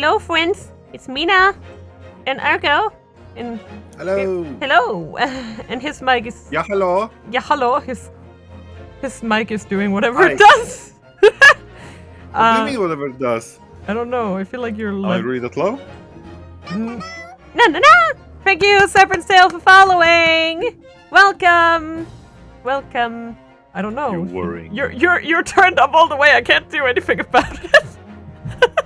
Hello, friends. It's Mina and Argo. And Hello. hello. And his mic is. Yeah, hello. Yeah, hello. His mic is doing whatever Hi. it does. What do you mean whatever it does? I don't know. I feel like you're. Am I really that low? No. Thank you, Serpent Tail, for following. Welcome. I don't know. You're worrying. You're turned up all the way. I can't do anything about it.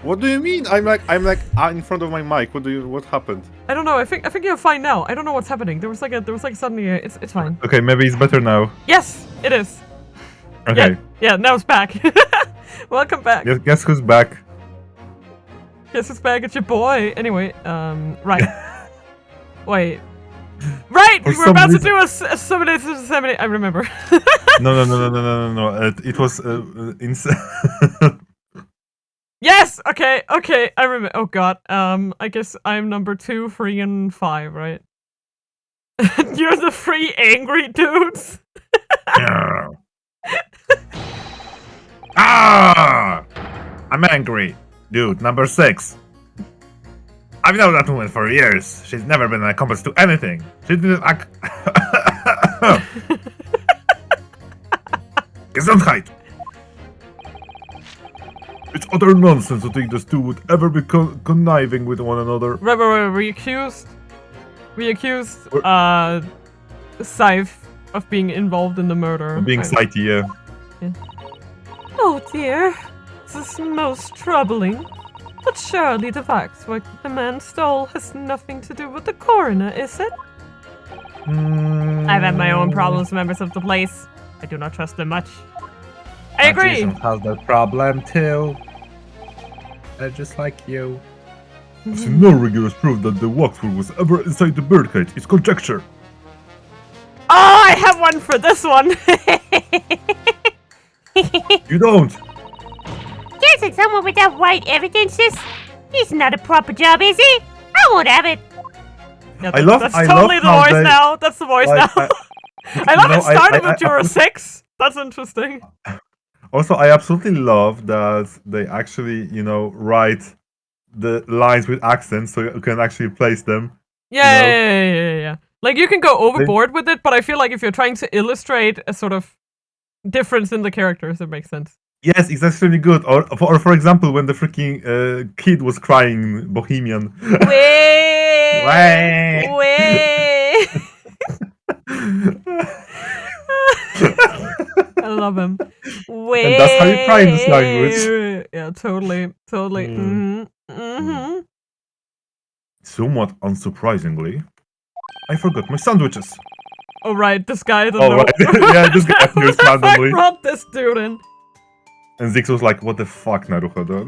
What do you mean? I'm like in front of my mic. What happened? I don't know. I think you're fine now. I don't know what's happening. There was suddenly it's fine. Okay, maybe it's better now. Yes, it is. Okay. Yeah, now it's back. Welcome back. Guess who's back? Guess it's back. It's your boy. Anyway, right. Wait. Right! We were about to do a Yosemite. I remember. No. It was Yes! Okay. I remember. Oh god. I guess I'm number 2, 3, and 5, right? You're the 3 angry dudes. I'm angry. Dude, number 6. I've known that woman for years. She's never been an accomplice to anything. She didn't Gesundheit! It's utter nonsense to think those two would ever be conniving with one another. Right. We accused Scythe of being involved in the murder. Being Slighty, yeah. Oh dear, this is most troubling. But surely the fact what the man stole has nothing to do with the coroner, is it? I've had my own problems with members of the police. I do not trust them much. I agree! Jason has that problem too. They're just like you. I've seen no rigorous proof that the walkthrough was ever inside the birdcage. It's conjecture. Oh, I have one for this one! You don't! Guessing someone without white evidences? He's not a proper job, is he? I won't have it. Yeah, I love the how voice they, now. That's the voice like, now. I love it started with Juror 6. That's interesting. Also, I absolutely love that they actually, write the lines with accents so you can actually place them. Yeah. Like, you can go overboard with it, but I feel like if you're trying to illustrate a sort of difference in the characters, it makes sense. Yes, it's actually good. Or for example, when the freaking kid was crying Bohemian. Way. I love him. And that's how you cry in this language. Yeah, totally. Somewhat unsurprisingly, I forgot my sandwiches. Oh right, this guy doesn't know. Right. Yeah, this guy appears randomly. I brought this dude in. And Zix was like, what the fuck, Naruto?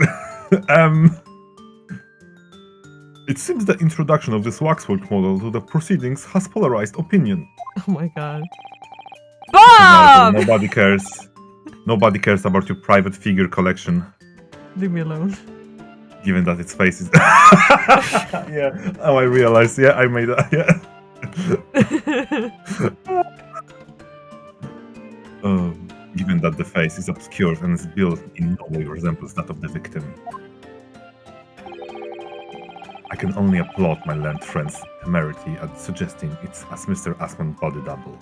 It seems the introduction of this waxwork model to the proceedings has polarized opinion. Oh my god. Bob! Nobody cares. Nobody cares about your private figure collection. Leave me alone. Given that its face is... Yeah, oh, I realized. Yeah, I made that. Yeah. Given that the face is obscured and its build in no way resembles that of the victim. I can only applaud my learned friend's temerity at suggesting it's as Mr. Asman's body double.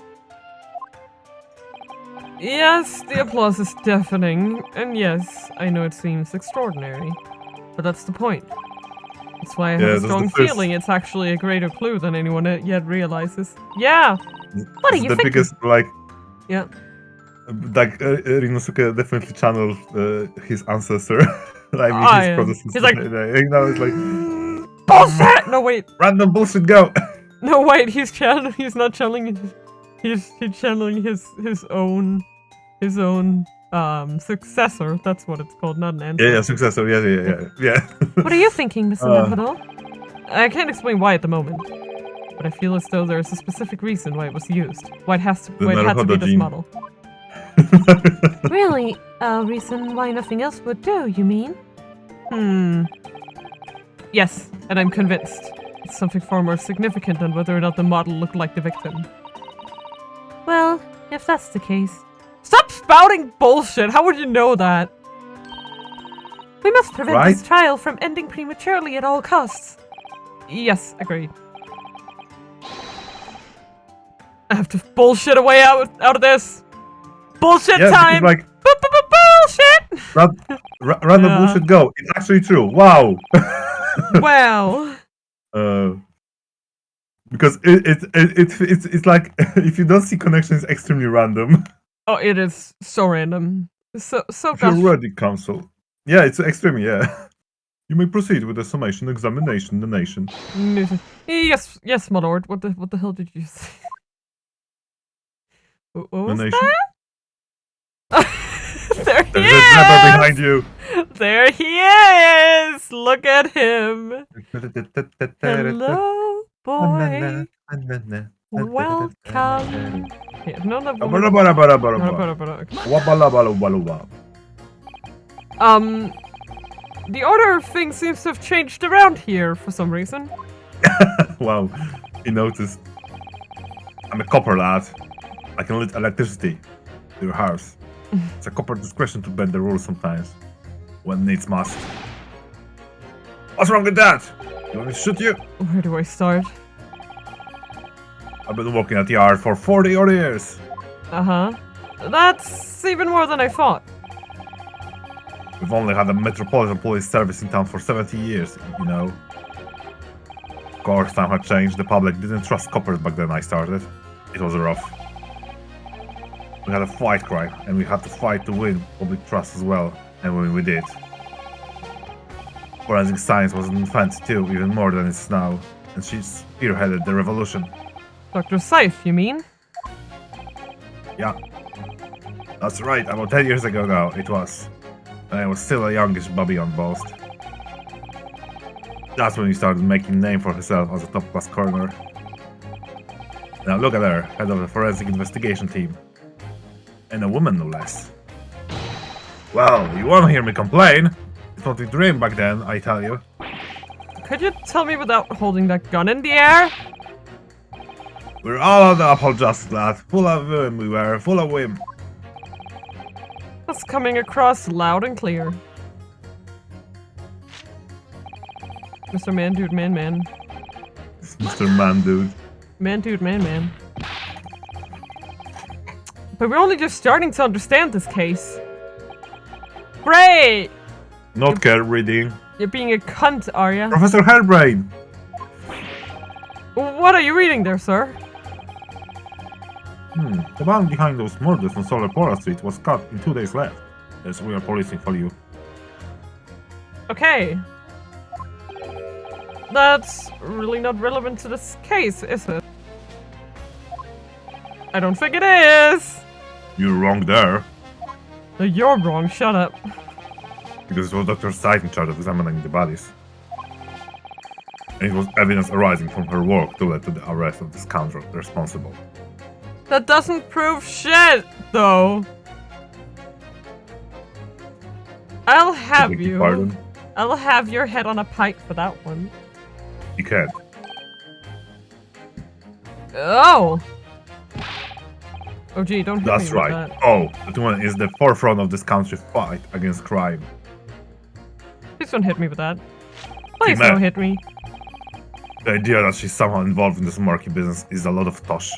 Yes, the applause is deafening, and yes, I know it seems extraordinary, but that's the point. That's why I have a strong feeling it's actually a greater clue than anyone yet realizes. Yeah! What are you thinking? The biggest, like... Yeah. Like, Rinosuke definitely channeled his ancestor. His He's like... it's like... Bullshit! No, wait. Random bullshit, go! No, wait, he's not channeling... He's channeling his own successor. That's what it's called, not an ancestor. Yeah, successor. Yeah. What are you thinking, Mr. Naruto? I can't explain why at the moment, but I feel as though there's a specific reason why it was used. Why it had to be this model. Really? A reason why nothing else would do, you mean? Yes, and I'm convinced. It's something far more significant than whether or not the model looked like the victim. Well, if that's the case... Stop spouting bullshit! How would you know that? We must prevent Right? this trial from ending prematurely at all costs. Yes, agreed. I have to bullshit a way out of this. Bullshit Yeah, time. like Bullshit. random Yeah. bullshit go. It's actually true. Wow. Wow. Because it's like if you don't see connections, it's extremely random. Oh, it is so random. So If you're gosh. ready, counsel. Yeah, it's extremely, yeah. You may proceed with the summation examination the nation. Yes, my lord. What the hell did you say? What The was nation. that? There he There's a trapper behind is! you. There he is! Look at him! Hello, boy. Welcome. Yeah, no, the order of things seems to have changed around here for some reason. Wow, he noticed. I'm a copper lad. I can lit electricity to your house. It's a copper discretion to bend the rules sometimes. When needs must. What's wrong with that? You want me to shoot you? Where do I start? I've been working at the yard for 40 odd years. Uh-huh. That's even more than I thought. We've only had a metropolitan police service in town for 70 years, you know. Of course, time had changed. The public didn't trust coppers back then I started. It was rough. We had a fight cry, and we had to fight to win public trust as well, and we did. Forensic science was invented too, even more than it's now, and she spearheaded the revolution. Dr. Seif, you mean? Yeah, that's right, about 10 years ago now, it was. And I was still a youngish bobby on boast. That's when he started making a name for himself as a top-class coroner. Now look at her, head of the forensic investigation team. And a woman, no less. Well, you won't hear me complain. It's what we dreamed back then, I tell you. Could you tell me without holding that gun in the air? We're all on the uphold justice, lad. Full of whim we were, full of whim. That's coming across loud and clear. Mr. Man Dude Man Man. It's Mr. Man, dude. Man Dude Man Man. But we're only just starting to understand this case. Great! Not care reading. You're being a cunt, are ya? Professor Hairbrain! What are you reading there, sir? The man behind those murders on Solar Pora Street was caught in 2 days left. Yes, we are policing for you. Okay. That's really not relevant to this case, is it? I don't think it is! You're wrong there. No, you're wrong, shut up. Because it was Dr. Seif in charge of examining the bodies. And it was evidence arising from her work to lead to the arrest of the scoundrel responsible. That doesn't prove shit, though. I'll have Beg your you. pardon? I'll have your head on a pike for that one. You can't. Oh! Oh gee, don't hit That's me with right. that. Oh, that one is the forefront of this country's fight against crime. Please don't hit me with that. Please man. don't hit me. The idea that she's somehow involved in this murky business is a lot of tosh.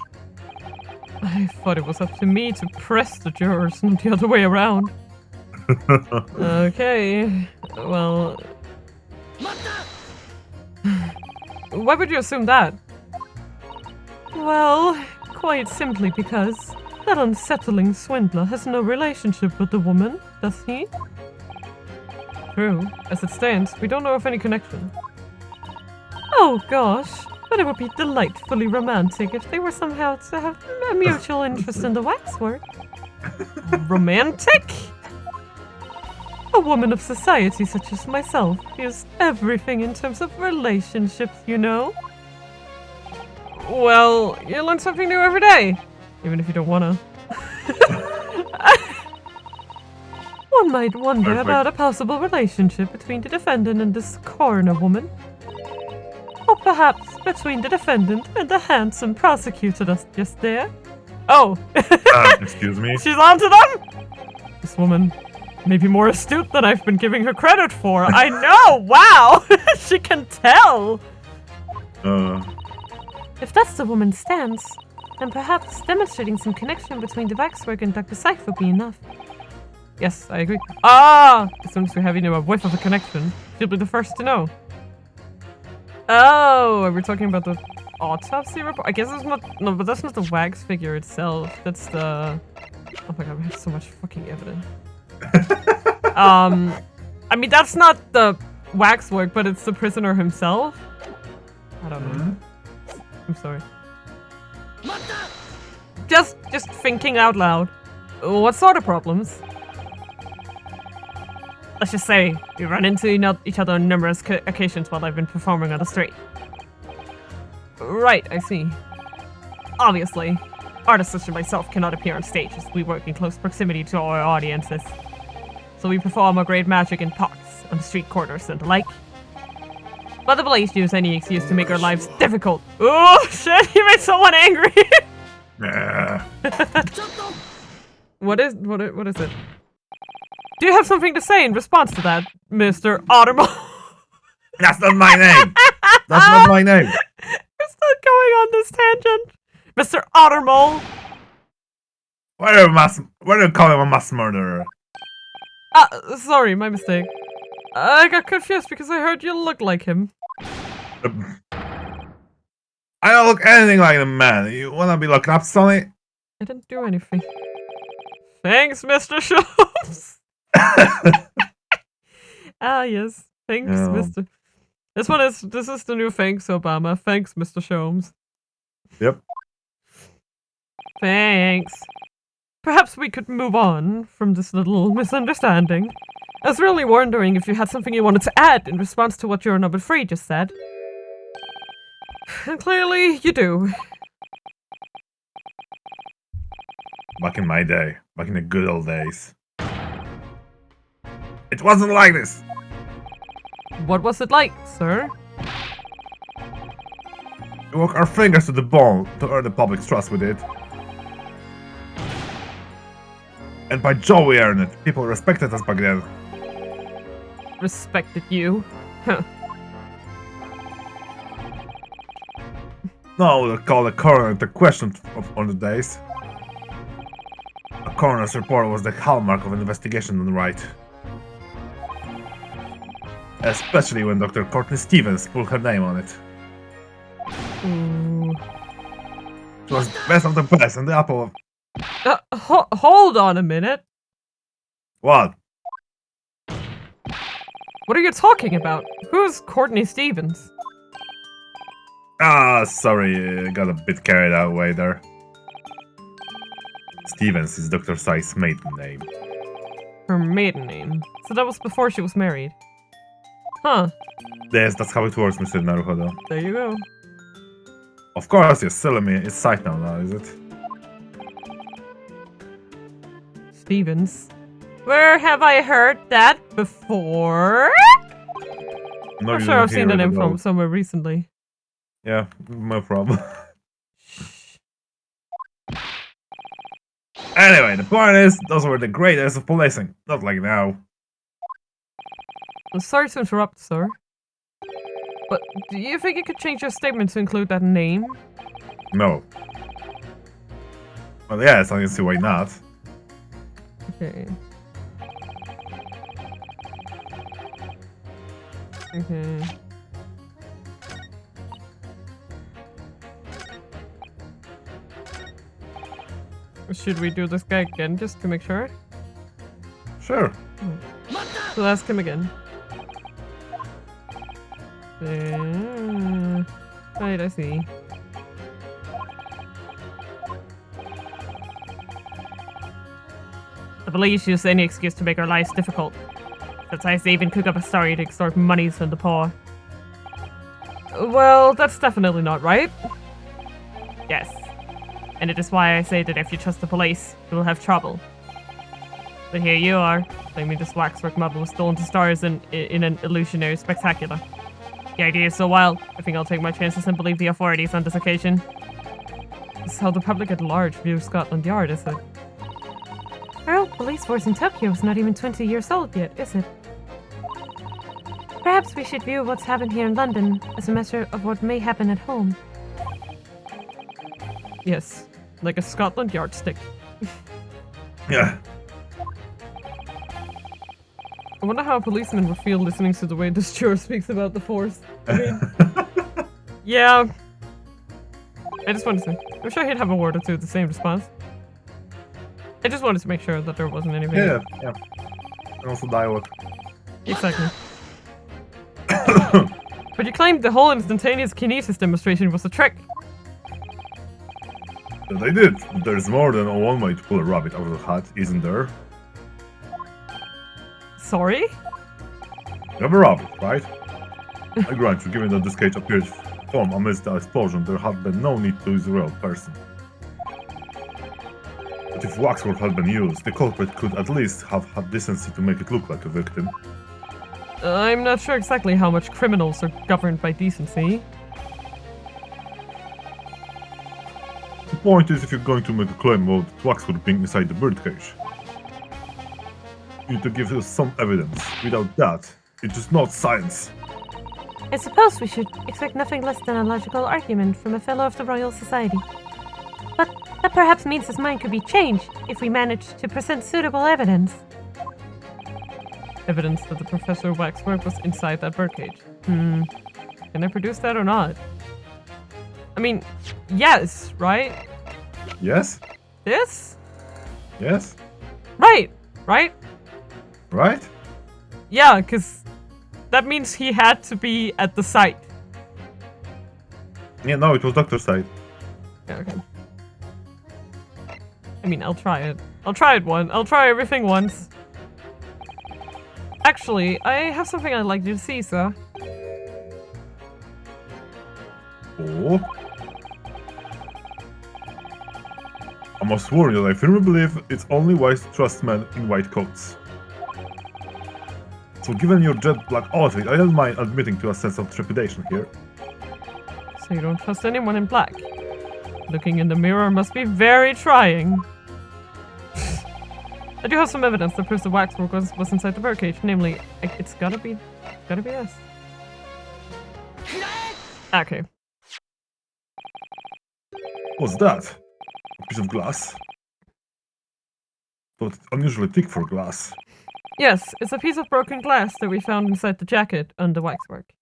I thought it was up to me to press the jurors, not the other way around. Okay, well... Why would you assume that? Well, quite simply because that unsettling swindler has no relationship with the woman, does he? True. As it stands, we don't know of any connection. Oh gosh, but it would be delightfully romantic if they were somehow to have a mutual interest in the waxwork. Romantic? A woman of society such as myself is everything in terms of relationships, you know? Well, you learn something new every day, even if you don't wanna. One might wonder Perfect. about a possible relationship between the defendant and this coroner woman. Or perhaps between the defendant and the handsome prosecutor that's just there. Oh! Excuse me? She's onto them? This woman. Maybe more astute than I've been giving her credit for. I know! Wow! She can tell! If that's the woman's stance, then perhaps demonstrating some connection between the waxwork and Dr. Scythe would be enough. Yes, I agree. Ah! As soon as we have a whiff of a connection, she'll be the first to know. Oh, we're talking about the autopsy report? I guess it's not... No, but that's not the wax figure itself. That's the... Oh my god, we have so much fucking evidence. I mean, that's not the waxwork, but it's the prisoner himself. I don't know. I'm sorry. Just thinking out loud. What sort of problems? Let's just say we run into each other on numerous occasions while I've been performing on the street. Right, I see. Obviously, artists such as myself cannot appear on stage as we work in close proximity to our audiences. So we perform our great magic in parks, on the street corners and the like. But the police use any excuse to make our lives difficult. Oh shit, he made someone angry! What is it? Do you have something to say in response to that, Mr. Ottermole? That's not my name! That's not my name! We're still going on this tangent. Mr. Ottermole! Why do you call him a mass murderer? Sorry, my mistake. I got confused because I heard you look like him. I don't look anything like the man. You wanna be looking up, Sonny? I didn't do anything. Thanks, Mr. Sholmes! Yes. Thanks, Mr. This is the new thanks, Obama. Thanks, Mr. Sholmes. Yep. Thanks. Perhaps we could move on from this little misunderstanding. I was really wondering if you had something you wanted to add in response to what your number 3 just said. And clearly, you do. Back in my day. Back in the good old days. It wasn't like this! What was it like, sir? We work our fingers to the bone to earn the public's trust with it. And by Joe we earned it. People respected us back then. Respected you? Huh. No, we'll call the coroner the question on the days. A coroner's report was the hallmark of an investigation done right. Especially when Dr. Courtney Stevens put her name on it. Ooh. She was best of the best and the apple of... Hold on a minute. What? What are you talking about? Who's Courtney Stevens? Sorry, got a bit carried away there. Stevens is Dr. Scythe's maiden name. Her maiden name. So that was before she was married. Huh. Yes, that's how it works, Mr. Naruhodo. There you go. Of course, you're still me. It's sight now, is it? Stevens. Where have I heard that before? No, I'm sure I've seen the name from somewhere recently. Yeah, no problem. Anyway, the point is, those were the great days of policing. Not like now. I'm sorry to interrupt, sir. But do you think you could change your statement to include that name? No. Well, yes, I can see why not. Okay. Okay. Should we do this guy again just to make sure? Sure. So ask him again. Right, I see. The police use any excuse to make our lives difficult. Sometimes they even cook up a story to extort monies from the poor. Well, that's definitely not right. Yes. And it is why I say that if you trust the police, you will have trouble. But here you are, claiming this waxwork model was stolen to stars in an illusionary spectacular. The idea is so wild, I think I'll take my chances and believe the authorities on this occasion. This is how the public at large views Scotland Yard, is it? Well, police force in Tokyo is not even 20 years old yet, is it? Perhaps we should view what's happened here in London as a measure of what may happen at home. Yes, like a Scotland yardstick. Yeah. I wonder how a policeman would feel listening to the way this juror speaks about the force. I mean, yeah. I just wanted to. I'm sure he'd have a word or two with the same response. I just wanted to make sure that there wasn't anything. Yeah. And also dialogue. Exactly. But you claimed the whole instantaneous kinesis demonstration was a trick. They did. There's more than one way to pull a rabbit out of the hat, isn't there? Sorry? You have a rabbit, right? I grant you, given that this cage appeared from amidst the explosion, there had been no need to use a real person. But if waxwork had been used, the culprit could at least have had decency to make it look like a victim. I'm not sure exactly how much criminals are governed by decency. The point is, if you're going to make a claim about waxwork being inside the birdcage, you need to give us some evidence. Without that, it's just not science. I suppose we should expect nothing less than a logical argument from a fellow of the Royal Society. But that perhaps means his mind could be changed if we manage to present suitable evidence. Evidence that the Professor Waxwork was inside that birdcage. Can I produce that or not? I mean, yes, right? Yes? This? Yes? Right, right? Right? Yeah, because that means he had to be at the site. Yeah, no, it was Doctor's side. Yeah, okay. I mean, I'll try it. I'll try everything once. Actually, I have something I'd like you to see, sir. Oh. I must warn you that I firmly believe it's only wise to trust men in white coats. So given your jet black outfit, I don't mind admitting to a sense of trepidation here. So you don't trust anyone in black? Looking in the mirror must be very trying. I do have some evidence that proves the waxwork was inside the birdcage. Namely, it's gotta be this. Okay. What's that? A piece of glass? But it's unusually thick for glass. Yes, it's a piece of broken glass that we found inside the jacket on the waxwork.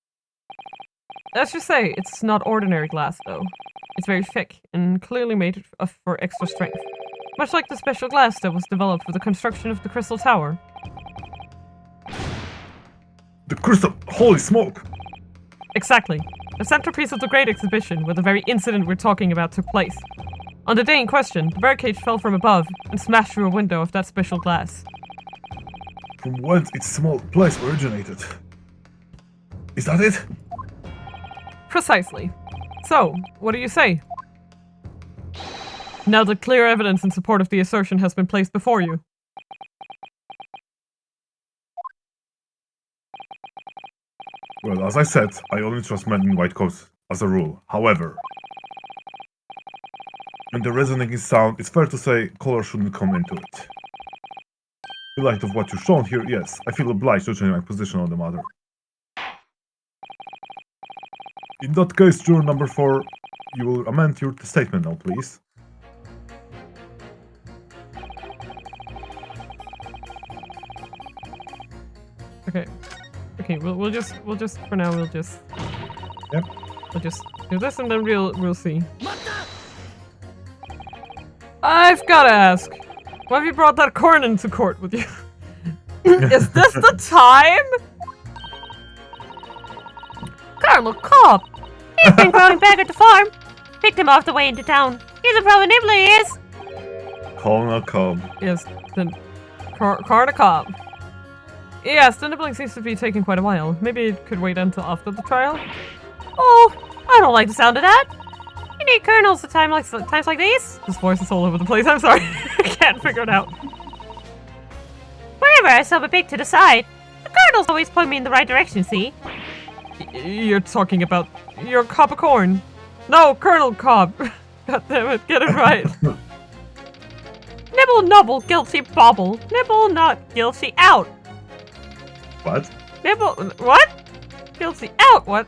Let's just say it's not ordinary glass, though. It's very thick and clearly made for extra strength. Much like the special glass that was developed for the construction of the Crystal Tower. The crystal! Holy smoke! Exactly. The centerpiece of the Great Exhibition, where the very incident we're talking about took place. On the day in question, the birdcage fell from above and smashed through a window of that special glass. From whence its small place originated. Is that it? Precisely. So, what do you say? Now that clear evidence in support of the assertion has been placed before you. Well, as I said, I only trust men in white coats, as a rule. However, in the resonating sound, it's fair to say color shouldn't come into it. In light of what you've shown here, yes, I feel obliged to change my position on the matter. In that case, juror number 4, you will amend your statement now, please. Okay. Okay, we'll just for now we'll just Yep. We'll just do this and then we'll see. I've gotta ask, why have you brought that corn into court with you? Is this the time? Colonel Cobb! He's been growing back at the farm. Picked him off the way into town. He's a pro nibbler, he is. Colonel Cobb. Yes, then Corner Cobb. Yes, the nibbling seems to be taking quite a while. Maybe it could wait until after the trial? Oh, I don't like the sound of that. You need colonels at times like these. This voice is all over the place, I'm sorry. I can't figure it out. Wherever I saw a big to the side, the colonels always point me in the right direction, see? You're talking about your cob of corn. No, Colonel Cobb. God damn it, get it right. Nibble Nibble, nubble, guilty, bobble. Nibble, not guilty, out. What? Nibble, what? Guilty, out, what?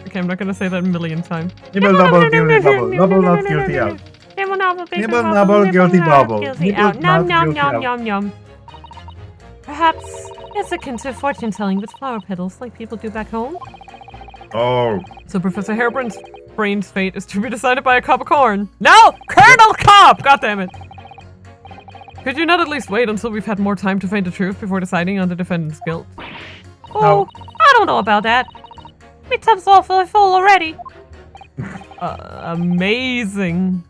Okay, I'm not gonna say that a million times. Nibble, nubble, guilty, bubble. Nubble, not guilty, out. Nibble, nubble, Nibble, nubble, guilty, bubble. guilty, Nibble, out. Nom, not nom, guilty, nom, out. nom, nom. Perhaps it's akin to fortune telling with flower petals like people do back home. Oh. So Professor Hairbrain's fate is to be decided by a cob of corn. No! Colonel Cobb! God damn it! Could you not at least wait until we've had more time to find the truth before deciding on the defendant's guilt? Oh, I don't know about that. My tub's awfully full already. Amazing.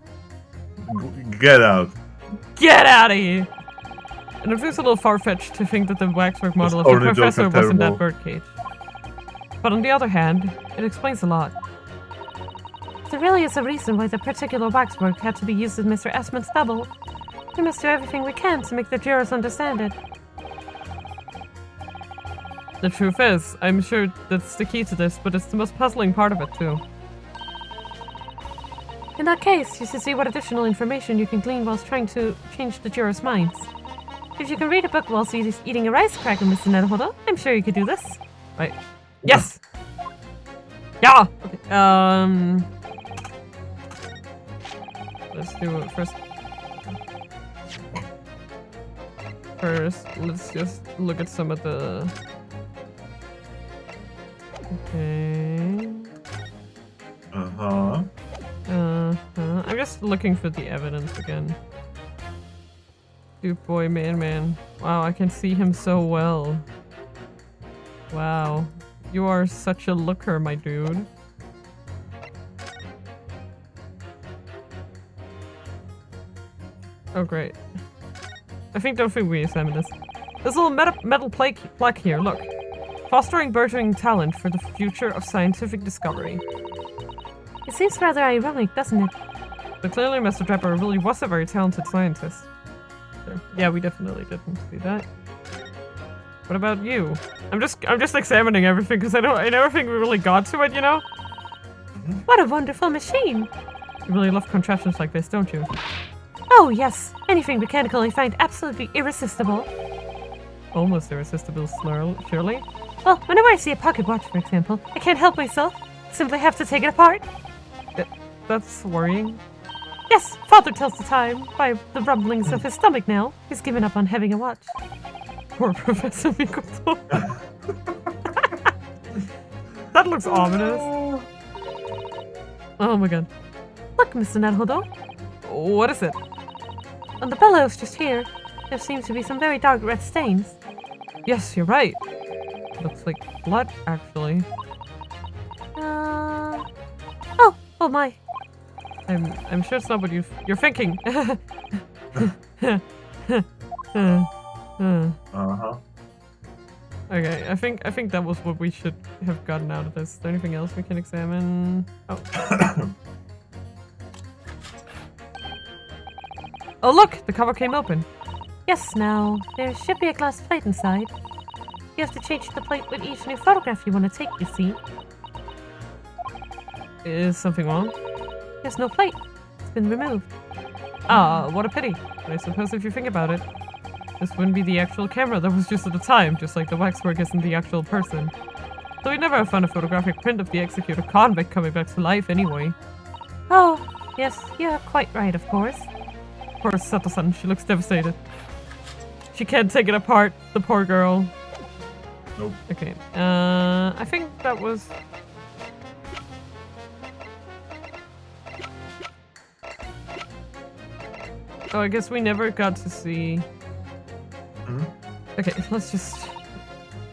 Get out. Get out of here! And it feels a little far-fetched to think that the waxwork model of the ornament jokes professor are was in that terrible. birdcage. But on the other hand, it explains a lot. There really is a reason why the particular waxwork had to be used as Mr. Esmond's double. We must do everything we can to make the jurors understand it. The truth is, I'm sure that's the key to this, but it's the most puzzling part of it too. In that case, you should see what additional information you can glean whilst trying to change the jurors' minds. If you can read a book whilst eating a rice cracker, Mr. Neruhodo, I'm sure you could do this. Right. Yes! Yeah! Okay. Let's do it first. First, let's just look at some of the... Okay... Uh-huh. I'm just looking for the evidence again. Dude boy, man. Wow, I can see him so well. Wow. You are such a looker, my dude. Oh, great. Don't think we examine this. This little metal plaque here, look. Fostering burgeoning talent for the future of scientific discovery. It seems rather ironic, doesn't it? But clearly Mr. Draper really was a very talented scientist. So, yeah, we definitely didn't see that. What about you? I'm just examining everything because I never think we really got to it, you know? What a wonderful machine! You really love contraptions like this, don't you? Oh, yes. Anything mechanical I find absolutely irresistible. Almost irresistible, surely. Well, whenever I see a pocket watch, for example, I can't help myself. Simply have to take it apart. That's worrying. Yes, father tells the time by the rumblings of his stomach now. He's given up on having a watch. Poor Professor Mikoto. That looks ominous. Oh my god. Look, Mr. Neruhodo. What is it? On the bellows just here, there seems to be some very dark red stains. Yes, you're right. Looks like blood, actually. Oh my. I'm sure it's not what you're thinking. Uh-huh. Okay, I think that was what we should have gotten out of this. Is there anything else we can examine? Oh. Oh look! The cover came open. Yes, now, there should be a glass plate inside. You have to change the plate with each new photograph you want to take, you see. Is something wrong? There's no plate. It's been removed. Ah, what a pity. But I suppose if you think about it, this wouldn't be the actual camera that was just at the time, just like the waxwork isn't the actual person. So we'd never have found a photographic print of the executed convict coming back to life anyway. Oh, yes, you're quite right, of course. Poor Sato-san, she looks devastated. She can't take it apart, the poor girl. Nope. Okay, I think that was... Oh, I guess we never got to see... Okay, let's just...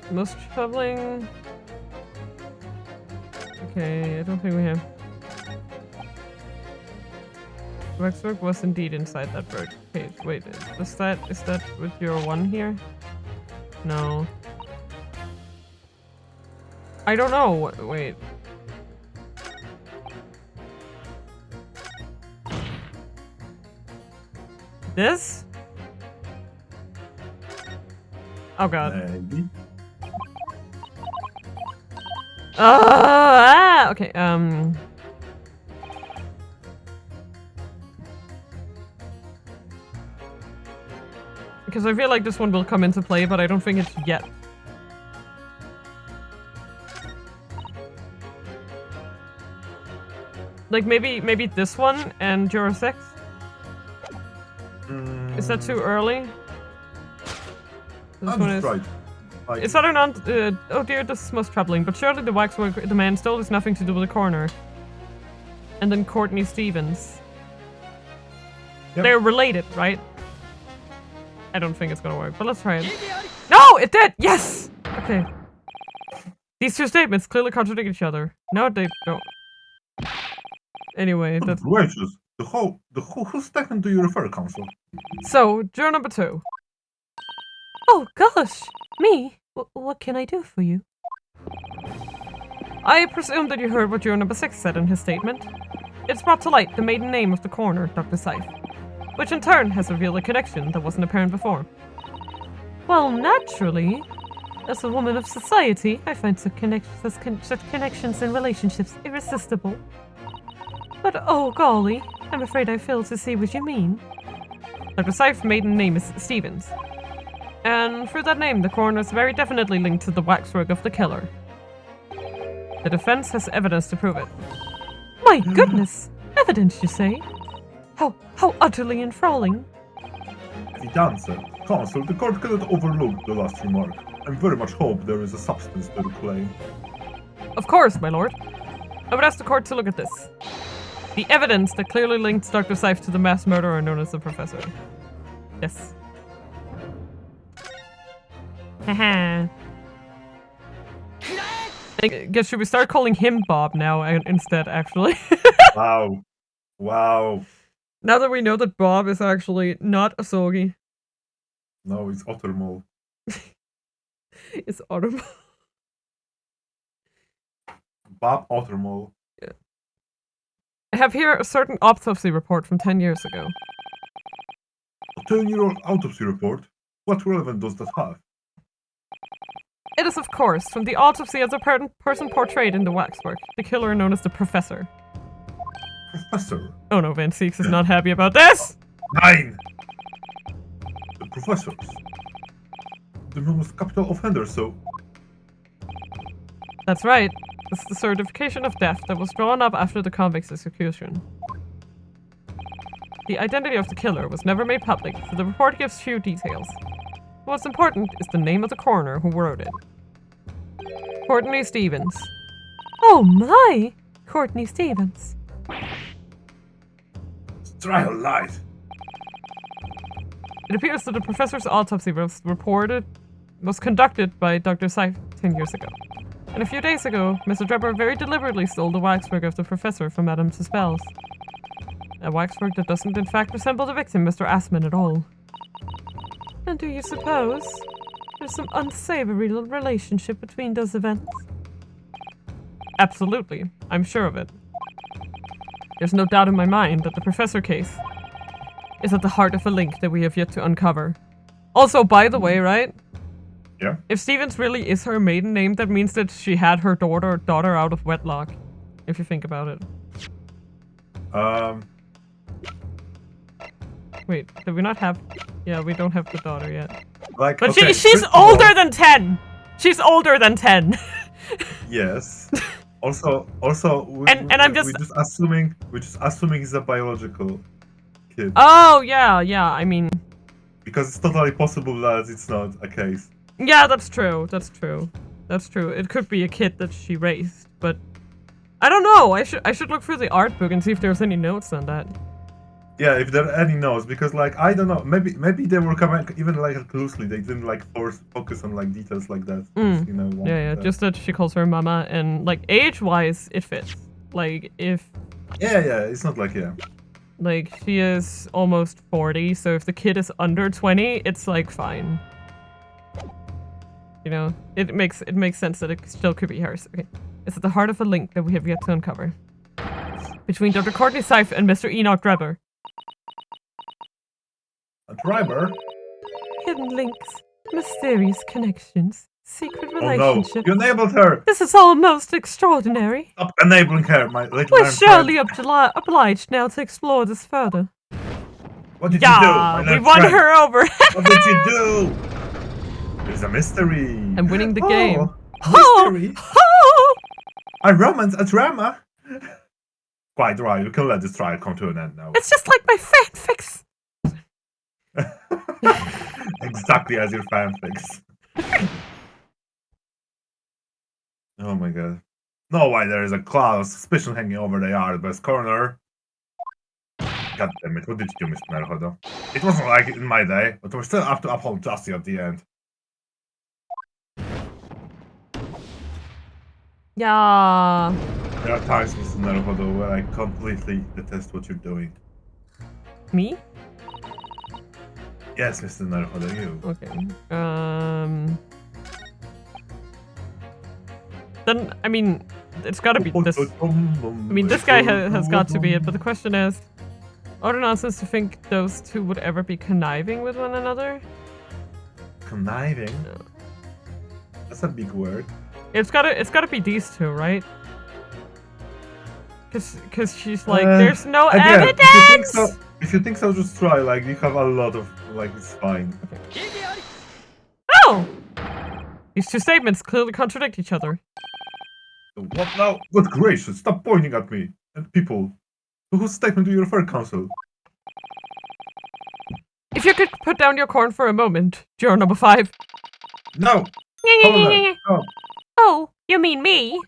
Most troubling... Okay, I don't think we have... Waxwork was indeed inside that bird cage. Wait, is that with your one here? No. I don't know. Wait. This? Oh god. Maybe. Okay, Because I feel like this one will come into play, but I don't think it's yet. Like, maybe this one and Juror 6? Is that too early? This one is... Right. Is that or not? Oh dear, this is most troubling, but surely the waxwork the man stole has nothing to do with the coroner. And then Courtney Stevens. Yep. They're related, right? I don't think it's gonna work, but let's try it. No, it did! Yes! Okay. These two statements clearly contradict each other. No, they don't. Anyway, that's... Gracious. Whose statement do you refer, Counsel? So, juror number 2. Oh gosh, me? What can I do for you? I presume that you heard what juror number 6 said in his statement. It's brought to light the maiden name of the coroner, Dr. Seif, which in turn has revealed a connection that wasn't apparent before. Well, naturally. As a woman of society, I find such connections and relationships irresistible. But oh golly, I'm afraid I fail to see what you mean. Dr. Seif's maiden name is Stevens. And through that name, the coroner is very definitely linked to the waxwork of the killer. The defense has evidence to prove it. My goodness! Evidence, you say? How utterly enthralling. Evidence. Counsel, the court cannot overlook the last remark. I very much hope there is a substance to the claim. Of course, my lord. I would ask the court to look at this. The evidence that clearly links Dr. Seif to the mass murderer known as the Professor. Yes. Haha. I guess should we start calling him Bob now instead, actually? Wow. Wow. Now that we know that Bob is actually not a Sogi. No, it's Ottermole. It's Autumn. Bob Ottermole. Yeah. I have here a certain autopsy report from 10 years ago. A 10-year-old autopsy report? What relevance does that have? It is, of course, from the autopsy of the person portrayed in the waxwork, the killer known as the Professor. Professor? Oh no, Van Seeks is not happy about this! 9! The professors. The known as capital offender, so... That's right. This is the certification of death that was drawn up after the convict's execution. The identity of the killer was never made public, so the report gives few details. What's important is the name of the coroner who wrote it. Courtney Stevens. Oh my! Courtney Stevens. Trial light. It appears that the professor's autopsy was conducted by Dr. Seif 10 years ago. And a few days ago, Mr. Drebber very deliberately stole the waxwork of the professor from Madame Suspel's. A waxwork that doesn't in fact resemble the victim, Mr. Assman, at all. And do you suppose there's some unsavory relationship between those events? Absolutely. I'm sure of it. There's no doubt in my mind that the Professor case is at the heart of a link that we have yet to uncover. Also, by the way, right? Yeah? If Stevens really is her maiden name, that means that she had her daughter out of wedlock. If you think about it. Wait, did we not have... Yeah, we don't have the daughter yet. Like, but okay, she's older than 10! She's older than 10! Yes. Also, we're just assuming it's a biological kid. Oh, yeah, I mean... Because it's totally possible that it's not a case. Yeah, that's true. It could be a kid that she raised, but... I don't know, I should look through the art book and see if there's any notes on that. Yeah, if there are any notes, because like I don't know, maybe they were coming even like loosely. They didn't like focus on like details like that. You know. Yeah. Just that she calls her mama, and like age-wise, it fits. Like if. Yeah. It's not like Like she is almost 40, so if the kid is under 20, it's like fine. You know, it makes sense that it still could be hers. Okay, it's at the heart of a link that we have yet to uncover between Dr. Courtney Seif and Mr. Enoch Drebber. A driver? Hidden links, mysterious connections, secret relationships. Oh no, you enabled her! This is all most extraordinary. Stop enabling her, my little We're surely obliged now to explore this further. What did you do? My we little won friend? her over. What did you do? There's a mystery. I'm winning the game. Mystery. Oh! A romance, a drama. Quite right. You can let this trial come to an end now. It's just like my fanfics. Exactly as your fanfics. Oh my god. No way there is a cloud of suspicion hanging over the yard-best corner. God damn it, what did you do, Mr. Naruhodo? It wasn't like it in my day, but we're still have to uphold justice at the end. Yeah. There are times, Mr. Naruhodo, where I completely detest what you're doing. Me? Yes, Mr. Naruhodo, you. Okay. Then, I mean, it's gotta be this. I mean, this guy has got to be it, but the question is, utter nonsense to think those two would ever be conniving with one another? Conniving? That's a big word. It's gotta be these two, right? Cause she's like, there's no again, evidence! If you think so, just try. Like, you have a lot of, like, it's fine. Oh! These two statements clearly contradict each other. What now? Good gracious, stop pointing at me and people. To whose statement do you refer, counsel? If you could put down your corn for a moment, juror number 5. No! No. Oh, you mean me?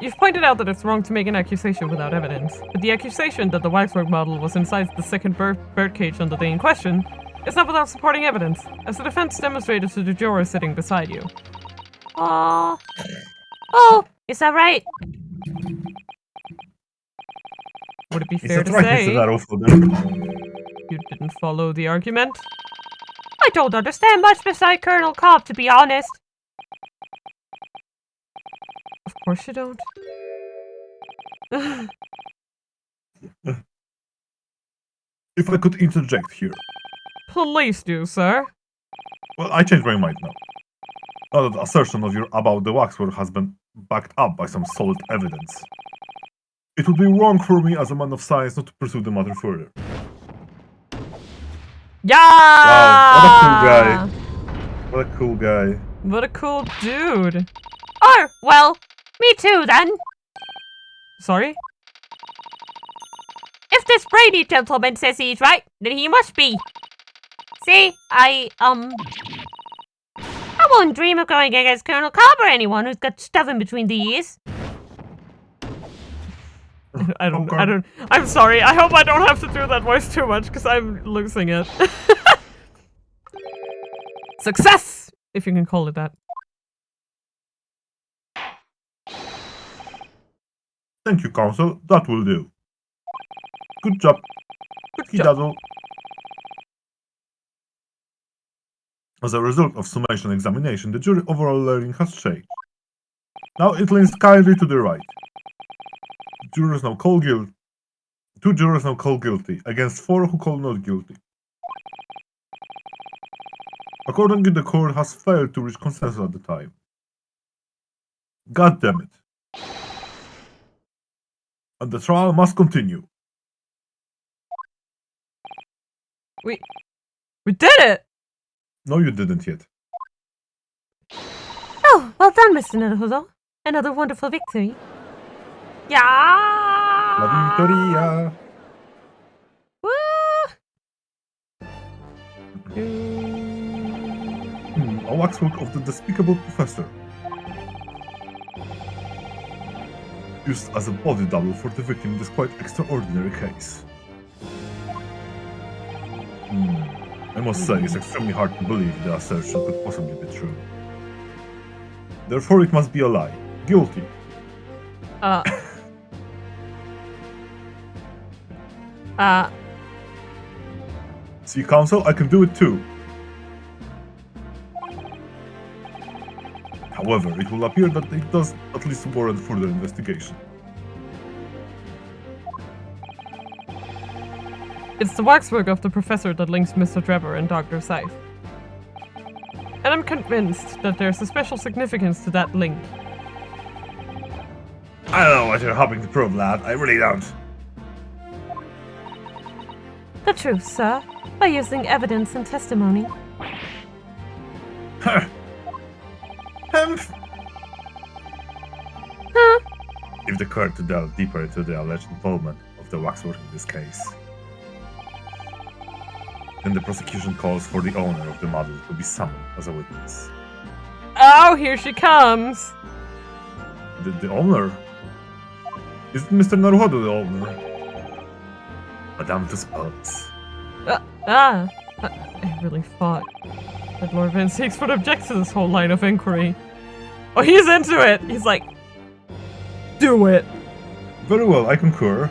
You've pointed out that it's wrong to make an accusation without evidence, but the accusation that the waxwork model was inside the second birdcage on the day in question is not without supporting evidence, as the defense demonstrated to the juror sitting beside you. Oh, is that right? Would it be Is fair that to right, say Mr. Naruhodo? you didn't follow the argument? I don't understand much beside Colonel Cobb, to be honest. Of course you don't. If I could interject here. Please do, sir. Well, I changed my mind now. Now that the assertion of your about the waxwork has been backed up by some solid evidence. It would be wrong for me as a man of science not to pursue the matter further. Yeah! Wow, what a cool guy. What a cool dude. Oh, well, me too then. Sorry? If this Brady gentleman says he's right, then he must be. See, I won't dream of going against Colonel Cobb or anyone who's got stuff in between the ears. I'm sorry. I hope I don't have to do that voice too much, because I'm losing it. Success! If you can call it that. Thank you, counsel. That will do. Good job. Good job. As a result of summation examination, the jury overall learning has changed. Now it leans kindly to the right. Jurors now call guilty. 2 jurors now call guilty, against 4 who call not guilty. Accordingly, the court has failed to reach consensus at the time. God damn it. And the trial must continue. We did it! No, you didn't yet. Oh, well done, Mr. Naruhodo. Another wonderful victory. Yeah! La Victoria! Woo! A waxwork of the despicable professor. Used as a body double for the victim in this quite extraordinary case. I must say, it's extremely hard to believe the assertion could possibly be true. Therefore, it must be a lie. Guilty. See, counsel, I can do it too. However, it will appear that it does at least warrant further investigation. It's the waxwork of the professor that links Mr. Trevor and Dr. Scythe. And I'm convinced that there's a special significance to that link. I don't know what you're hoping to prove, lad. I really don't. The truth, sir, by using evidence and testimony. If the court to delve deeper into the alleged involvement of the waxwork in this case, then the prosecution calls for the owner of the model to be summoned as a witness. Oh, here she comes. The owner? Is Mr. Naruhodo the owner? Madame Tuspells. I really thought that Lord Van Six would object to this whole line of inquiry. Oh, he's into it. He's like, do it. Very well, I concur.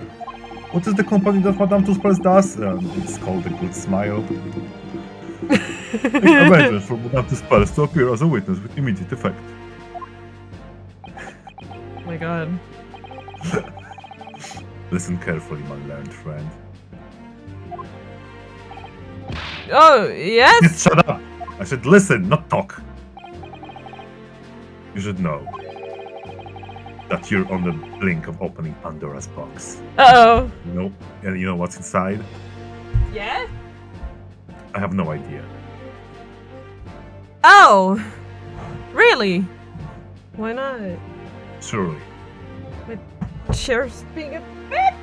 What is the company that Madame Tuspells does? It's called The Good Smile. Arrangements for Madame Tuspells to appear as a witness with immediate effect. Oh my god. Listen carefully, my learned friend. Oh, yes? Shut up! I said listen, not talk. You should know that you're on the brink of opening Pandora's box. Uh-oh. And you know what's inside? Yeah? I have no idea. Oh! Really? Why not? Surely. Chair's being a bit...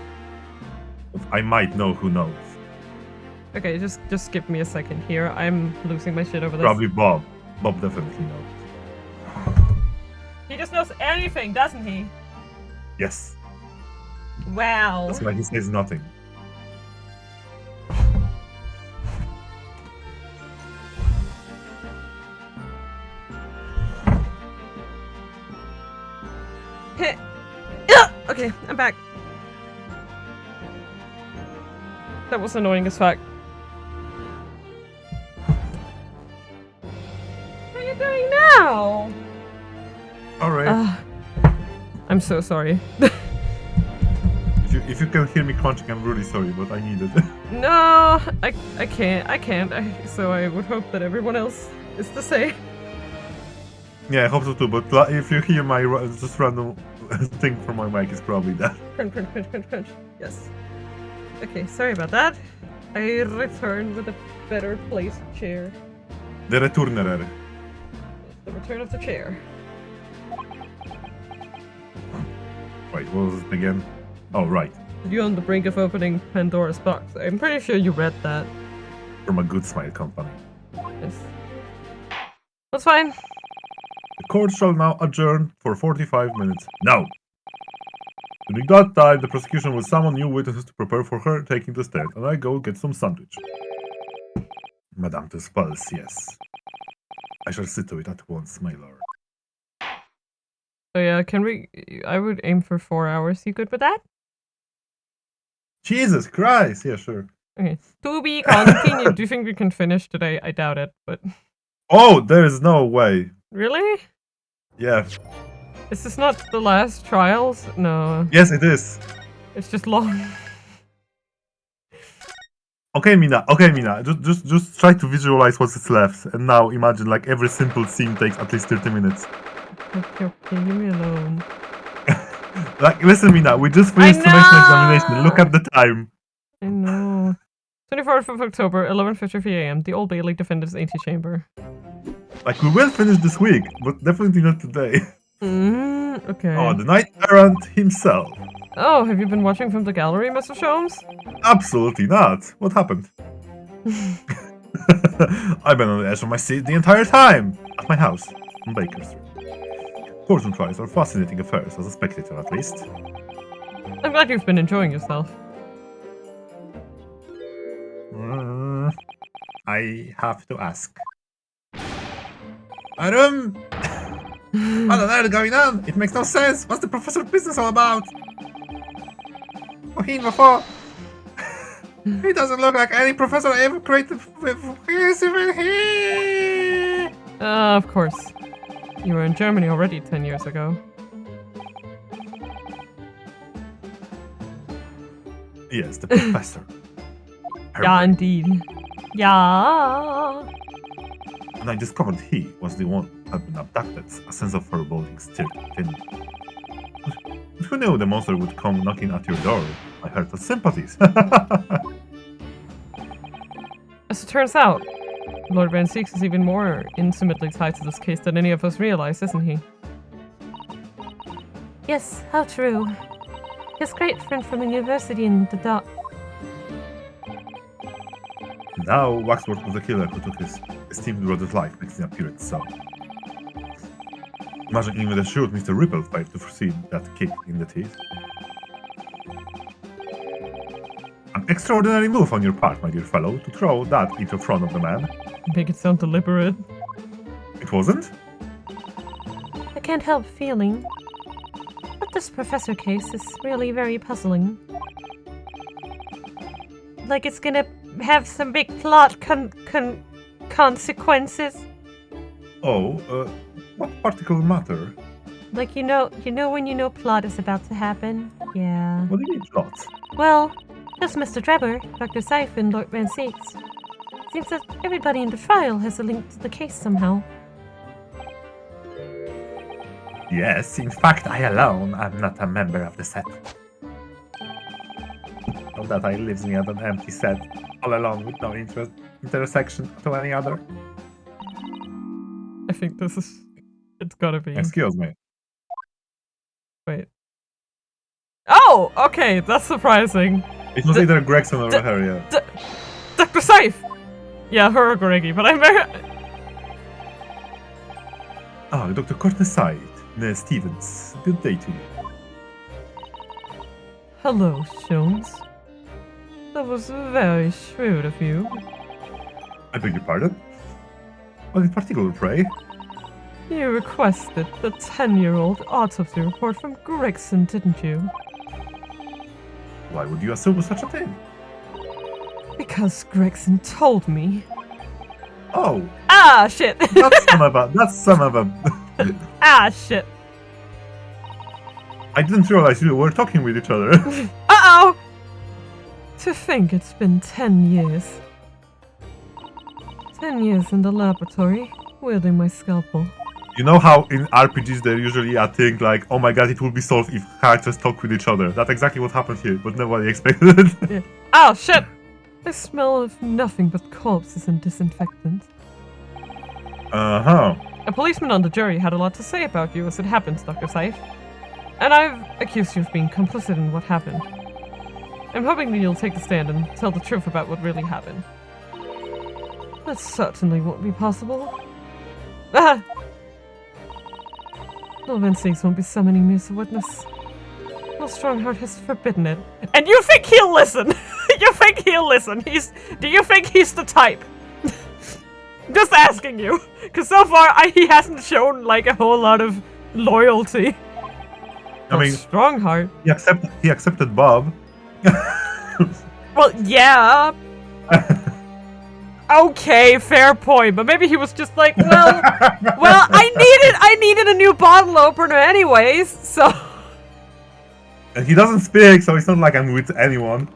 I might know who knows. Okay, just give me a second here. I'm losing my shit over this. Probably Bob. Bob definitely knows. He just knows anything, doesn't he? Yes. Wow. That's why he says nothing. Okay, I'm back. That was annoying as fuck. What are you doing now? Alright. I'm so sorry. If you can hear me crunching, I'm really sorry, but I need it. No, I can't. So I would hope that everyone else is the same. Yeah, I hope so too, but if you hear my just random thing from my mic, it's probably that. Crunch, crunch, crunch, crunch, crunch. Yes. Okay, sorry about that. I return with a better placed chair. The returner. The return of the chair. Wait, what was it again? Oh, right. You're on the brink of opening Pandora's box. I'm pretty sure you read that. From a Good Smile company. Yes. That's fine. The court shall now adjourn for 45 minutes. Now! During that time, the prosecution will summon new witnesses to prepare for her taking the stand, and I go get some sandwich. Madame Tuspells, yes. I shall see to it at once, my lord. So yeah, can we... I would aim for 4 hours. You good with that? Jesus Christ! Yeah, sure. Okay. To be continued. Do you think we can finish today? I doubt it, but... Oh, there is no way. Really? Yeah. Is this not the last trials? No. Yes, it is. It's just long. Okay, Mina. Just try to visualize what's left, and now imagine like every simple scene takes at least 30 minutes. Okay, leave me alone. Like, listen, Mina. We just finished semester examination. Look at the time. I know. 24th of October, 11:53 a.m. The Old Bailey Defendant's Antechamber. Like, we will finish this week, but definitely not today. Okay. Oh, the Knight Errant himself. Oh, have you been watching from the gallery, Mr. Sholmes? Absolutely not. What happened? I've been on the edge of my seat the entire time. At my house, in Baker Street. Courts and trials are fascinating affairs, as a spectator at least. I'm glad you've been enjoying yourself. I have to ask. Arum! What on earth is going on? It makes no sense. What's the professor business all about? before. He doesn't look like any professor I ever created. He's even here. Of course. You were in Germany already 10 years ago. Yes, the professor. Yeah, indeed. Yeah. And I discovered he was the one who had been abducted. A sense of foreboding stirred within me. But who knew the monster would come knocking at your door? I heard the sympathies. As it turns out, Lord Van Seeks is even more intimately tied to this case than any of us realize, isn't he? Yes, how true. His great friend from university in the dock. Now, Waxworth was the killer who took his esteemed brother's life, makes an appearance, so... Imagine even the shrewd Mr. Ripple failed to foresee that kick in the teeth. An extraordinary move on your part, my dear fellow, to throw that into front of the man. Make it sound deliberate. It wasn't? I can't help feeling that this professor case is really very puzzling. Like it's gonna have some big plot consequences. Oh, what particular matter? Like you know when you know plot is about to happen? Yeah. What do you mean plot? Well, just Mr. Drebber, Dr. Seif, and Lord Van Seeks. Seems that everybody in the trial has a link to the case somehow. Yes, in fact, I alone am not a member of the set. So that I lives me at an empty set, all alone with no intersection to any other. I think this is... It's gotta be. Excuse me. Wait. Oh! Okay, that's surprising. It was either Gregson or her, yeah. Dr. Seif! Yeah, her or Greggy, but I'm very... Ah, Dr. Courtney Stevens. Good day to you. Hello, Jones. That was very shrewd of you. I beg your pardon? What in particular, pray? You requested the 10-year-old autopsy report from Gregson, didn't you? Why would you assume such a thing? Because Gregson told me. Oh, Ah, shit! that's some of them. Ah, shit. I didn't realize you were talking with each other. Uh-oh! To think it's been 10 years. 10 years in the laboratory, wielding my scalpel. You know how in RPGs there usually a thing like, oh my god, it will be solved if characters talk with each other. That's exactly what happened here, but nobody expected it. Yeah. Oh, shit! I smell of nothing but corpses and disinfectant. Uh-huh. A policeman on the jury had a lot to say about you as it happens, Dr. Seif. And I've accused you of being complicit in what happened. I'm hoping that you'll take the stand and tell the truth about what really happened. That certainly won't be possible. Ah! Lord Van Seeks won't be summoning me as a witness. No Strongheart has forbidden it. And you think he'll listen? You think he'll listen? Do you think he's the type? Just asking you. Because so far, he hasn't shown, like, a whole lot of loyalty. I mean, Strongheart. He accepted Bob. Well, yeah. Okay, fair point. But maybe he was just like, well, I needed a new bottle opener anyways, so. And he doesn't speak, so it's not like I'm with anyone.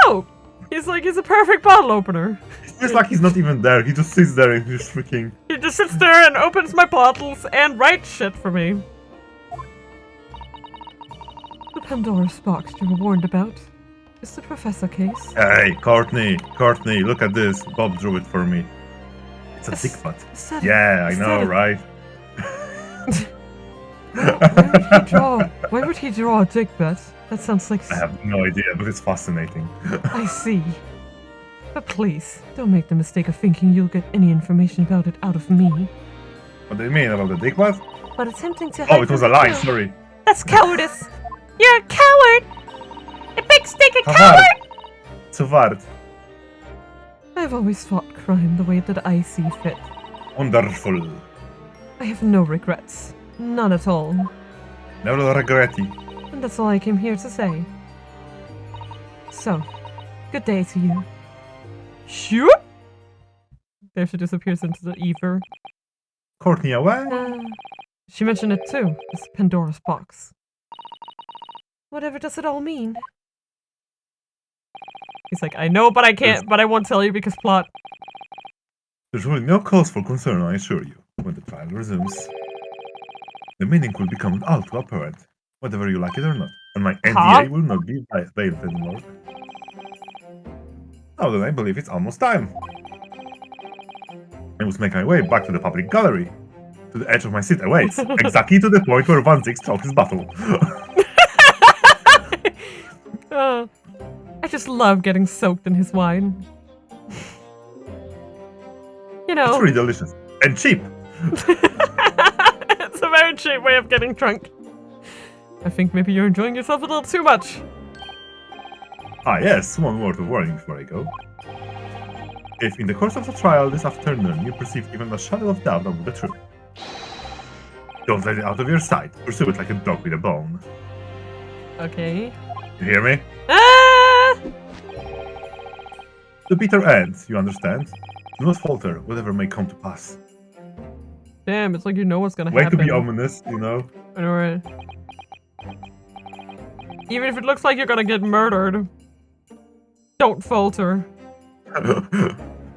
No, he's a perfect bottle opener. It feels like he's not even there. He just sits there and he's freaking. He just sits there and opens my bottles and writes shit for me. The Pandora's box you were warned about is the professor case. Hey, Courtney, look at this. Bob drew it for me. It's a dick butt. Yeah, I know, right? Why would he draw a dick butt? That sounds like... I have no idea, but it's fascinating. I see. But please, don't make the mistake of thinking you'll get any information about it out of me. What do you mean about the dick butt? But attempting to Oh, it was a lie, sorry. That's cowardice! You're a coward! A big stick of coward! So what? I've always fought crime the way that I see fit. Wonderful. I have no regrets. None at all. Never regretty. And that's all I came here to say. So, good day to you. Shoot! There she disappears into the ether. Courtney away? She mentioned it too, this Pandora's box. Whatever does it all mean? He's like, I know, but I can't, but I won't tell you because plot. There's really no cause for concern, I assure you. When the trial resumes, the meaning will become all too apparent, whether you like it or not, and my NDA will not be veiled anymore. Now then, I believe it's almost time. I must make my way back to the public gallery. To the edge of my seat awaits, exactly to the point where Van Zig strokes his bottle. I just love getting soaked in his wine. You know. It's really delicious. And cheap. It's a very cheap way of getting drunk. I think maybe you're enjoying yourself a little too much. Ah yes, one word of warning before I go. If in the course of the trial this afternoon you perceive even a shadow of doubt about the truth, don't let it out of your sight. Pursue it like a dog with a bone. Okay. You hear me? Ah! The bitter end, you understand? Do not falter, whatever may come to pass. Damn, it's like you know what's gonna Way happen. to be ominous, you know? Alright. Even if it looks like you're gonna get murdered, don't falter.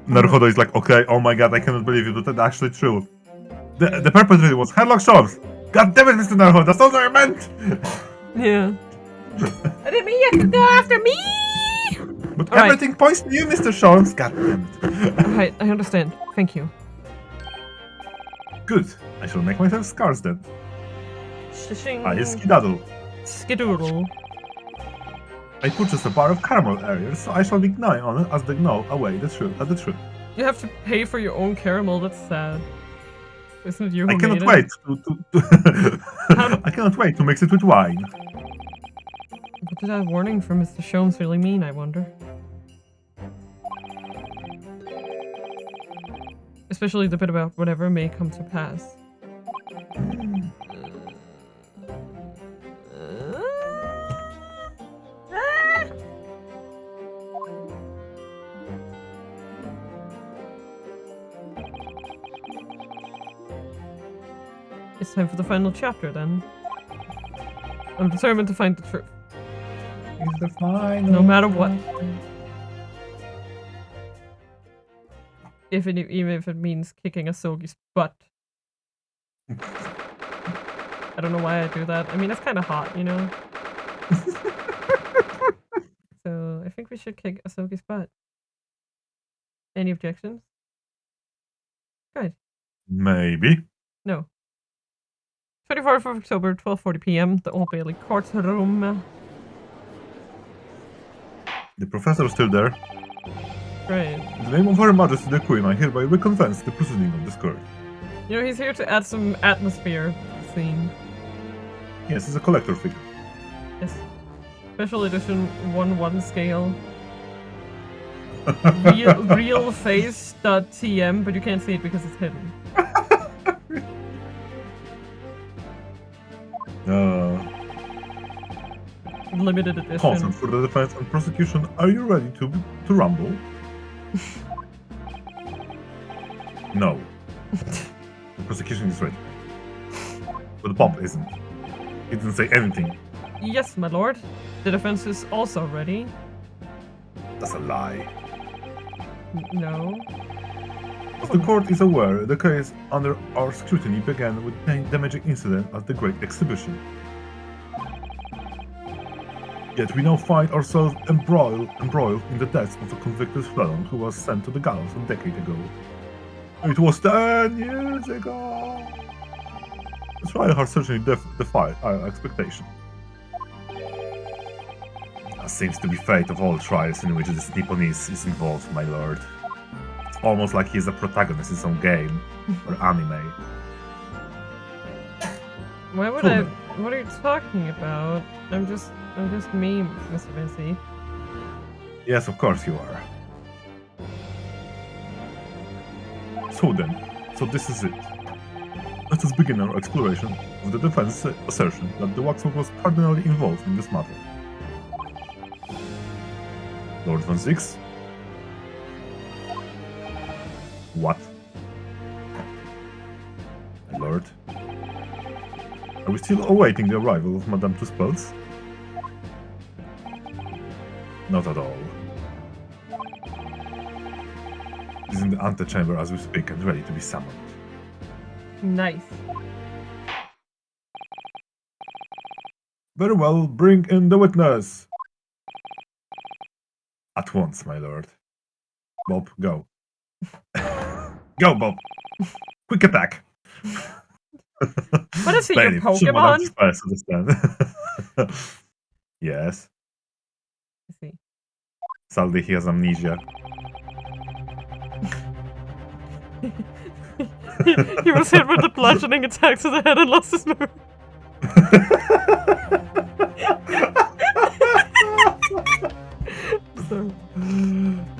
Naruhodo is like, okay, oh my god, I cannot believe it, but that's actually true. The perpetrator was Headlock Sholmes. God damn it, Mr. Naruhodo, that's not what I meant! Yeah. I didn't mean you could go after me! But All everything points to you, Mr. Sholmes. God damn it. Alright, I understand. Thank you. Good. I shall make myself scars then. Shishing. I skedaddle. Skidoodle. I purchased a bar of caramel earlier, so I shall be gnawing on it as they gnaw away the truth. You have to pay for your own caramel, that's sad. Isn't it you who I cannot made wait it? I cannot wait to mix it with wine. What did that warning from Mr. Sholmes really mean, I wonder? Especially the bit about whatever may come to pass. It's time for the final chapter, then. I'm determined to find the truth. It's the final. No matter what. Even if it means kicking a Sogi's butt. I don't know why I do that. I mean, it's kind of hot, you know? So, I think we should kick Asogi's butt. Any objections? Good. Maybe. No. 24th of October, 12:40 p.m. The Old Bailey courtroom. The professor is still there. Right. In the name of Her Majesty the Queen, I hereby reconvene the proceeding of this court. You know, he's here to add some atmosphere to the scene. Yes, he's a collector figure. Yes. Special edition 1/1 scale. Real face.tm, but you can't see it because it's hidden. Limited edition. Consent for the defense and prosecution. Are you ready to rumble? No. The prosecution is ready. But Bob isn't. He didn't say anything. Yes, my lord. The defense is also ready. That's a lie. No. As the court is aware, the case under our scrutiny began with a damaging incident at the Great Exhibition. Yet we now find ourselves embroiled in the death of a convicted felon who was sent to the gallows a decade ago. It was 10 years ago! The trial has certainly defied our expectation. That seems to be fate of all trials in which this Nipponese is involved, my lord. It's almost like he's a protagonist in some game or anime. Why would I? What are you talking about? I'm just me, Mr. Vinci. Yes, of course you are. So then, this is it. Let us begin our exploration of the defense assertion that the Waxwork was cardinally involved in this matter. Lord Van Zix? What? My lord? Are we still awaiting the arrival of Madame Tuspels? Not at all. She's in the antechamber as we speak and ready to be summoned. Nice. Very well, bring in the witness! At once, my lord. Bob, go. Go, Bob. Quick attack. What is he, your Lady, Pokemon? Spells, understand. Yes. I see. Sadly, he has amnesia. He was hit with a bludgeoning attack to the head and lost his move. So.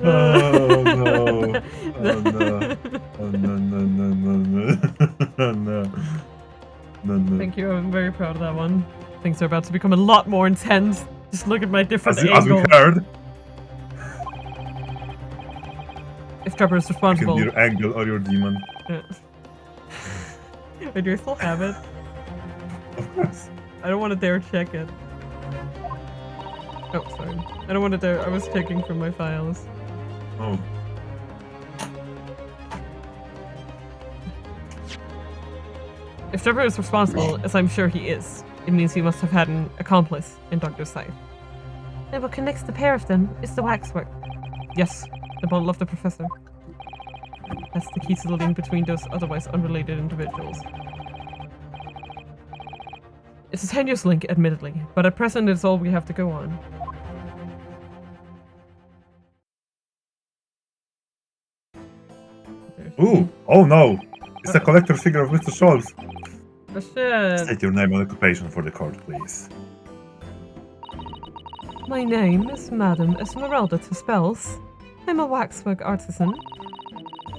Oh no. Oh no. Oh no, no. No. Thank you, I'm very proud of that one. Things are about to become a lot more intense. Just look at my different As we angles. heard, If Trevor is it can responsible. be your angle or your demon. Yeah. Wait, do I still have it? Of course. I don't want to dare check it. Oh, sorry. I don't want to dare. I was checking from my files. Oh. If Trevor is responsible, as I'm sure he is, it means he must have had an accomplice in Dr. Scythe. And what connects the pair of them is the waxwork. Yes, the bottle of the professor. That's the key to the link between those otherwise unrelated individuals. It's a tenuous link, admittedly, but at present it's all we have to go on. Ooh! Oh no! It's a collector figure of Mr. Scholz. Oh shit! State your name and occupation for the court, please. My name is Madame Esmeralda to Spells. I'm a waxwork artisan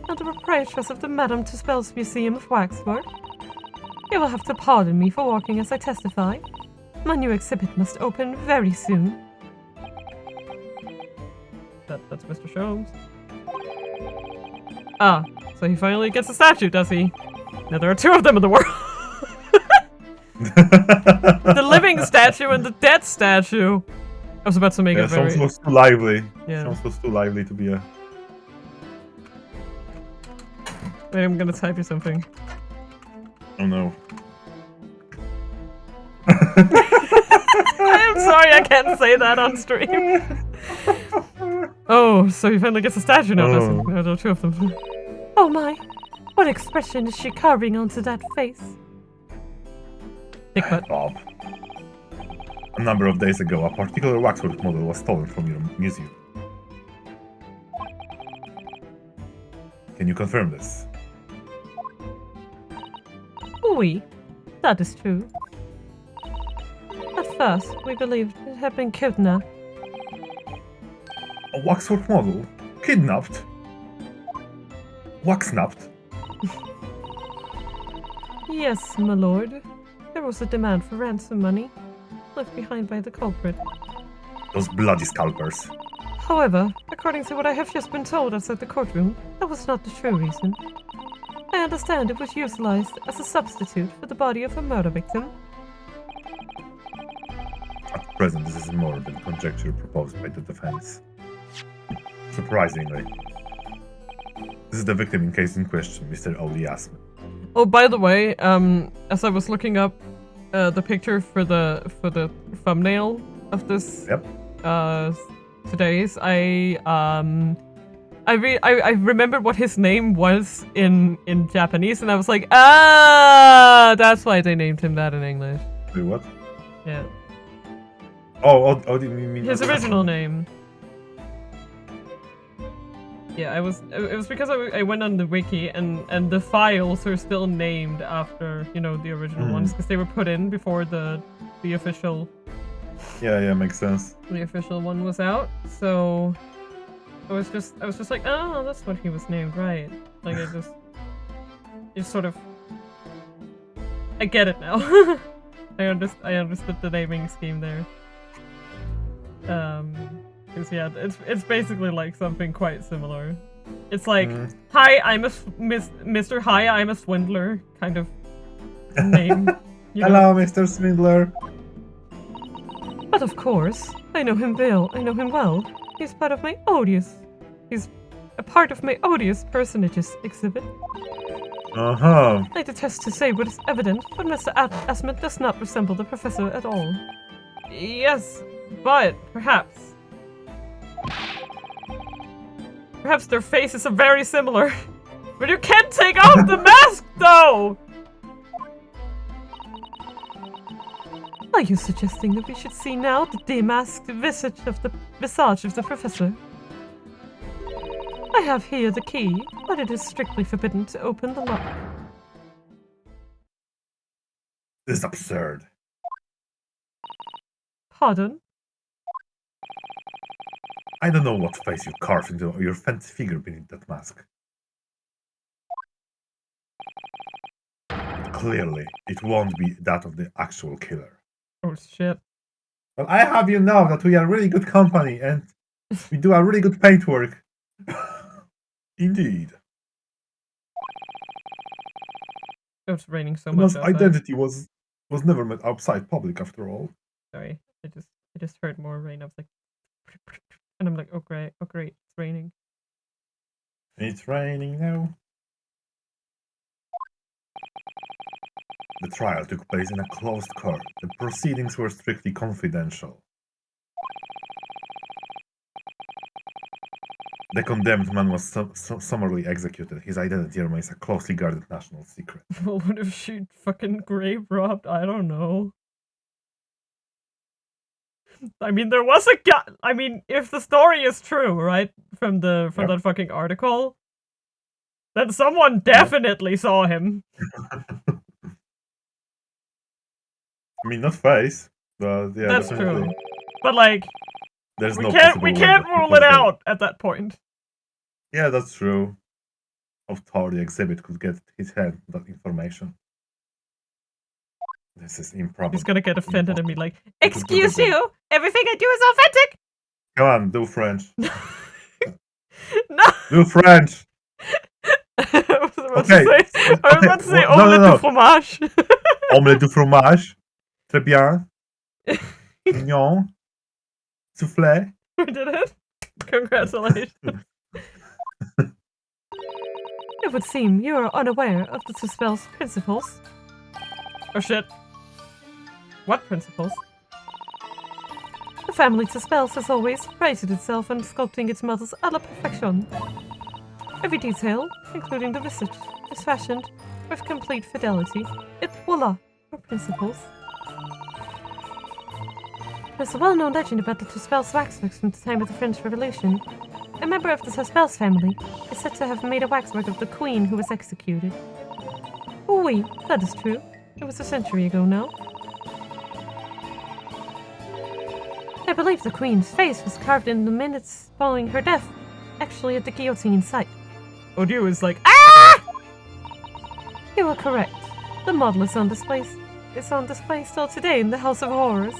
and the proprietress of the Madame to Spells Museum of Waxwork. You will have to pardon me for walking as I testify. My new exhibit must open very soon. That's Mr. Sholmes. Ah, so he finally gets a statue, does he? Now there are two of them in the world. The living statue and the dead statue. I was about to make it very... Sounds was too lively. Yeah. Sounds was too lively to be a... Wait, I'm gonna type you something. Oh no. I'm sorry, I can't say that on stream. Oh, so he finally gets a statue now, does he? There are two of them. Oh my! What expression is she carving onto that face? Thick butt. Bob. A number of days ago, a particular waxwork model was stolen from your museum. Can you confirm this? Oui, that is true. At first, we believed it had been kidnapped. A waxwork model? Kidnapped? Waxnapped? Yes, my lord. There was a demand for ransom money, left behind by the culprit. Those bloody scalpers. However, according to what I have just been told outside the courtroom, that was not the true reason. I understand it was utilized as a substitute for the body of a murder victim. At present, this is more than conjecture proposed by the defense. Surprisingly. This is the victim in case in question, Mr. Oli Asman. Oh, by the way, as I was looking up the picture for the thumbnail of this today's, I remembered what his name was in Japanese, and I was like, ah, that's why they named him that in English. Wait, what? Yeah. Oh, do you mean His original name. Yeah, it was because I went on the wiki and the files are still named after, you know, the original ones, because they were put in before the official. Yeah, makes sense. The official one was out, so I was just like, oh, that's what he was named, right? Like it's sort of, I get it now. I understood the naming scheme there. Because yeah, it's basically like something quite similar. It's like, hi, I'm a Mr. Hi, I'm a swindler kind of name. Hello, Mr. Swindler. But of course, I know him well. He's part of my odious personages exhibit. Uh-huh. I detest to say what is evident, but Mr. Asmund does not resemble the professor at all. Yes, but perhaps. Perhaps their faces are very similar. But you can't take off the mask, though! Are you suggesting that we should see now the demasked visage of the professor? I have here the key, but it is strictly forbidden to open the lock. This is absurd. Pardon? I don't know what face you carved into your fancy figure beneath that mask. But clearly, it won't be that of the actual killer. Oh shit. Well, I have you know that we are really good company and we do a really good paintwork. Indeed. It's raining so The much mask's outside. identity was never made outside public after all. Sorry, I just heard more rain. I was like, and I'm like, oh great, it's raining. It's raining now. The trial took place in a closed court. The proceedings were strictly confidential. The condemned man was summarily executed. His identity remains a closely guarded national secret. Well, what if she fucking grave robbed? I don't know. I mean, there was a guy. I mean, if the story is true, right, from that fucking article, then someone definitely saw him. I mean, not face, but yeah, That's definitely. true. But like, There's we no can't possible way that rule people it could- out at that point. Yeah, that's true. How far the exhibit could get his head that information. This is improbable. He's gonna get offended and be like, It could "Excuse be- you, everything I do is authentic." Come on, do French. No. Do French. I was about Okay, to say, okay, no, omelette no. de fromage. Omelette de fromage. Très bien. Mignon. Soufflé. We did it. Congratulations. It would seem you are unaware of the spell's principles. Oh shit. What principles? The family Spells has always prided itself on sculpting its models à la perfection. Every detail, including the visage, is fashioned with complete fidelity. Voila, our principles. There's a well-known legend about the Spells waxworks from the time of the French Revolution. A member of the Spells family is said to have made a waxwork of the queen who was executed. Oui, that is true. It was a century ago now. I believe the queen's face was carved in the minutes following her death, actually at the guillotine site. Odio is like, ah! You are correct. The model is on display still today in the House of Horrors.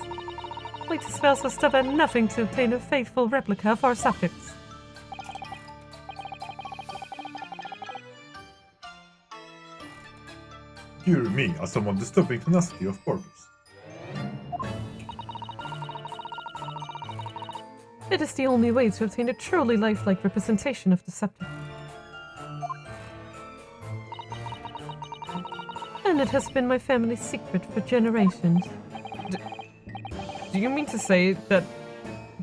Lady Spells has stopped at nothing to obtain a faithful replica of our subjects. Hear me as someone disturbing tenacity of purpose. It is the only way to obtain a truly lifelike representation of the subject. And it has been my family's secret for generations. Do you mean to say that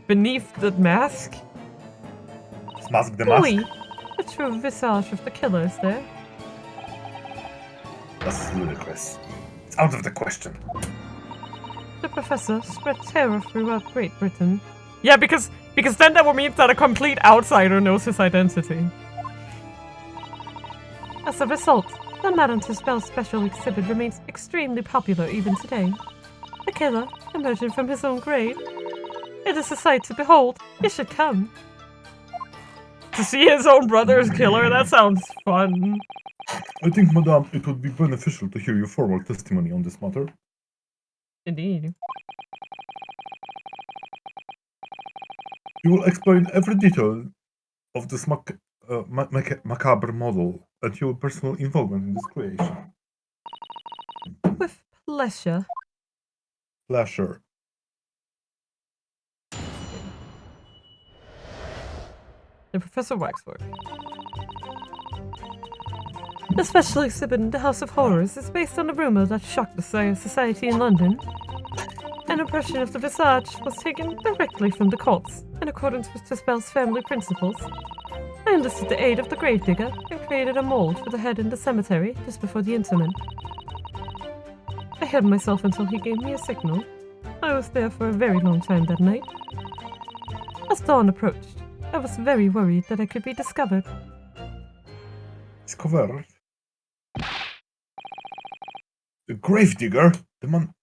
beneath the mask? Mask the mask? Oui, the true visage of the killer is there. That's ludicrous. It's out of the question. The professor spread terror throughout Great Britain. Yeah, because then that would mean that a complete outsider knows his identity. As a result, the Madame Tuspel's special exhibit remains extremely popular even today. The killer, emerging from his own grave. It is a sight to behold. You should come. To see his own brother's killer, that sounds fun. I think, Madame, it would be beneficial to hear your formal testimony on this matter. Indeed. You will explain every detail of this macabre model and your personal involvement in this creation. With pleasure. Pleasure. The Professor Waxwork. The special exhibit in the House of Horrors is based on a rumor that shocked the society in London. An impression of the visage was taken directly from the corpse, in accordance with Tuspel's family principles. I enlisted the aid of the gravedigger and created a mold for the head in the cemetery just before the interment. I held myself until he gave me a signal. I was there for a very long time that night. As dawn approached, I was very worried that I could be discovered. Discovered? The gravedigger? The man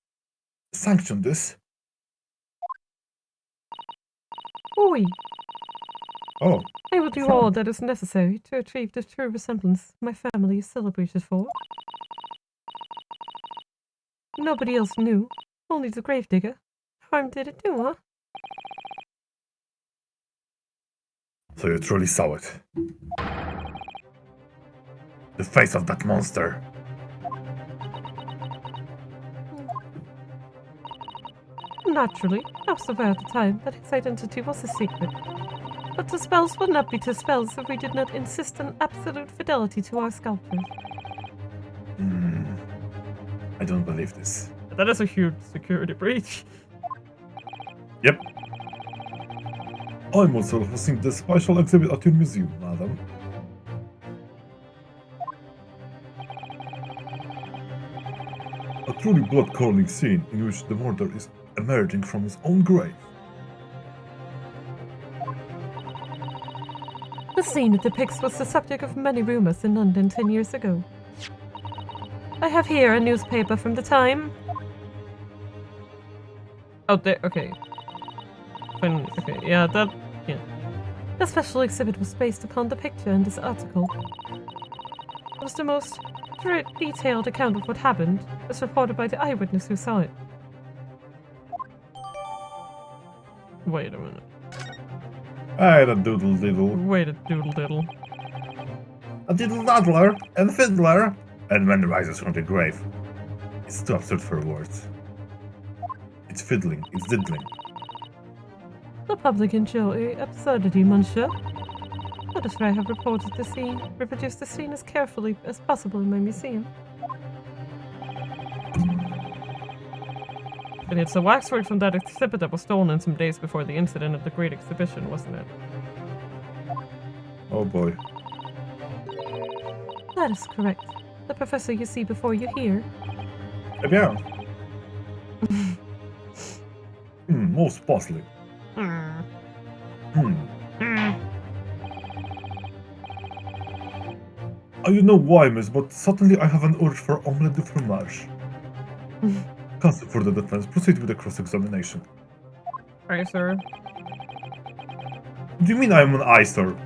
sanctioned this? Oui, Oh, I will do all that is necessary to achieve the true resemblance my family is celebrated for. Nobody else knew, only the gravedigger. Harm did it do, huh? so you truly saw it. The face of that monster. Naturally, I was aware at the time that his identity was a secret. But the spells would not be the spells if we did not insist on absolute fidelity to our sculptors. I don't believe this. That is a huge security breach. Yep. I'm also hosting the special exhibit at your museum, madam. A truly blood-curdling scene in which the murderer is emerging from his own grave. The scene it depicts was the subject of many rumors in London 10 years ago. I have here a newspaper from the time. Oh, there. Okay. Fine. Okay. Yeah. That. Yeah. The special exhibit was based upon the picture in this article. It was the most detailed account of what happened, as reported by the eyewitness who saw it. Wait a minute. I had a doodle diddle. Wait a doodle diddle. A diddle daddler and fiddler. And when rises from the grave. It's too absurd for words. It's fiddling, it's diddling. The public enjoy absurdity, monsieur. That is why I have reproduced the scene as carefully as possible in my museum. And it's a waxwork from that exhibit that was stolen some days before the incident at the Great Exhibition, wasn't it? Oh boy. That is correct. The professor you see before you here. Eh bien. Most puzzling. I don't know why, miss, but suddenly I have an urge for omelette de fromage. Counsel for the defense, proceed with the cross-examination. Right, sir. Do you mean I'm an eyesore?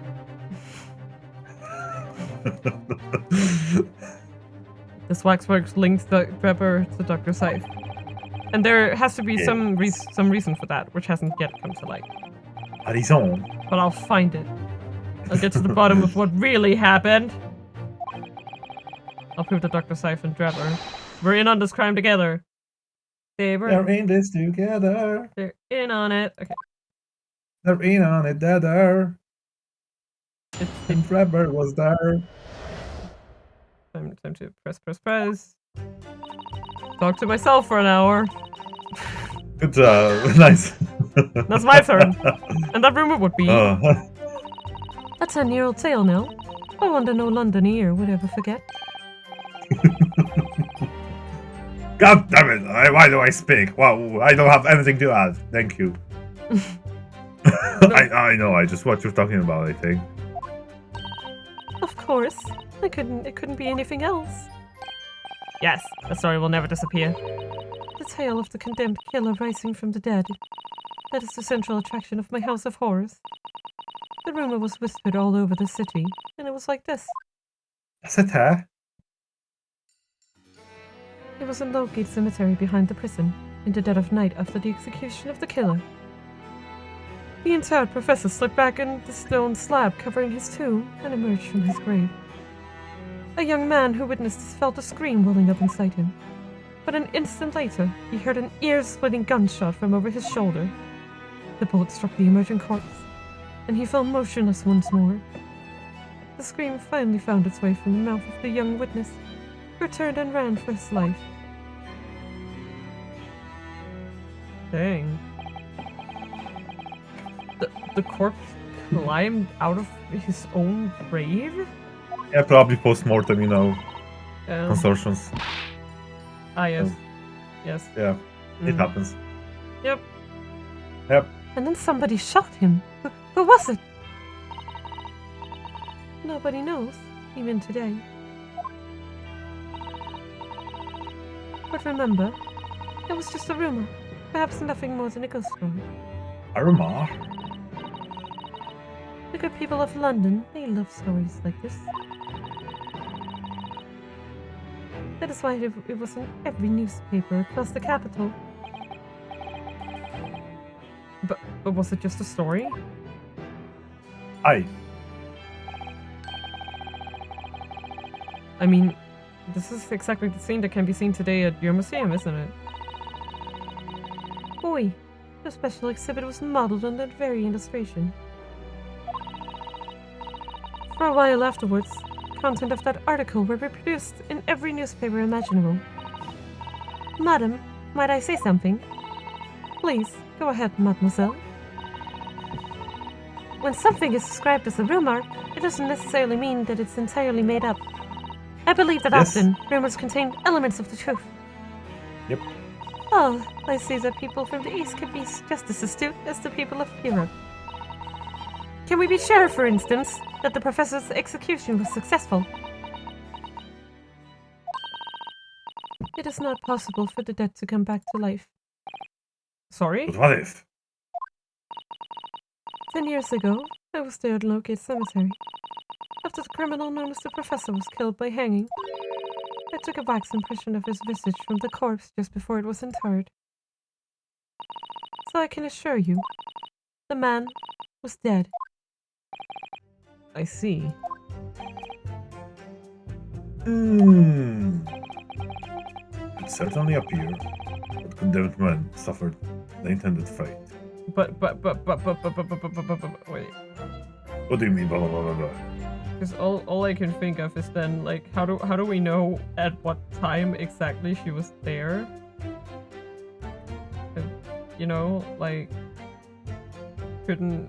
This waxwork links the Pepper to Dr. Scythe. And there has to be some reason for that, which hasn't yet come to light. Raison. But I'll find it. I'll get to the bottom of what really happened. I'll prove to Dr. Scythe and Trevor. We're in on this crime together. They're in this together. They're in on it. Okay. They're in on it, together. And Trevor was there. Time to press. Talk to myself for an hour. Good job. Nice. That's my turn. And that rumor would be... A 10-year-old tale now. I wonder no Londoner would ever forget. God damn it! Why do I speak? Well, I don't have anything to add. Thank you. I know. I just what you're talking about. I think. Of course. It couldn't be anything else. Yes, the story will never disappear. The tale of the condemned killer rising from the dead. That is the central attraction of my house of horrors. The rumor was whispered all over the city, and it was like this. Is it her? It was in Lowgate Cemetery behind the prison, in the dead of night after the execution of the killer. The interred professor slipped back in the stone slab covering his tomb and emerged from his grave. A young man who witnessed this felt a scream welling up inside him. But an instant later, he heard an ear-splitting gunshot from over his shoulder. The bullet struck the emerging corpse, and he fell motionless once more. The scream finally found its way from the mouth of the young witness, who turned and ran for his life. Dang. The corpse climbed out of his own grave? Yeah, probably post-mortem, you know, Um, consortions. yes. Um, Yes. Yeah, it Mm. happens. Yep. Yep. And then somebody shot him. Who was it? Nobody knows, even today. But remember, it was just a rumor. Perhaps nothing more than a ghost story. I remember. The good people of London, they love stories like this. That is why it was in every newspaper across the capital. But was it just a story? Aye. I mean, this is exactly the scene that can be seen today at your museum, isn't it? Boy, the special exhibit was modeled on that very illustration. For a while afterwards, content of that article were reproduced in every newspaper imaginable. Madam, might I say something? Please, go ahead, mademoiselle. When something is described as a rumor, it doesn't necessarily mean that it's entirely made up. I believe that Yes. often rumors contain elements of the truth. Yep. Oh, I see that people from the East can be just as astute as the people of Europe. Can we be sure, for instance, that the professor's execution was successful? It is not possible for the dead to come back to life. Sorry? But what if? 10 years ago, I was there at Locate Cemetery. After the criminal known as the Professor was killed by hanging, I took a wax impression of his visage from the corpse just before it was interred. So I can assure you, the man was dead. I see. It certainly appeared that condemned men suffered the intended fate. But, wait. What do you mean, blah, blah, blah, blah, blah? Because all I can think of is then, like, how do we know at what time exactly she was there? You know, like, couldn't,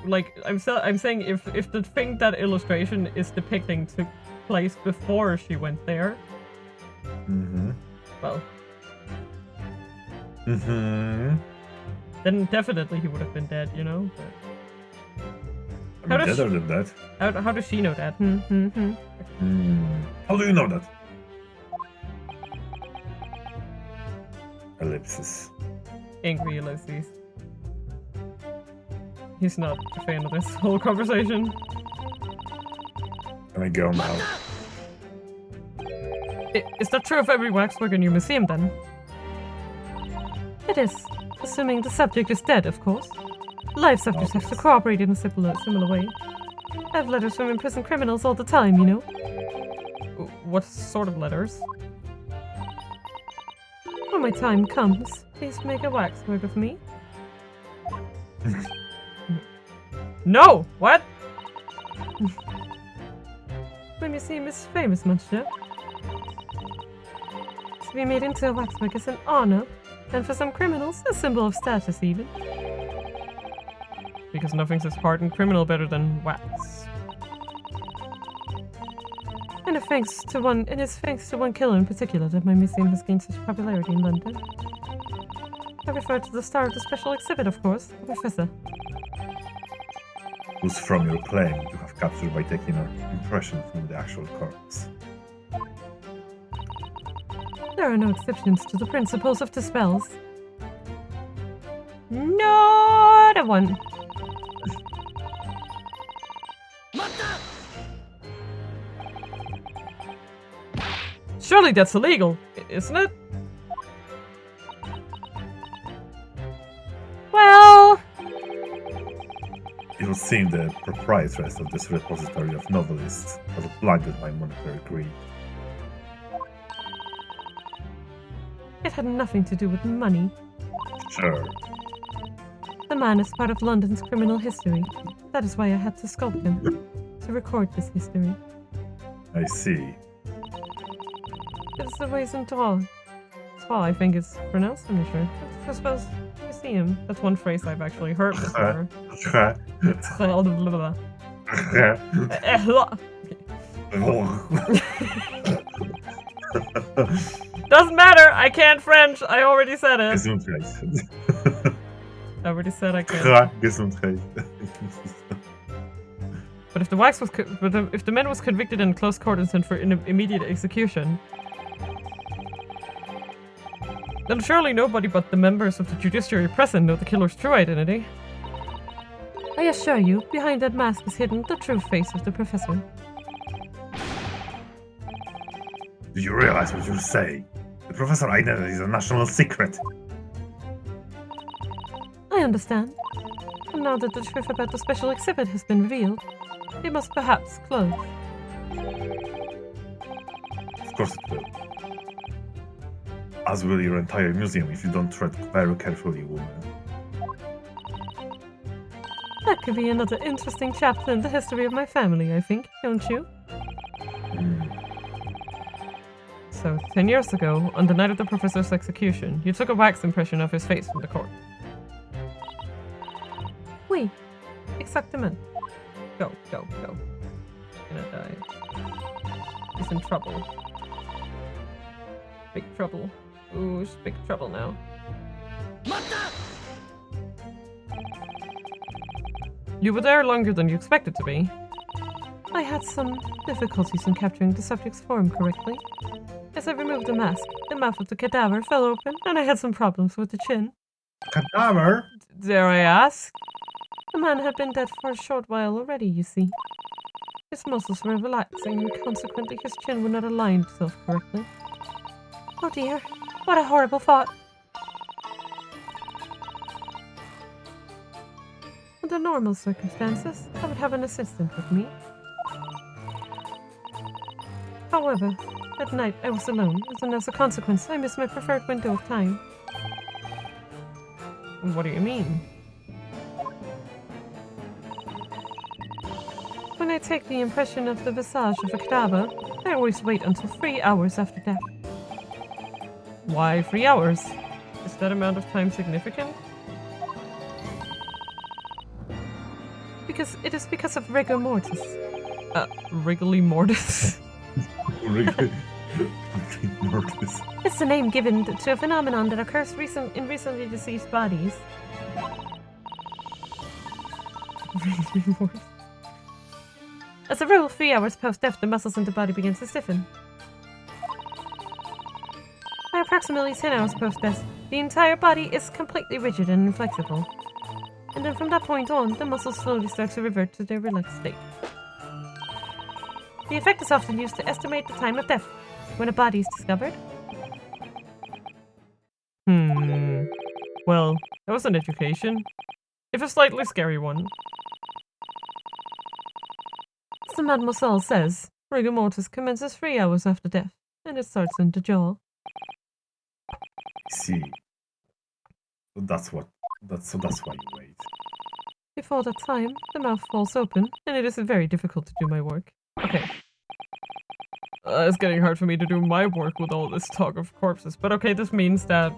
like, I'm saying if the thing that illustration is depicting took place before she went there, well, then definitely he would have been dead, you know? But I mean, deader than that. how does she know that? How do you know that? Ellipsis. Angry Ulysses. He's not a fan of this whole conversation. Can I go now? Is that true of every waxwork in your museum, then? It is, assuming the subject is dead, of course. Live subjects have to cooperate in a similar way. I have letters from imprisoned criminals all the time, you know. What sort of letters? When my time comes, please make a waxwork of me. No! What? My museum is famous, monsieur. To be made into a waxwork is an honor, and for some criminals, a symbol of status even. Because nothing's as hard and criminal better than wax. And it's thanks to one killer in particular that my museum has gained such popularity in London. I refer to the star of the special exhibit, of course, the Professor. Who's from your claim you have captured by taking an impression from the actual corpse. There are no exceptions to the principles of the spells. Not a one. Surely that's illegal, isn't it? Well, It would seem the proprietress of this repository of novelists was blinded by monetary greed. it had nothing to do with money. Sure. The man is part of London's criminal history. That is why I had to sculpt him, to record this history. I see. It's the Ways and Tall. Tall, I think it's pronounced, I'm not sure. I suppose you see museum. That's one phrase I've actually heard before. Doesn't matter, I can't French, I already said it. Gesundheit. I already said I can't. Gesundheit. But if if the man was convicted in close quarters and for immediate execution, then surely nobody but the members of the judiciary present know the killer's true identity. I assure you, behind that mask is hidden the true face of the professor. Do you realize what you're saying? The professor identity is a national secret. I understand. And now that the truth about the special exhibit has been revealed, it must perhaps close. Of course it will. As will your entire museum if you don't tread very carefully, woman. That could be another interesting chapter in the history of my family, I think, don't you? So, 10 years ago, on the night of the professor's execution, you took a wax impression of his face from the court. Oui, exactement. Go. Gonna die. He's in trouble. Big trouble. Ooh, it's big trouble now. You were there longer than you expected to be. I had some difficulties in capturing the subject's form correctly. As I removed the mask, the mouth of the cadaver fell open, and I had some problems with the chin. Cadaver? Dare I ask? The man had been dead for a short while already, you see. His muscles were relaxing, and consequently his chin would not align itself correctly. Oh dear, what a horrible thought. Under normal circumstances, I would have an assistant with me. However, at night I was alone, and as a consequence I missed my preferred window of time. What do you mean? When I take the impression of the visage of a cadaver, I always wait until 3 hours after death. Why 3 hours? Is that amount of time significant? It is because of rigor mortis. Wriggly mortis? Mortis. It's the name given to a phenomenon that occurs in recently deceased bodies. As a rule, 3 hours post-death, the muscles in the body begin to stiffen. By approximately 10 hours post-death, the entire body is completely rigid and inflexible. And then from that point on, the muscles slowly start to revert to their relaxed state. The effect is often used to estimate the time of death when a body is discovered. Well, that was an education. If a slightly scary one. As the Mademoiselle says, rigor mortis commences 3 hours after death, and it starts in the jaw. See. That's why you wait. Before that time, the mouth falls open, and it is very difficult to do my work. Okay. It's getting hard for me to do my work with all this talk of corpses. But okay, this means that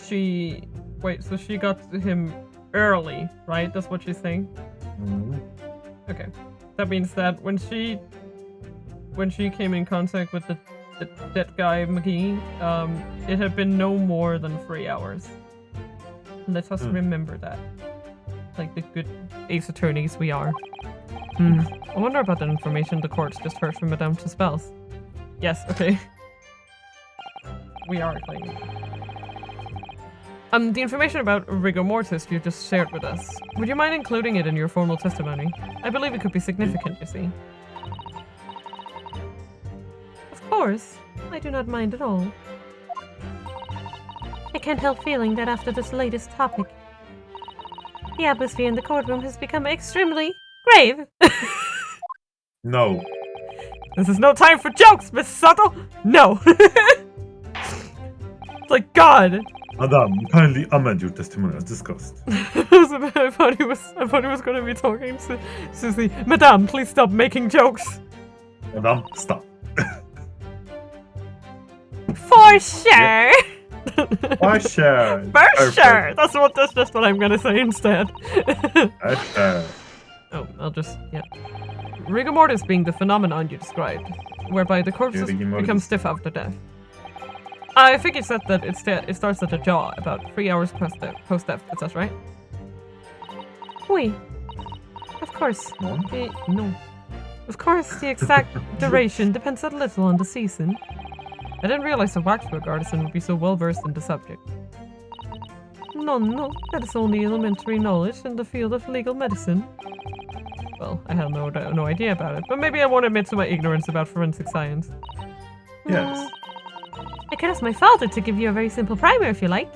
she... Wait, so she got to him early, right? That's what she's saying? Mm-hmm. Okay. That means that when she came in contact with the dead guy, McGee, it had been no more than 3 hours. Let us remember that. Like the good ace attorneys we are. I wonder about that information the courts just heard from Madame Tuspels. Yes, okay. We are claiming. The information about rigor mortis you just shared with us. Would you mind including it in your formal testimony? I believe it could be significant, you see. Of course. I do not mind at all. I can't help feeling that after this latest topic, the atmosphere in the courtroom has become extremely grave. No. This is no time for jokes, Miss Subtle! No! It's like, God! Madame, kindly amend your testimony as discussed. I thought he was gonna be talking to Susie. Madame, please stop making jokes! Madame, stop. For sure! For sure. For sure. That's just what I'm gonna say instead. Oh, I'll just rigor mortis being the phenomenon you described, whereby the corpses become stiff after death. I think you said that it starts at the jaw about 3 hours post-death. Is that right? Oui. Of course. No. Of course, the exact duration depends a little on the season. I didn't realize a waxwork artisan would be so well versed in the subject. No, that is only elementary knowledge in the field of legal medicine. Well, I had no idea about it, but maybe I won't admit to my ignorance about forensic science. Yes. I can ask my father to give you a very simple primer if you like.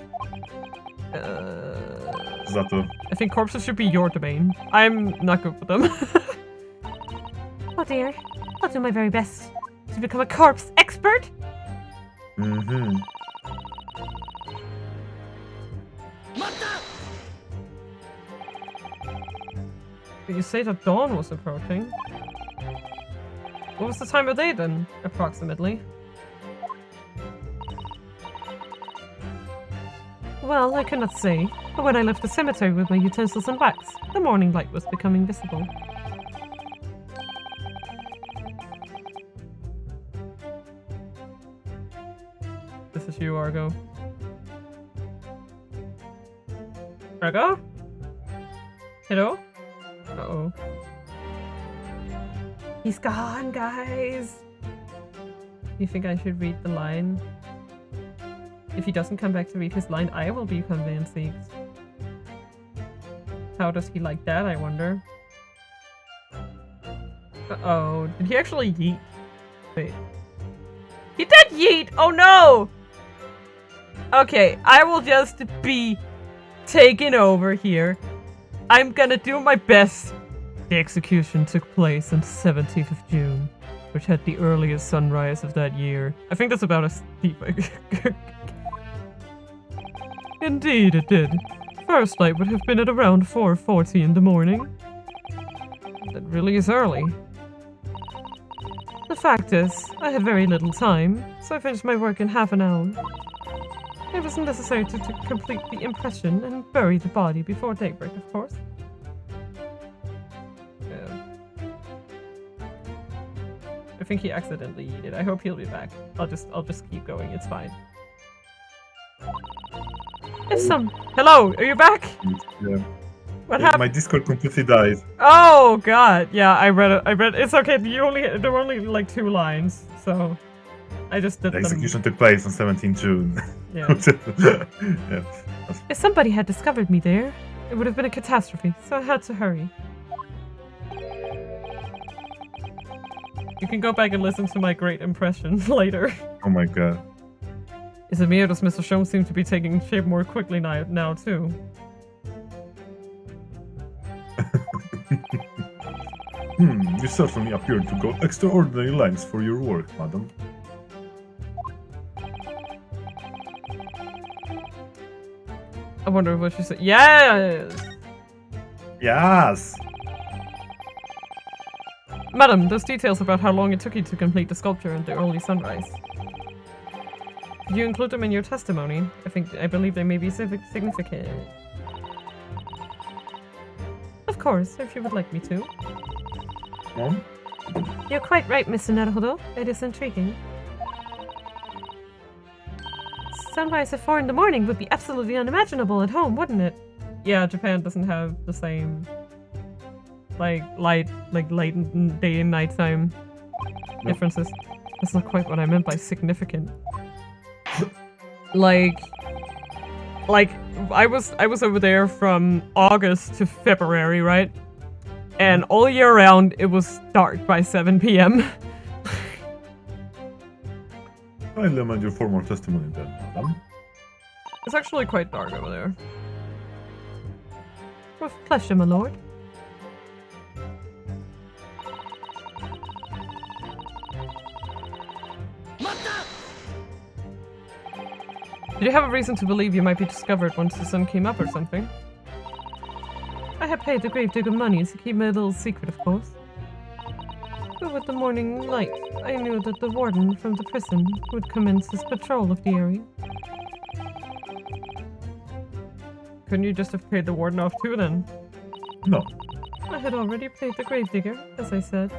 I think corpses should be your domain. I'm not good with them. Oh dear. I'll do my very best to become a corpse expert. Mm-hmm. You say that dawn was approaching. What was the time of day then, approximately? Well, I cannot say, but when I left the cemetery with my utensils and wax, the morning light was becoming visible. This is you, Argo. Argo? Hello? Uh-oh. He's gone, guys! You think I should read the line? If he doesn't come back to read his line, I will be convinced. How does he like that, I wonder? Uh-oh. Did he actually yeet? Wait. He did yeet! Oh no! Okay, I will just be taken over here. I'm gonna do my best. The execution took place on 17th of June, which had the earliest sunrise of that year. I think that's about a steep. Indeed, it did. First light would have been at around 4:40 in the morning. That really is early. The fact is, I had very little time, so I finished my work in half an hour. It was necessary to complete the impression and bury the body before daybreak, of course. I think he accidentally yeeted. I hope he'll be back. I'll just keep going. It's fine. Hello, are you back? Yeah. What happened? My Discord completely died. Oh god. Yeah, I read it. It's okay. There were only like 2 lines, so I just did The execution took place on 17 June. Yeah. Yeah. If somebody had discovered me there, it would have been a catastrophe, so I had to hurry. You can go back and listen to my great impression later. Oh my god. Is it me or does Mr. Shome seem to be taking shape more quickly now too? You certainly appear to go extraordinary lengths for your work, madam. I wonder what she said. Yes! Yes! Madam, those details about how long it took you to complete the sculpture and the early sunrise. Did you include them in your testimony? I believe they may be significant. Of course, if you would like me to. Mom? You're quite right, Mr. Naruhodo. It is intriguing. Sunrise at 4 in the morning would be absolutely unimaginable at home, wouldn't it? Yeah, Japan doesn't have the same late day and night time differences. That's not quite what I meant by significant. like I was over there from August to February, right? And all year round it was dark by 7 p.m. I'll amend your formal testimony then, madam. It's actually quite dark over there. With pleasure, my lord. Did you have a reason to believe you might be discovered once the sun came up or something? I had paid the gravedigger money to keep my little secret, of course. But with the morning light, I knew that the warden from the prison would commence his patrol of the area. couldn't you just have paid the warden off too then? No. I had already paid the gravedigger, as I said.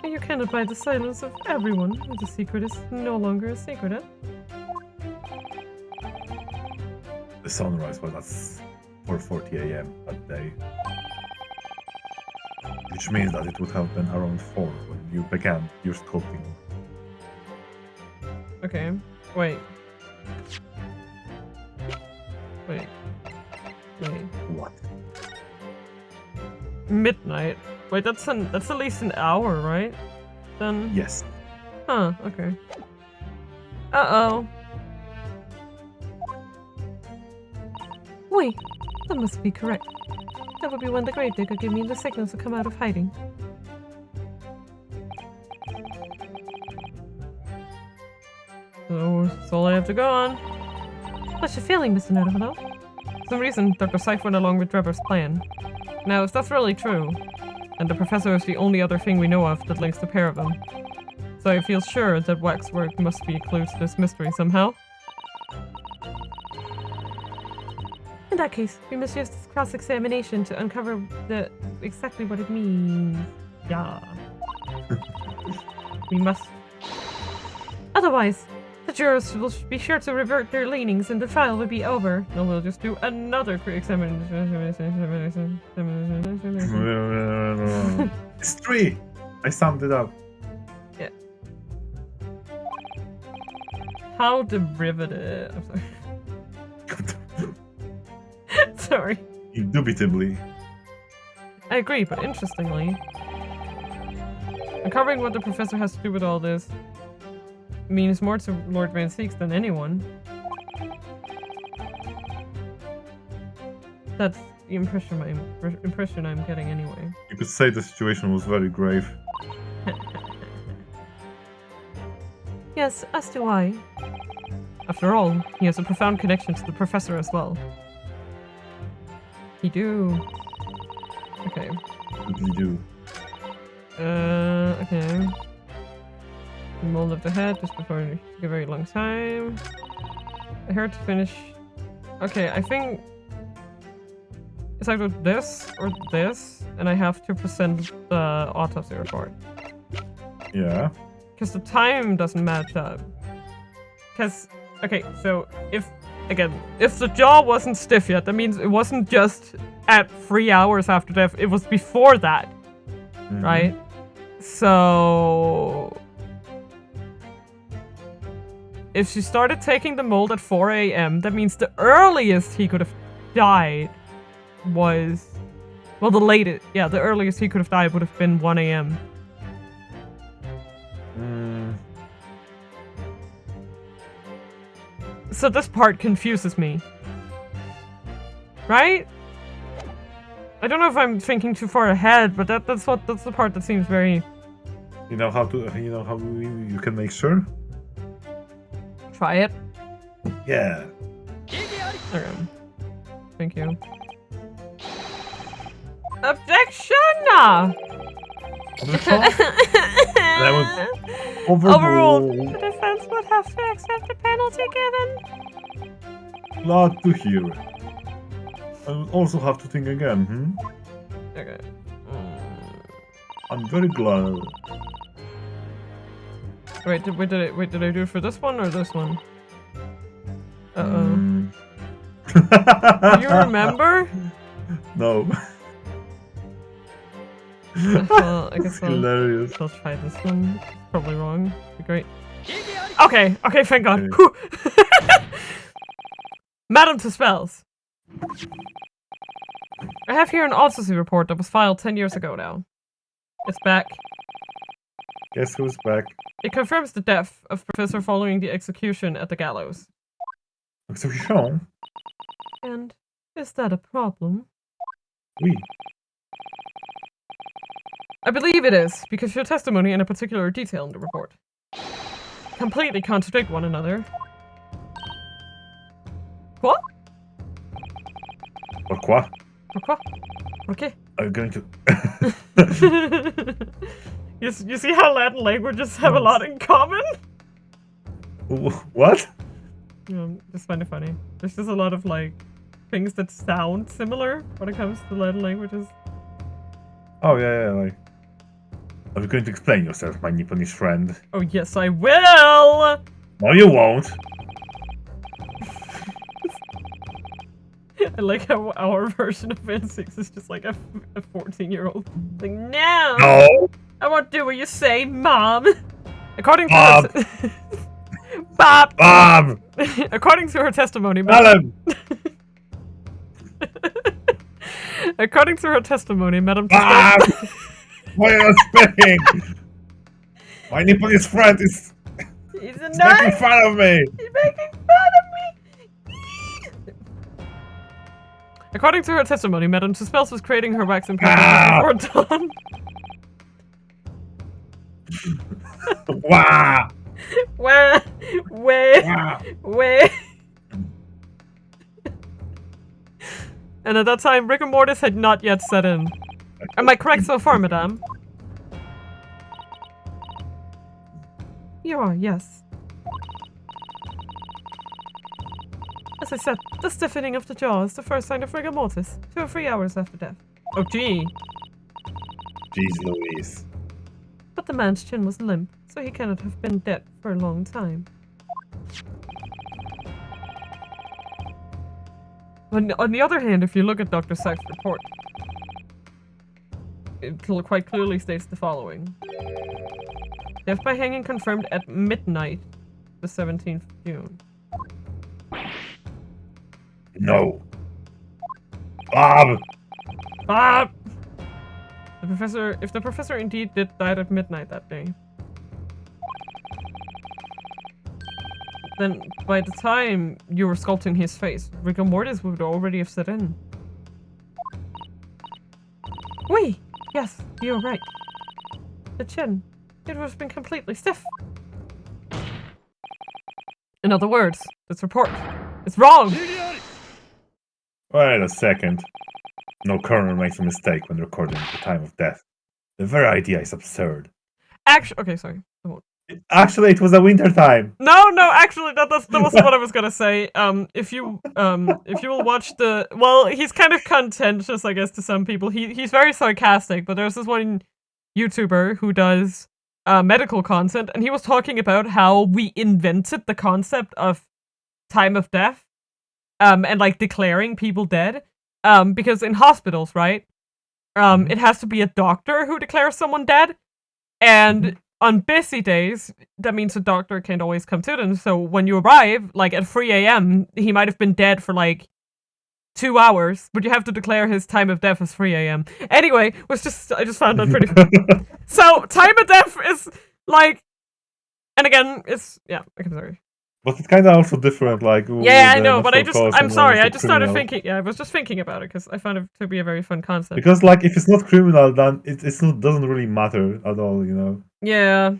And you cannot buy the silence of everyone. The secret is no longer a secret, eh? The sunrise was at 4:40 a.m. that day. Which means that it would have been around 4 when you began your sculpting. Okay. Wait. Wait. What? Midnight. Wait, that's at least an hour, right? Then. Yes. Huh. Okay. Uh-oh. Wait, that must be correct. That would be when the gravedigger gave me the signal to come out of hiding. So that's all I have to go on. What's your feeling, Mr. Notable? For some reason, Dr. Seif went along with Trevor's plan. Now, if that's really true, and the professor is the only other thing we know of that links the pair of them, so I feel sure that waxwork must be a clue to this mystery somehow. In that case, we must use this cross-examination to uncover exactly what it means. Yeah. We must. Otherwise, the jurors will be sure to revert their leanings and the trial will be over. No, we'll just do another examination. It's 3! I summed it up. Yeah. How derivative. I'm sorry. Sorry. Indubitably. I agree, but interestingly, uncovering what the professor has to do with all this means more to Lord Van Seeks than anyone. That's the impression I'm getting anyway. You could say the situation was very grave. Yes, as do I. After all, he has a profound connection to the professor as well. He do. Okay. What did you do? Okay. Mold of the head just before it took a very long time. I heard to finish. Okay, I think it's either this or this, and I have to present the autopsy report. Yeah. Because the time doesn't match up. Because, okay, so if the jaw wasn't stiff yet, that means it wasn't just at 3 hours after death, it was before that, right? So if she started taking the mold at 4 a.m., that means the earliest he could have died was, well, the latest, yeah, the earliest he could have died would have been 1 a.m. So this part confuses me. Right? I don't know if I'm thinking too far ahead, but that's the part that seems very... You know how you can make sure? Try it. Yeah. Okay. Thank you. Objection! That was overruled. The defense would have to accept the penalty given. Glad to hear it. I will also have to think again, Okay. I'm very glad. Wait, did I do it for this one or this one? Uh-oh. Do you remember? No. Well, I guess Hilarious. I'll try this one. Probably wrong. Be great. Okay, thank God. Okay. Madam to spells. I have here an autopsy report that was filed 10 years ago now. It's back. Guess who's back? It confirms the death of Professor following the execution at the gallows. Execution? And is that a problem? Oui. I believe it is, because your testimony and a particular detail in the report completely contradict one another. What? Pourquoi? Pourquoi? Okay. I'm going to... You see how Latin languages have a lot in common? What? just find it funny. There's just a lot of, like, things that sound similar when it comes to Latin languages. Oh, yeah, like... Are you going to explain yourself, my Nipponish friend? Oh, yes, I will! No, you won't! I like how our version of N6 is just like a 14-year-old. Like, no! No! I won't do what you say, Mom! According to Bob! her... Bob! Bob! According to her testimony, Madam! According to her testimony, Madam Bob! Why are you speaking? My Nipponish friend is He's making fun of me! He's making fun of me! According to her testimony, Madame Tuspels was creating her wax and powder before dawn. Wow! Wah! Wah! And at that time, rigor mortis had not yet set in. Am I correct so far, Madame? You are, yes. As I said, the stiffening of the jaw is the first sign of rigor mortis, 2 or 3 hours after death. Oh, gee. Jeez Louise. But the man's chin was limp, so he cannot have been dead for a long time. On the other hand, if you look at Dr. Sykes' report, it quite clearly states the following. Death by hanging confirmed at midnight, the 17th of June. No. Bob! Bob! If the professor indeed did die at midnight that day, then by the time you were sculpting his face, rigor mortis would already have set in. Wait! Yes, you're right. The chin. It would have been completely stiff. In other words, this report is wrong! Wait a second. No coroner makes a mistake when recording the time of death. The very idea is absurd. Actually, okay, sorry. I won't. Actually, it was a winter time. No, actually, that wasn't what I was gonna say. If you will watch the, well, he's kind of contentious, I guess, to some people. He's very sarcastic, but there's this one YouTuber who does medical content, and he was talking about how we invented the concept of time of death, and like declaring people dead, because in hospitals, right, it has to be a doctor who declares someone dead, and on busy days, that means the doctor can't always come to them. So when you arrive, like at 3 a.m., he might have been dead for like 2 hours, but you have to declare his time of death as 3 a.m. Anyway, I just found that pretty funny. So time of death is like, and again, it's, yeah, I'm sorry. But it's kind of also different, like... Yeah, I know, but I'm sorry, I just started thinking, yeah, I was just thinking about it, because I found it to be a very fun concept. Because, like, if it's not criminal, then it doesn't really matter at all, you know? Yeah,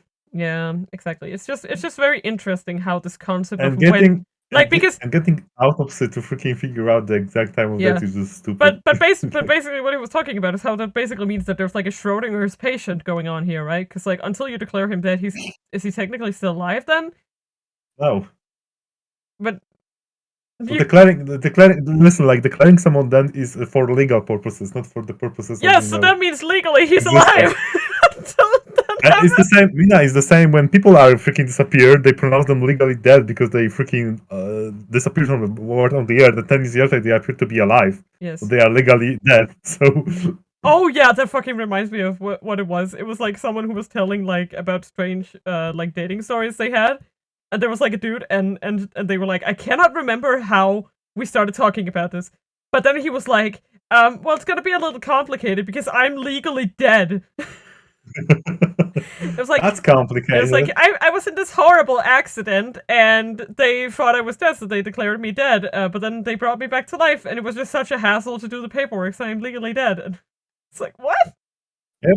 exactly. It's just very interesting how this concept and of getting, when... because... And getting autopsy to freaking figure out the exact time of death is just stupid. But basically what he was talking about is how that basically means that there's, like, a Schrodinger's patient going on here, right? Because, like, until you declare him dead, is he technically still alive, then? No. But declaring listen, like declaring someone dead is for legal purposes, not for the purposes yes, of, so that means legally he's alive. It's the same, Mina, it's the same when people are freaking disappeared, they pronounce them legally dead because they freaking disappeared from the world on the earth, and 10 years later they appear to be alive. Yes. So they are legally dead, so... Oh yeah, that fucking reminds me of what it was. It was like someone who was telling like about strange like dating stories they had. And there was like a dude and they were like, I cannot remember how we started talking about this. But then he was like, well, it's gonna be a little complicated because I'm legally dead. It was like, that's complicated. It was like, I was in this horrible accident and they thought I was dead, so they declared me dead. But then they brought me back to life and it was just such a hassle to do the paperwork, so I'm legally dead. And it's like, what? Yep.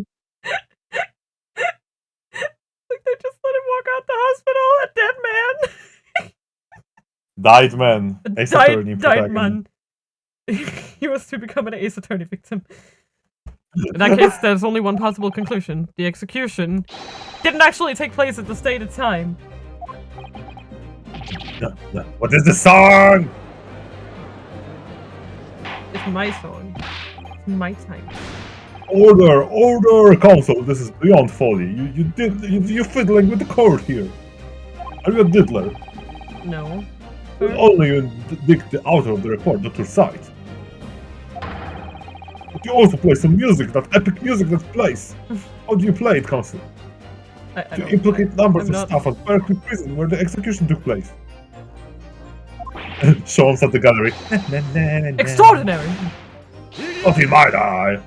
Like they just let him walk out the hospital, a dead man. Died man. Ace Attorney died man. He was to become an Ace Attorney victim. In that case, there's only one possible conclusion. The execution didn't actually take place at the stated time. No. What is the song? It's my song. It's my time. Order, console. This is beyond folly. You're fiddling with the chord here. Are you a diddler? No. Only you dig the outer of the record, not your side. But you also play some music, that epic music that plays. How do you play it, console? You implicate numbers of stuff at Berkeley Prison where the execution took place. Sean's at the gallery. Extraordinary! Not in my eye!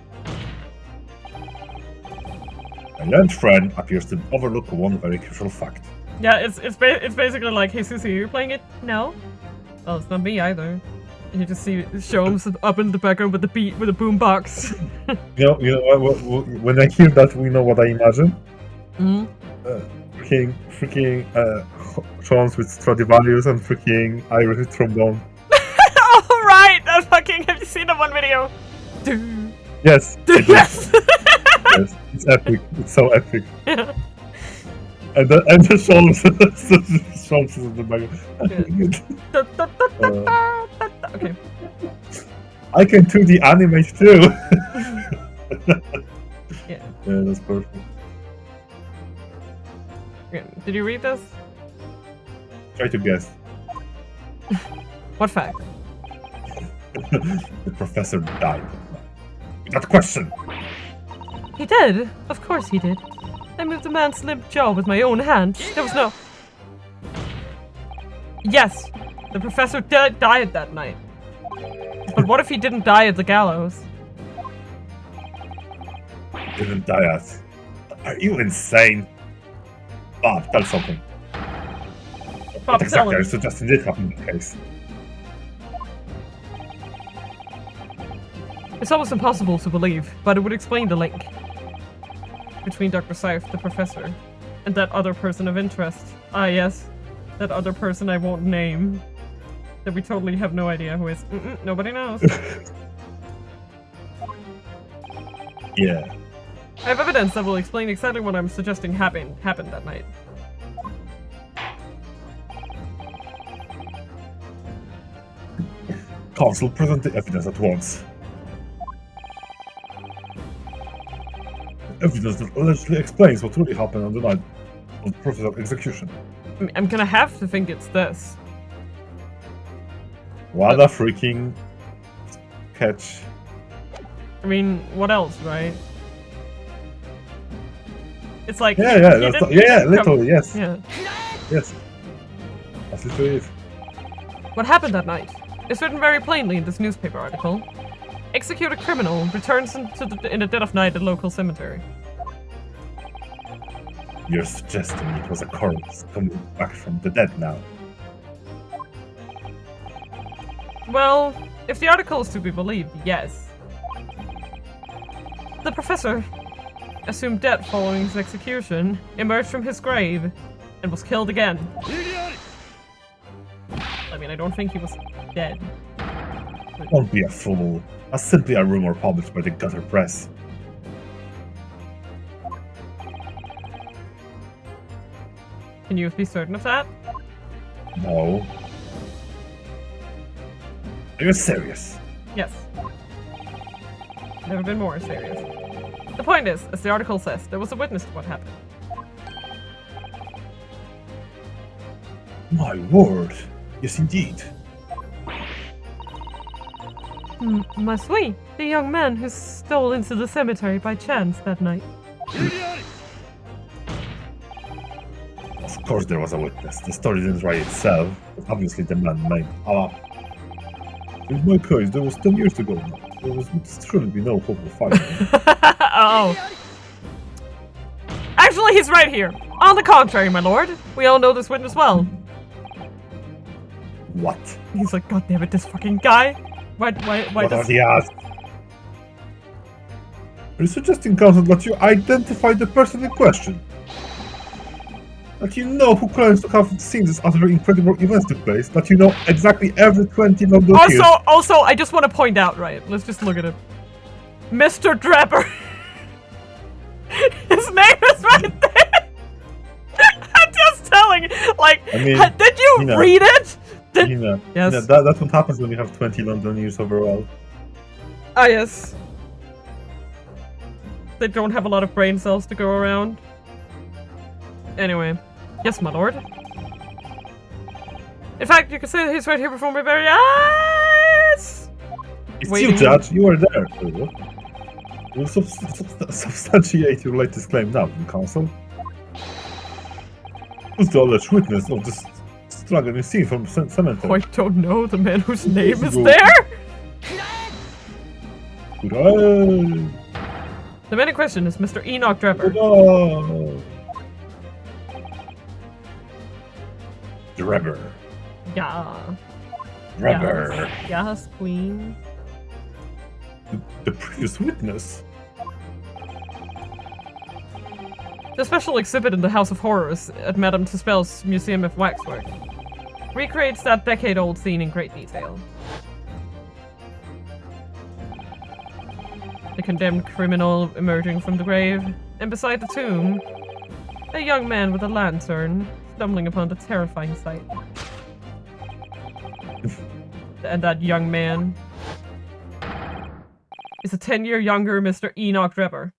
My learned friend appears to overlook one very crucial fact. Yeah, it's basically like, hey Susie, are you playing it? No. Well, it's not me either. And you just see Sholmes up in the background with the beat with a boombox. You know when I hear that, we know what I imagine. Mm. Freaking Sean's with Stradivarius and freaking Irish with trombone. Oh right, that fucking. Have you seen that one video? Yes. Yes. Yes, it's epic. It's so epic. Yeah. And the Sean's in the background. Okay. I can 2D animate too. Yeah. Yeah, that's perfect. Did you read this? Try to guess. What fact? The professor died. That question. He did. Of course he did. I moved a man's limp jaw with my own hand. There was no. Yes, the professor died that night. But what if he didn't die at the gallows? Didn't die at. Are you insane? Bob, tell something. Bob, What exactly tell are him. you suggesting did happen in the case? It's almost impossible to believe, but it would explain the link between Dr. South, the professor, and that other person of interest. Ah, yes. That other person I won't name. That we totally have no idea who is. Nobody knows. Yeah. I have evidence that will explain exactly what I'm suggesting happened that night. Council, present the evidence at once. Evidence that allegedly explains what really happened on the night of the professor's execution. I'm gonna have to think it's this. What a freaking catch. I mean, what else, right? It's like literally, yes. Yeah. Yes. That's literally it. What happened that night is written very plainly in this newspaper article. Execute a criminal, returns in the dead of night at local cemetery. You're suggesting it was a corpse coming back from the dead now. Well, if the article is to be believed, yes. The professor, assumed dead following his execution, emerged from his grave and was killed again. I mean, I don't think he was dead. Don't be a fool. That's simply a rumor published by the gutter press. Can you be certain of that? No. Are you serious? Yes. Never been more serious. The point is, as the article says, there was a witness to what happened. My word. Yes, indeed. Masui, the young man who stole into the cemetery by chance that night. Of course there was a witness. The story didn't write itself, but obviously the man made up. In my case, that was 10 years ago now. There would surely be no hope of finding him. Oh. Actually, he's right here. On the contrary, my lord. We all know this witness well. What? He's like, God damn it, this fucking guy. Why What does... are the odds? Are you suggesting, Council, that you identified the person in question? That you know who claims to have seen this other incredible events took place? That you know exactly every 20 of those years? Also, I just want to point out, right? Let's just look at it. Mr. Draper. His name is right there. I'm just telling, like, I mean, Did you read it? Yes. That's what happens when you have 20 Londoners overall. Ah, yes. They don't have a lot of brain cells to go around. Anyway. Yes, my lord. In fact, you can say that he's right here before my very eyes! It's you, Judge. You were there. You'll substantiate your latest claim now, Counsel. Who's the alleged witness of this struggling scene from cemetery? Oh, I don't know. The man whose name is there? Hooray! The man in question is Mr. Enoch Drebber. Drebber. Yeah. Drebber. Yes, queen. The previous witness. The special exhibit in the House of Horrors at Madame Tuspel's Museum of Waxwork recreates that decade-old scene in great detail. The condemned criminal emerging from the grave, and beside the tomb, a young man with a lantern stumbling upon the terrifying sight. And that young man is a 10-year younger Mr. Enoch Drebber.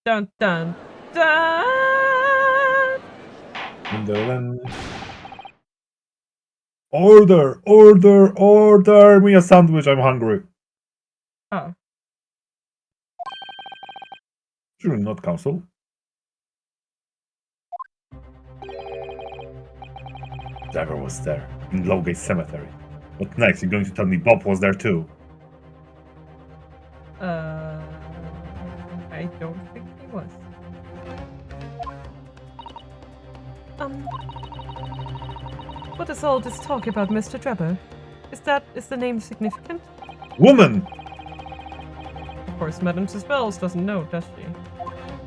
Dun dun dun! Order! Order! Order! Me a sandwich, I'm hungry. Oh. Sure, not counsel. Drebber was there, in Lowgate Cemetery. What next? You're going to tell me Bob was there too? I don't think he was. What is all this talk about Mr. Drebber? Is the name significant? Woman! Of course, Madame Tuspels doesn't know, does she?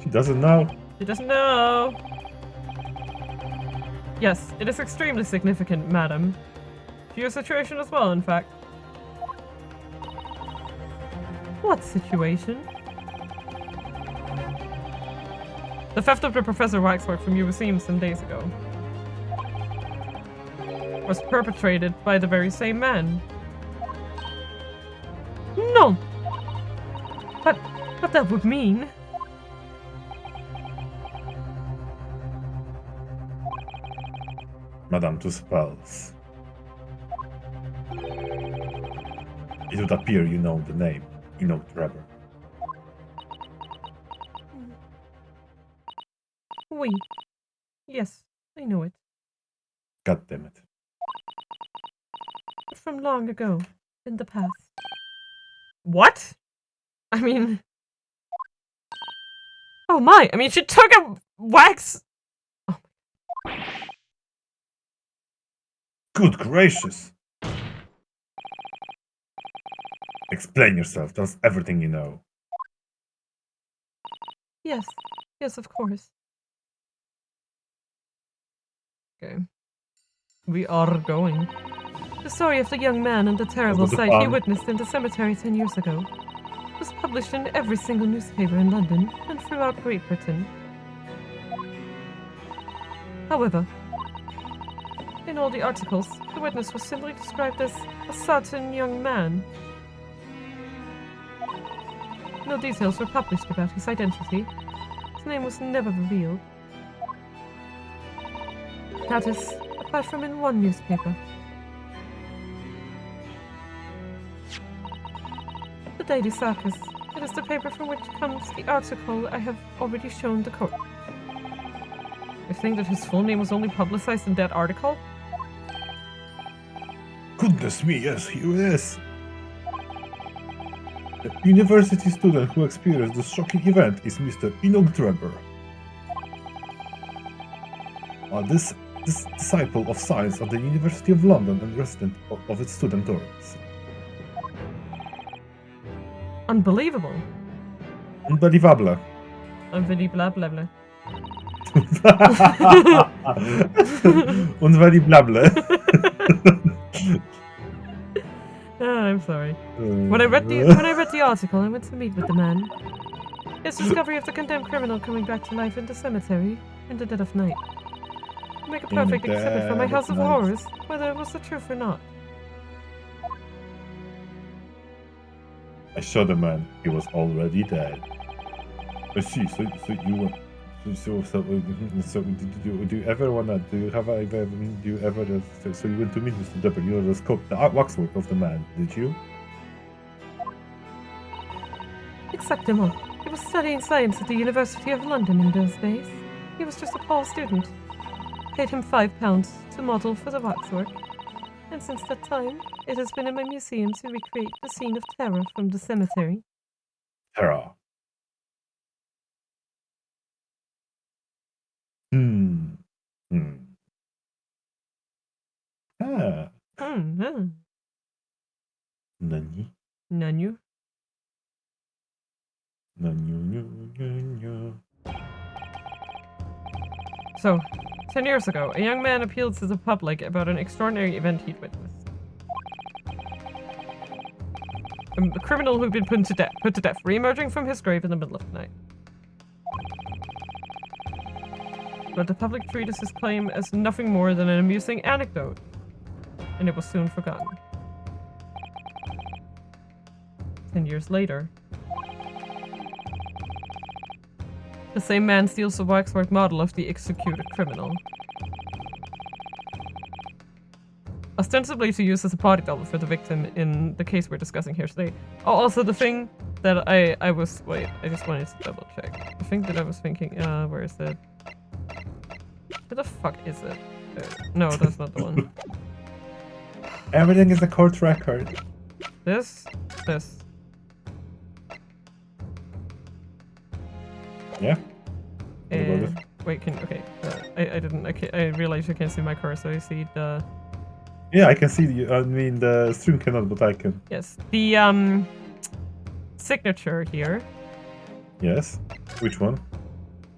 She doesn't know. She doesn't know! Yes, it is extremely significant, madam. To your situation as well, in fact. What situation? The theft of the Professor Waxwork from your museum some days ago was perpetrated by the very same man. No! But that would mean... Madame Tuspels. It would appear you know the name, Enoch Drebber. Oui. Yes, I know it. God damn it. But from long ago, in the past. What? I mean... Oh my, I mean, she took a wax... Oh. Good gracious! Explain yourself, tell us everything you know. Yes, yes, of course. Okay. We are going. The story of the young man and the terrible sight he witnessed in the cemetery 10 years ago was published in every single newspaper in London and throughout Great Britain. However, in all the articles, the witness was simply described as a certain young man. No details were published about his identity. His name was never revealed. That is, apart from in one newspaper. The Daily Circus. It is the paper from which comes the article I have already shown the court. I think that his full name was only publicized in that article? Goodness me, yes, here it is. The university student who experienced this shocking event is Mr. Enoch Drebber. This disciple of science at the University of London and resident of its student dorms. Unbelievable. Unbelievable. Unbelievable. Unbelievable. I'm sorry. When I read the article, I went to meet with the man. His discovery of the condemned criminal coming back to life in the cemetery in the dead of night To make a perfect exhibit for my House of Horrors, whether it was the truth or not. I saw the man. He was already dead. I see. So you were. So do you ever wanna? Do you ever? So you went to meet Mr. Depper. You know the scope, the waxwork of the man. Did you? Exactement. He was studying science at the University of London in those days. He was just a poor student. Paid him £5 to model for the waxwork. And since that time, it has been in my museum to recreate the scene of terror from the cemetery. Terror. Ah. Nani? Nanyu? Nanyu. So, 10 years ago, a young man appealed to the public about an extraordinary event he'd witnessed. A criminal who'd been put to death, re-emerging from his grave in the middle of the night. But the public treated his claim as nothing more than an amusing anecdote, and it was soon forgotten. 10 years later, the same man steals the waxwork model of the executed criminal. Ostensibly to use as a body double for the victim in the case we're discussing here today. Oh, also the thing that I was... Wait, I just wanted to double check. The thing that I was thinking... where is it? Where the fuck is it? No, that's not the one. Everything is a court record. This. Yeah. Wait, okay. I realized I can't see my cursor. I see the... Yeah, I can see you. I mean, the stream cannot, but I can. Yes. The, signature here. Yes. Which one?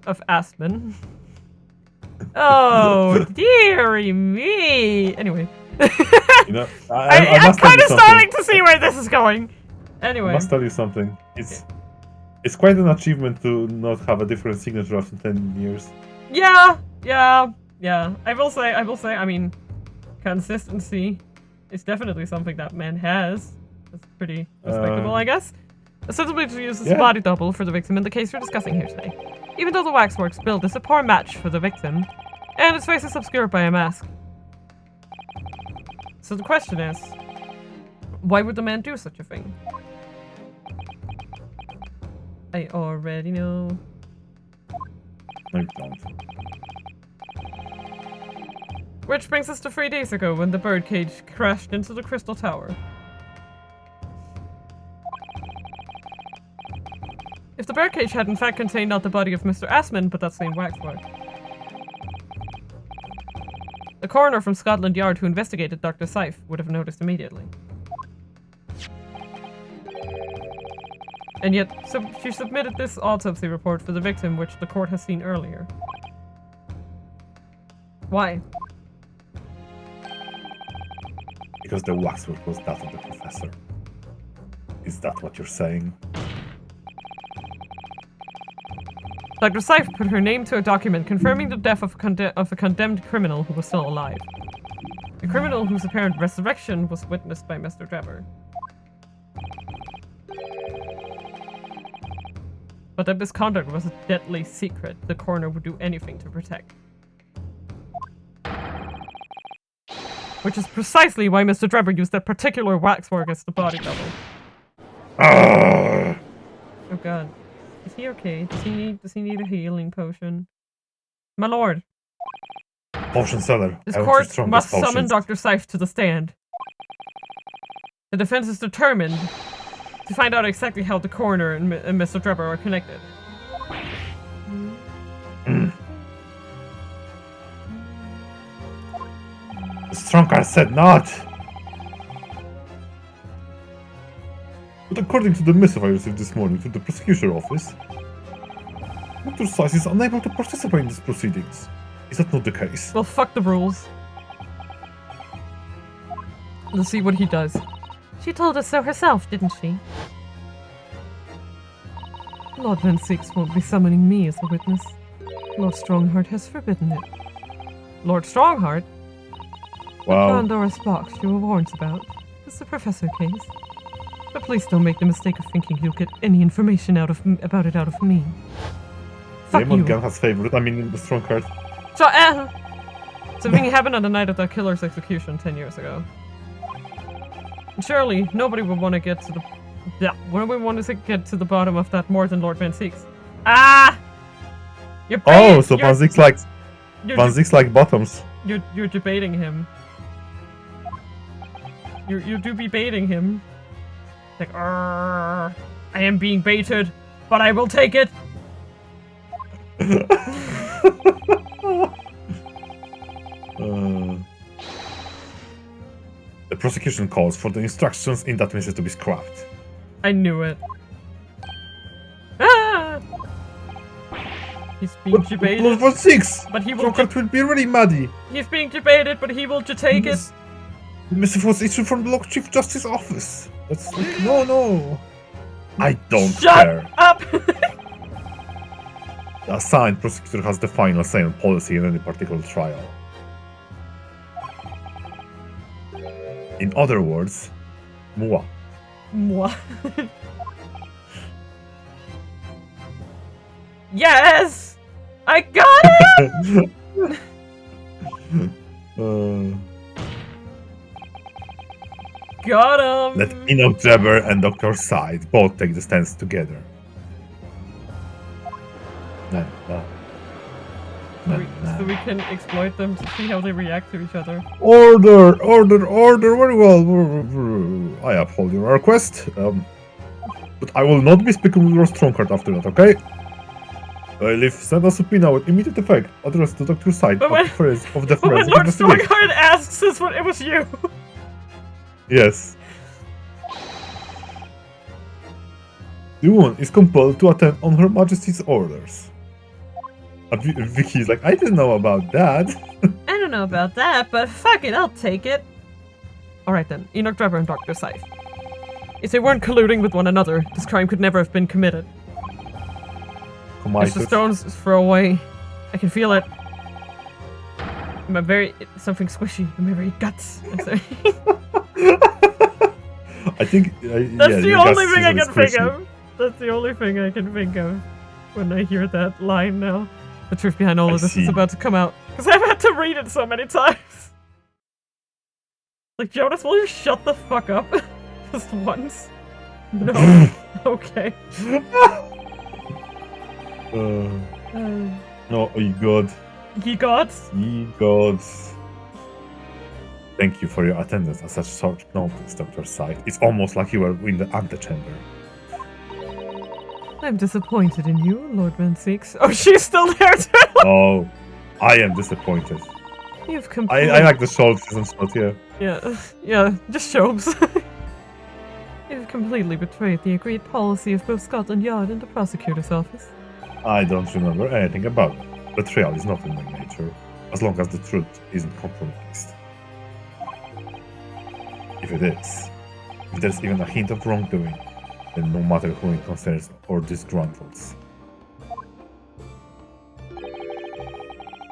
Of Aspen. Oh, dearie me! Anyway. You know, I'm kind of starting to see where this is going. Anyway. I must tell you something. It's quite an achievement to not have a different signature after 10 years. Yeah. I will say, I mean, consistency is definitely something that man has. That's pretty respectable, I guess. Ostensibly to use as a body double for the victim in the case we're discussing here today. Even though the waxwork's build is a poor match for the victim, and its face is obscured by a mask. So the question is, why would the man do such a thing? I already know. I don't. Which brings us to 3 days ago when the birdcage crashed into the Crystal Tower. If the birdcage had in fact contained not the body of Mr. Asman, but that same waxwork. The coroner from Scotland Yard who investigated Dr. Seif would have noticed immediately. And yet, she submitted this autopsy report for the victim, which the court has seen earlier. Why? Because the waxwork was that of the professor. Is that what you're saying? Dr. Seif put her name to a document confirming the death of a condemned criminal who was still alive. A criminal whose apparent resurrection was witnessed by Mr. Drebber. But that misconduct was a deadly secret the coroner would do anything to protect. Which is precisely why Mr. Drebber used that particular waxwork as the body double. Oh god. Is he okay? Does he need a healing potion? My lord. Potion seller. This court must summon Dr. Seif to the stand. The defense is determined to find out exactly how the coroner and Mr. Drebber are connected. The Strongcard said not! But according to the missive I received this morning from the prosecutor office, Dr. Seif is unable to participate in these proceedings. Is that not the case? Well, fuck the rules. Let's see what he does. She told us so herself, didn't she? Lord Van Six won't be summoning me as a witness. Lord Strongheart has forbidden it. Lord Strongheart. The Wow. Pandora's box you were warned about. It's the Professor case. But please don't make the mistake of thinking you'll get any information about it out of me. Fuck Damon you. Gun has favorite. I mean, the Strongheart. Something happened on the night of that killer's execution 10 years ago. And surely, nobody would want to get to the... Yeah, nobody would want to get to the bottom of that more than Lord Van Zieks. Ah! Oh, so Van Zieks like bottoms. You're debating him. You do be baiting him. Like, I am being baited, but I will take it. The prosecution calls for the instructions in that message to be scrapped. I knew it. Ah! He's being debated. Lord Van Zieks! But he will. Strongheart will be really muddy. He's being debated, but he will take it. The message was issued from the Lord Chief Justice office. That's like, no. I don't care. Shut up! The assigned prosecutor has the final say on policy in any particular trial. In other words, moi. Moi. Yes! I got it! Got him! Let ENVtuber and Dr. Side both take the stance together. No. So we can exploit them to see how they react to each other. Order, very well. I uphold your request. But I will not be speaking with your Strongheart after that, okay? Leaf, send a subpoena with immediate effect, addressed to Dr. Side of the But when forensic Lord investigation. Strongheart asks us what it was you. Yes. The woman is compelled to attend on Her Majesty's orders. Vicky's like, I didn't know about that. I don't know about that, but fuck it, I'll take it. Alright then, ENVtuber and Dr. Scythe. If they weren't colluding with one another, this crime could never have been committed. As the stones throw away, I can feel it. Something squishy in my very guts. I'm sorry. I think that's the only thing I can think of. That's the only thing I can think of when I hear that line now. The truth behind all of this is about to come out because I've had to read it so many times. Like, Jonas, will you shut the fuck up just once? No. Okay. No, ye god. Ye gods? Ye gods. Thank you for your attendance at such short notice, Dr. Scythe. It's almost like you were in the antechamber. I'm disappointed in you, Lord Van Zieks. Oh, she's still there too! Oh, I am disappointed. You've completely... I like the shoulders and stuff, yeah. Yeah, just shows. You've completely betrayed the agreed policy of both Scotland Yard and the prosecutor's office. I don't remember anything about it. Betrayal is not in my nature, as long as the truth isn't compromised. If it is, if there's even a hint of wrongdoing, then no matter who it concerns or disgruntles,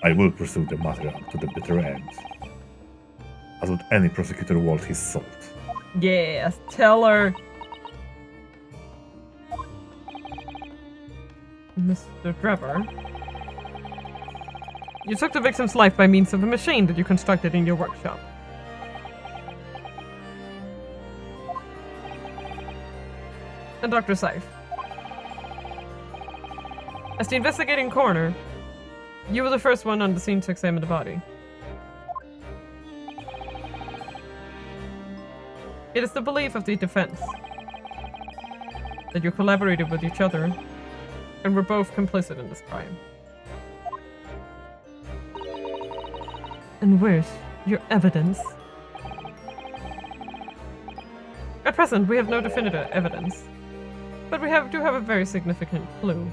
I will pursue the matter up to the bitter end, as would any prosecutor worth his salt. Yes, tell her. Mr. Trevor, you took the victim's life by means of a machine that you constructed in your workshop. And Dr. Scythe, as the investigating coroner, you were the first one on the scene to examine the body. It is the belief of the defense that you collaborated with each other and were both complicit in this crime. And where's your evidence? At present, we have no definitive evidence, but we do have a very significant clue.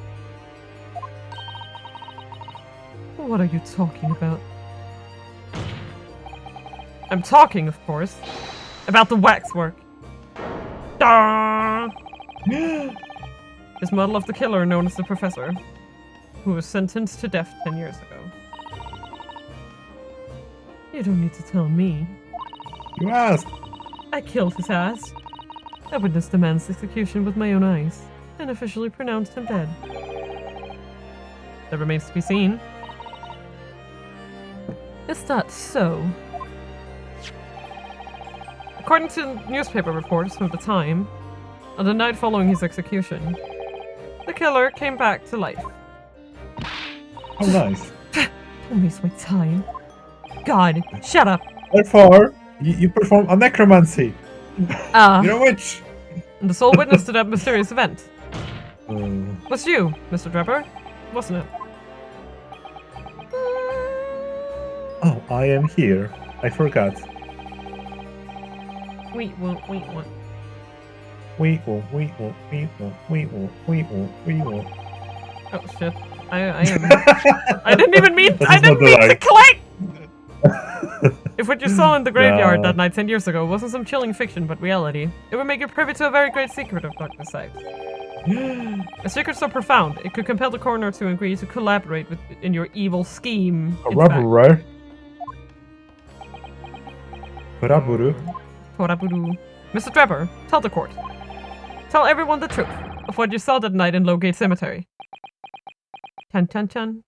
What are you talking about? I'm talking, of course, about the waxwork. This model of the killer known as the Professor, who was sentenced to death 10 years ago. You don't need to tell me. You asked. I killed his ass. I witnessed the man's execution with my own eyes, and officially pronounced him dead. That remains to be seen. Is that so? According to newspaper reports from the time, on the night following his execution, the killer came back to life. How nice. Don't waste my time. God, shut up. Therefore, you perform a necromancy. You're a witch. And the sole witness to that mysterious event Uh, was you, Mr. Drebber, wasn't it? oh, I am here. I forgot. Wait. We will. Oh shit. I am. I didn't even mean. This I is didn't not mean the to click. If what you saw in the graveyard No. that night 10 years ago wasn't some chilling fiction but reality, it would make you privy to a very great secret of Dr. Sykes. A secret so profound, it could compel the coroner to agree to collaborate in your evil scheme. in fact. Koraburu. Koraburu. Mr. Drebber, tell the court. Tell everyone the truth of what you saw that night in Lowgate Cemetery. Chan chan chan.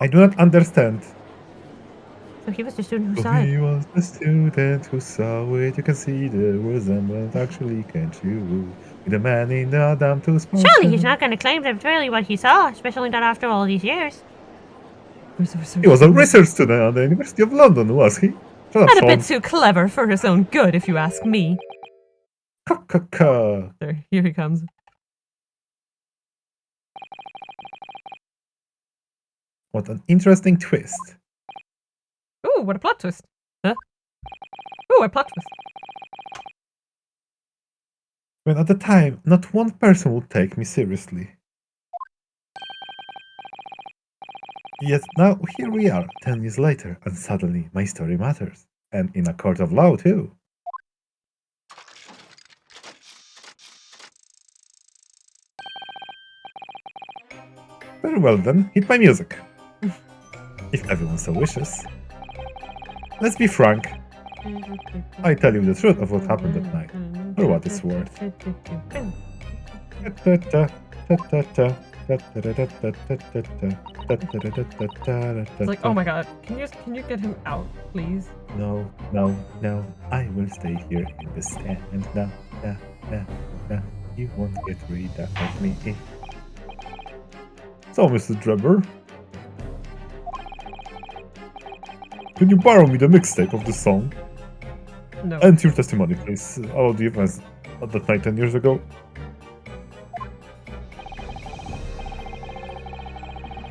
I do not understand. So he was the student who saw it. He was the student who saw it. You can see the resemblance, actually, can't you? With the man in the Adam to smoke. Surely he's not going to claim that it's really what he saw, especially not after all these years. He was a research student at the University of London, was he? Shut up, Not a bit Sean. too clever for his own good, if you ask me. Ka-ka-ka. There, here he comes. What an interesting twist. Ooh, what a plot twist. Huh? Ooh, a plot twist. When at the time, not one person would take me seriously. Yet now, here we are, 10 years later, and suddenly my story matters. And in a court of law, too. Very well then, hit my music. If everyone so wishes. Let's be frank. I tell you the truth of what happened that night, for what it's worth. It's like, oh my god, can you get him out, please? No, I will stay here in the stand. No, you won't get rid of me. So, Mr. Drebber, can you borrow me the mixtape of the song? No. And your testimony, please, about the events of that night 10 years ago.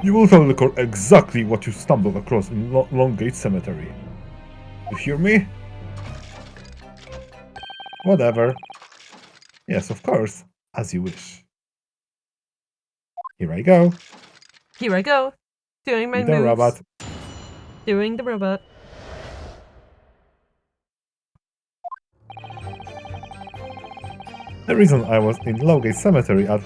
You will tell the court exactly what you stumbled across in Longgate Cemetery. You hear me? Whatever. Yes, of course, as you wish. Here I go. Here I go. Doing my With the moves. robot. Doing the robot. The reason I was in Lowgate Cemetery at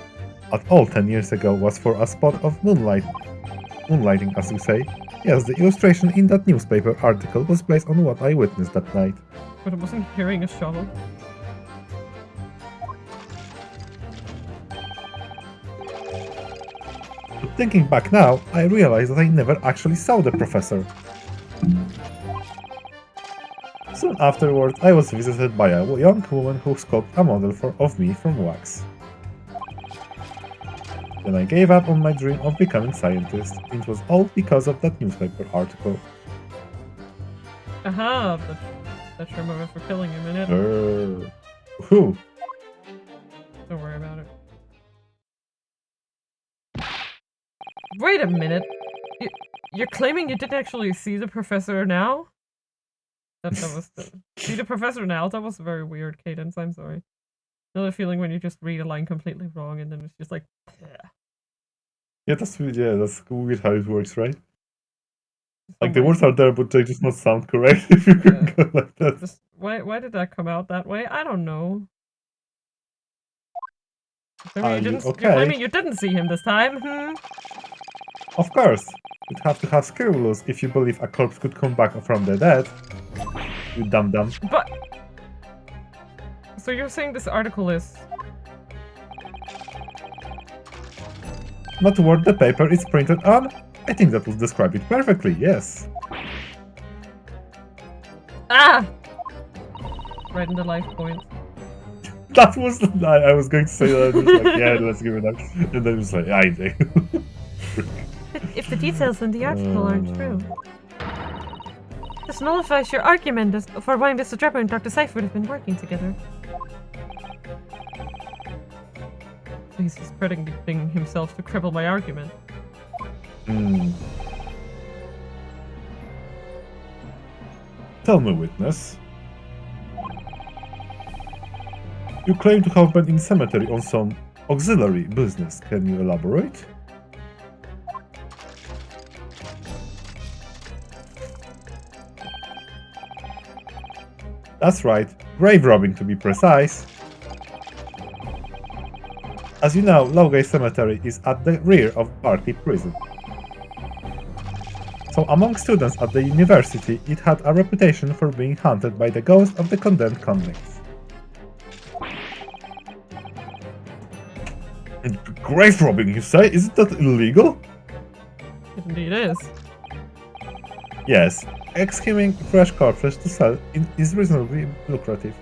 all 10 years ago was for a spot of moonlighting, as you say. Yes, the illustration in that newspaper article was based on what I witnessed that night. But I wasn't hearing a shovel. But thinking back now, I realized that I never actually saw the professor. Soon afterwards, I was visited by a young woman who sculpted a model of me from wax. Then I gave up on my dream of becoming a scientist. It was all because of that newspaper article. Aha, that's your motive for killing him, innit? Who? Don't worry about it. Wait a minute. You're claiming you didn't actually see the professor now? That was see the professor now? That was a very weird cadence, I'm sorry. Another feeling when you just read a line completely wrong and then it's just like... Yeah, that's weird how it works, right? Like the words are there, but they just not sound correct if you can go like that. Just, why did that come out that way? I don't know. Are you You're okay? claiming you didn't see him this time, hmm? Of course, you'd have to have scruples if you believe a corpse could come back from the dead. You dum-dum. But... So you're saying this article is... Not worth the paper it's printed on? I think that would describe it perfectly, yes. Ah! Right in the life point. That was the lie. I was going to say that. I was like, yeah, let's give it up. And then it was like, I do. If the details in the article aren't true, this nullifies your argument for why Mr. Drebber and Dr. Seifert have been working together. He's discrediting himself to cripple my argument. Tell me, witness. You claim to have been in cemetery on some auxiliary business. Can you elaborate? That's right, grave robbing to be precise. As you know, Lowgate Cemetery is at the rear of Barclay Prison. So among students at the university, it had a reputation for being haunted by the ghosts of the condemned convicts. Grave robbing, you say? Isn't that illegal? It indeed is. Yes, exhuming fresh corpses to sell is reasonably lucrative.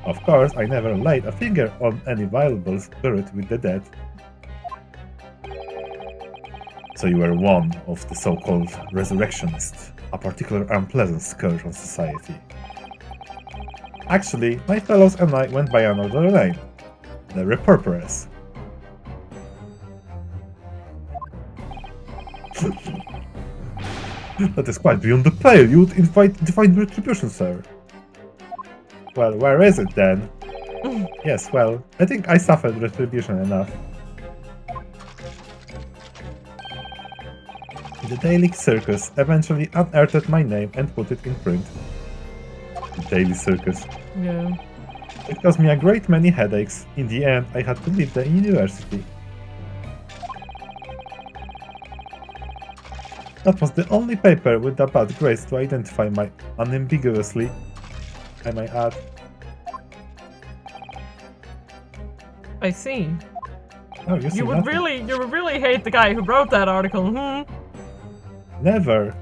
Of course, I never laid a finger on any valuables buried with the dead. So you were one of the so-called resurrectionists, a particular unpleasant scourge on society. Actually, my fellows and I went by another name, the Repurperers. That is quite beyond the pale. You would invite divine retribution, sir. Well, where is it then? Yes, well, I think I suffered retribution enough. The Daily Circus eventually unearthed my name and put it in print. The Daily Circus. Yeah. It caused me a great many headaches. In the end, I had to leave the university. That was the only paper with a bad grades to identify my unambiguously, I might add. I see. Oh, you see You would nothing. really hate the guy who wrote that article, hmm? Never.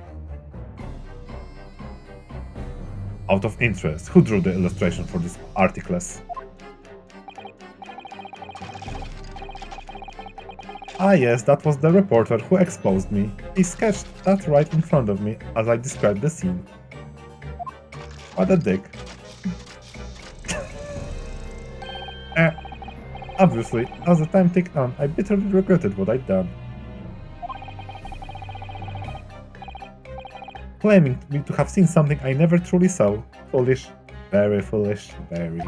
Out of interest, who drew the illustration for these articles? Ah yes, that was the reporter who exposed me. He sketched that right in front of me as I described the scene. What a dick. Obviously, as the time ticked on, I bitterly regretted what I'd done. Claiming to have seen something I never truly saw. Foolish. Very foolish. Very.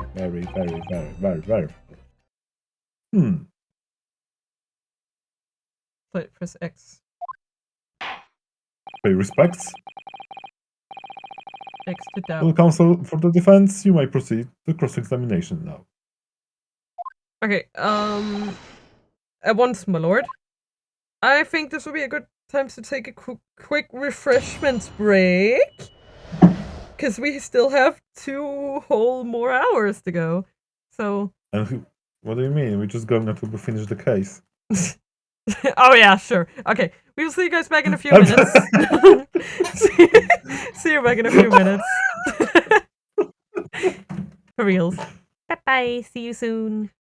But press X. Pay respects. X to To the down. counsel for the defense, you may proceed to cross-examination now. Okay, at once, my lord. I think this would be a good time to take a quick refreshments break. Because we still have 2 whole more hours to go. So... And what do you mean? We're just going until we finish the case. Oh yeah, sure. Okay, we will see you guys back in a few minutes. See you back in a few minutes. For reals. Bye-bye, see you soon.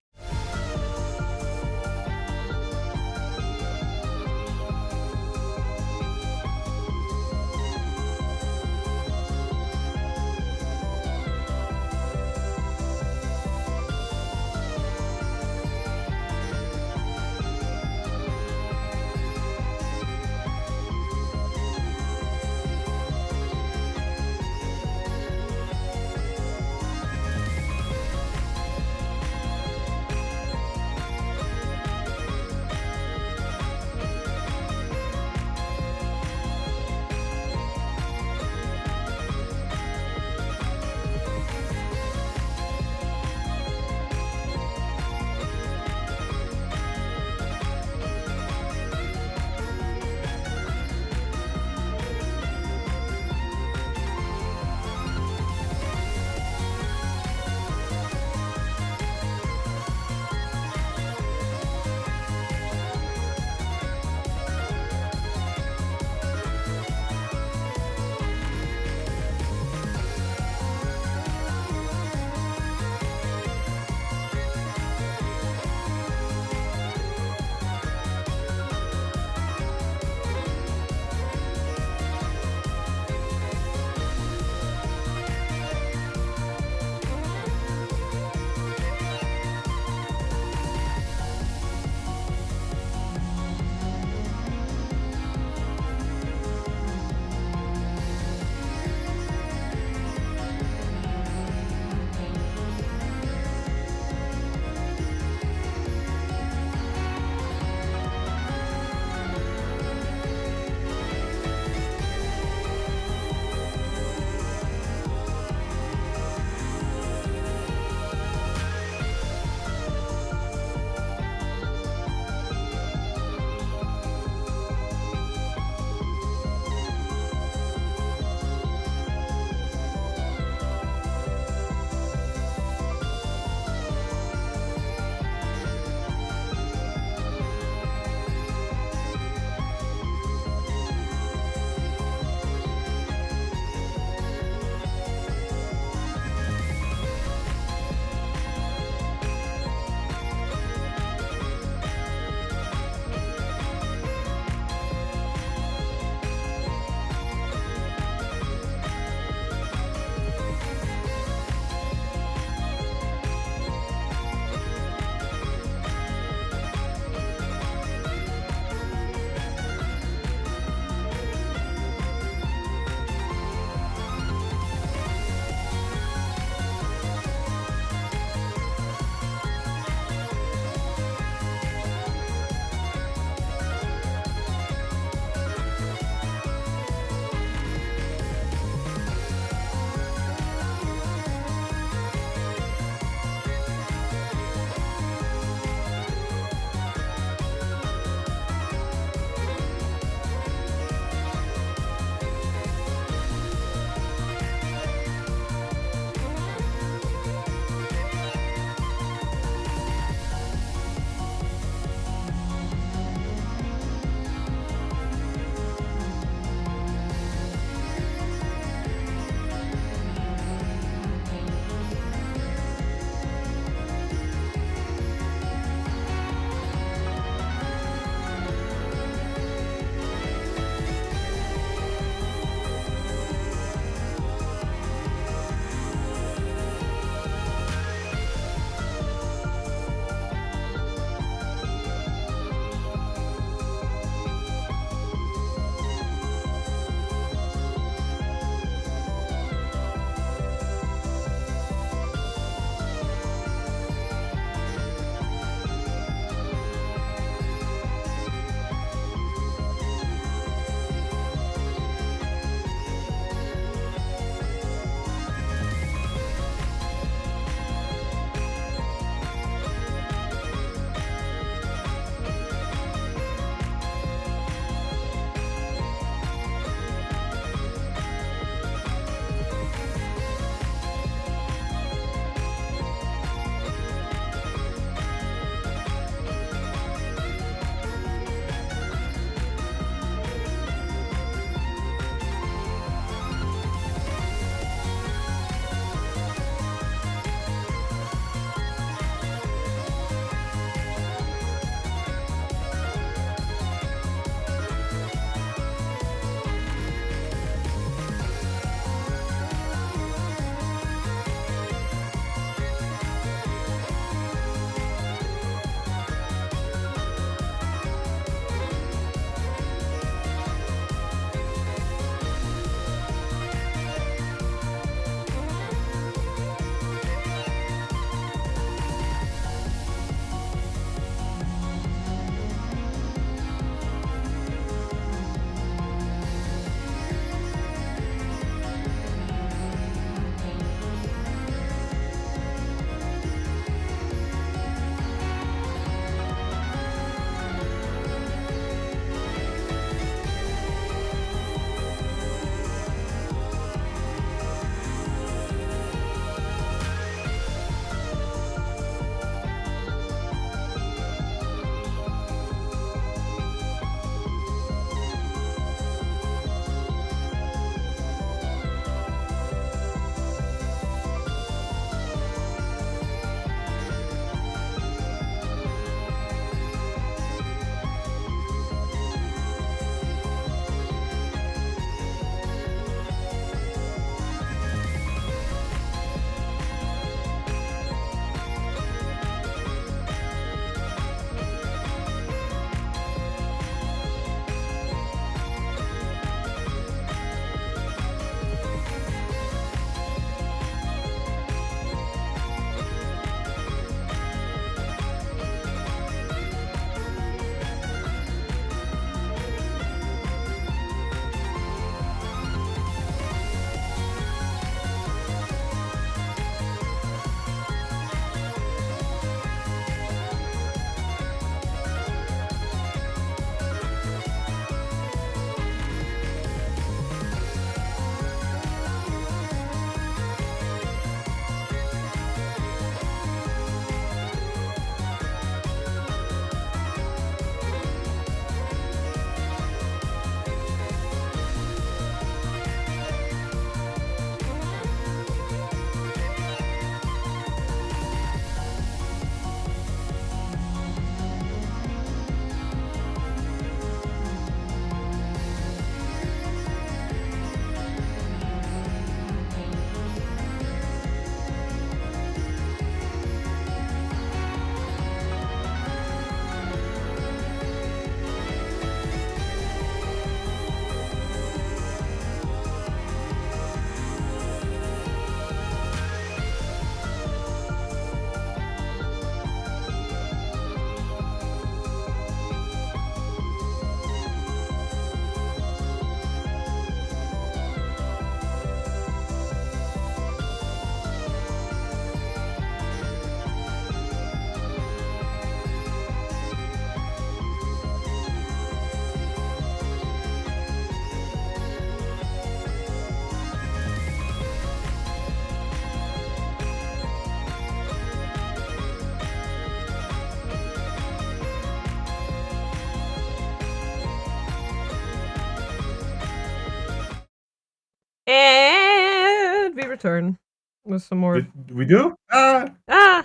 turn. With some more. We do?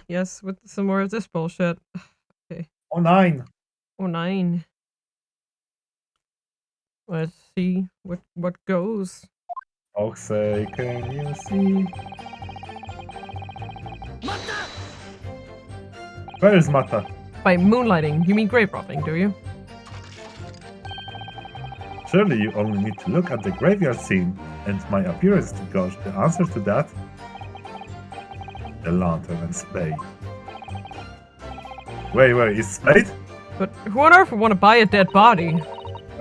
Yes, with some more of this bullshit. Okay. Oh, 9. Oh, 9. Let's see what goes. Oh, say, can you see? Where is Mata? By moonlighting, you mean grave robbing, do you? Surely you only need to look at the graveyard scene and my appearance to gauge the answer to that. The lantern and spade. Wait, is spade? But who on earth would want to buy a dead body?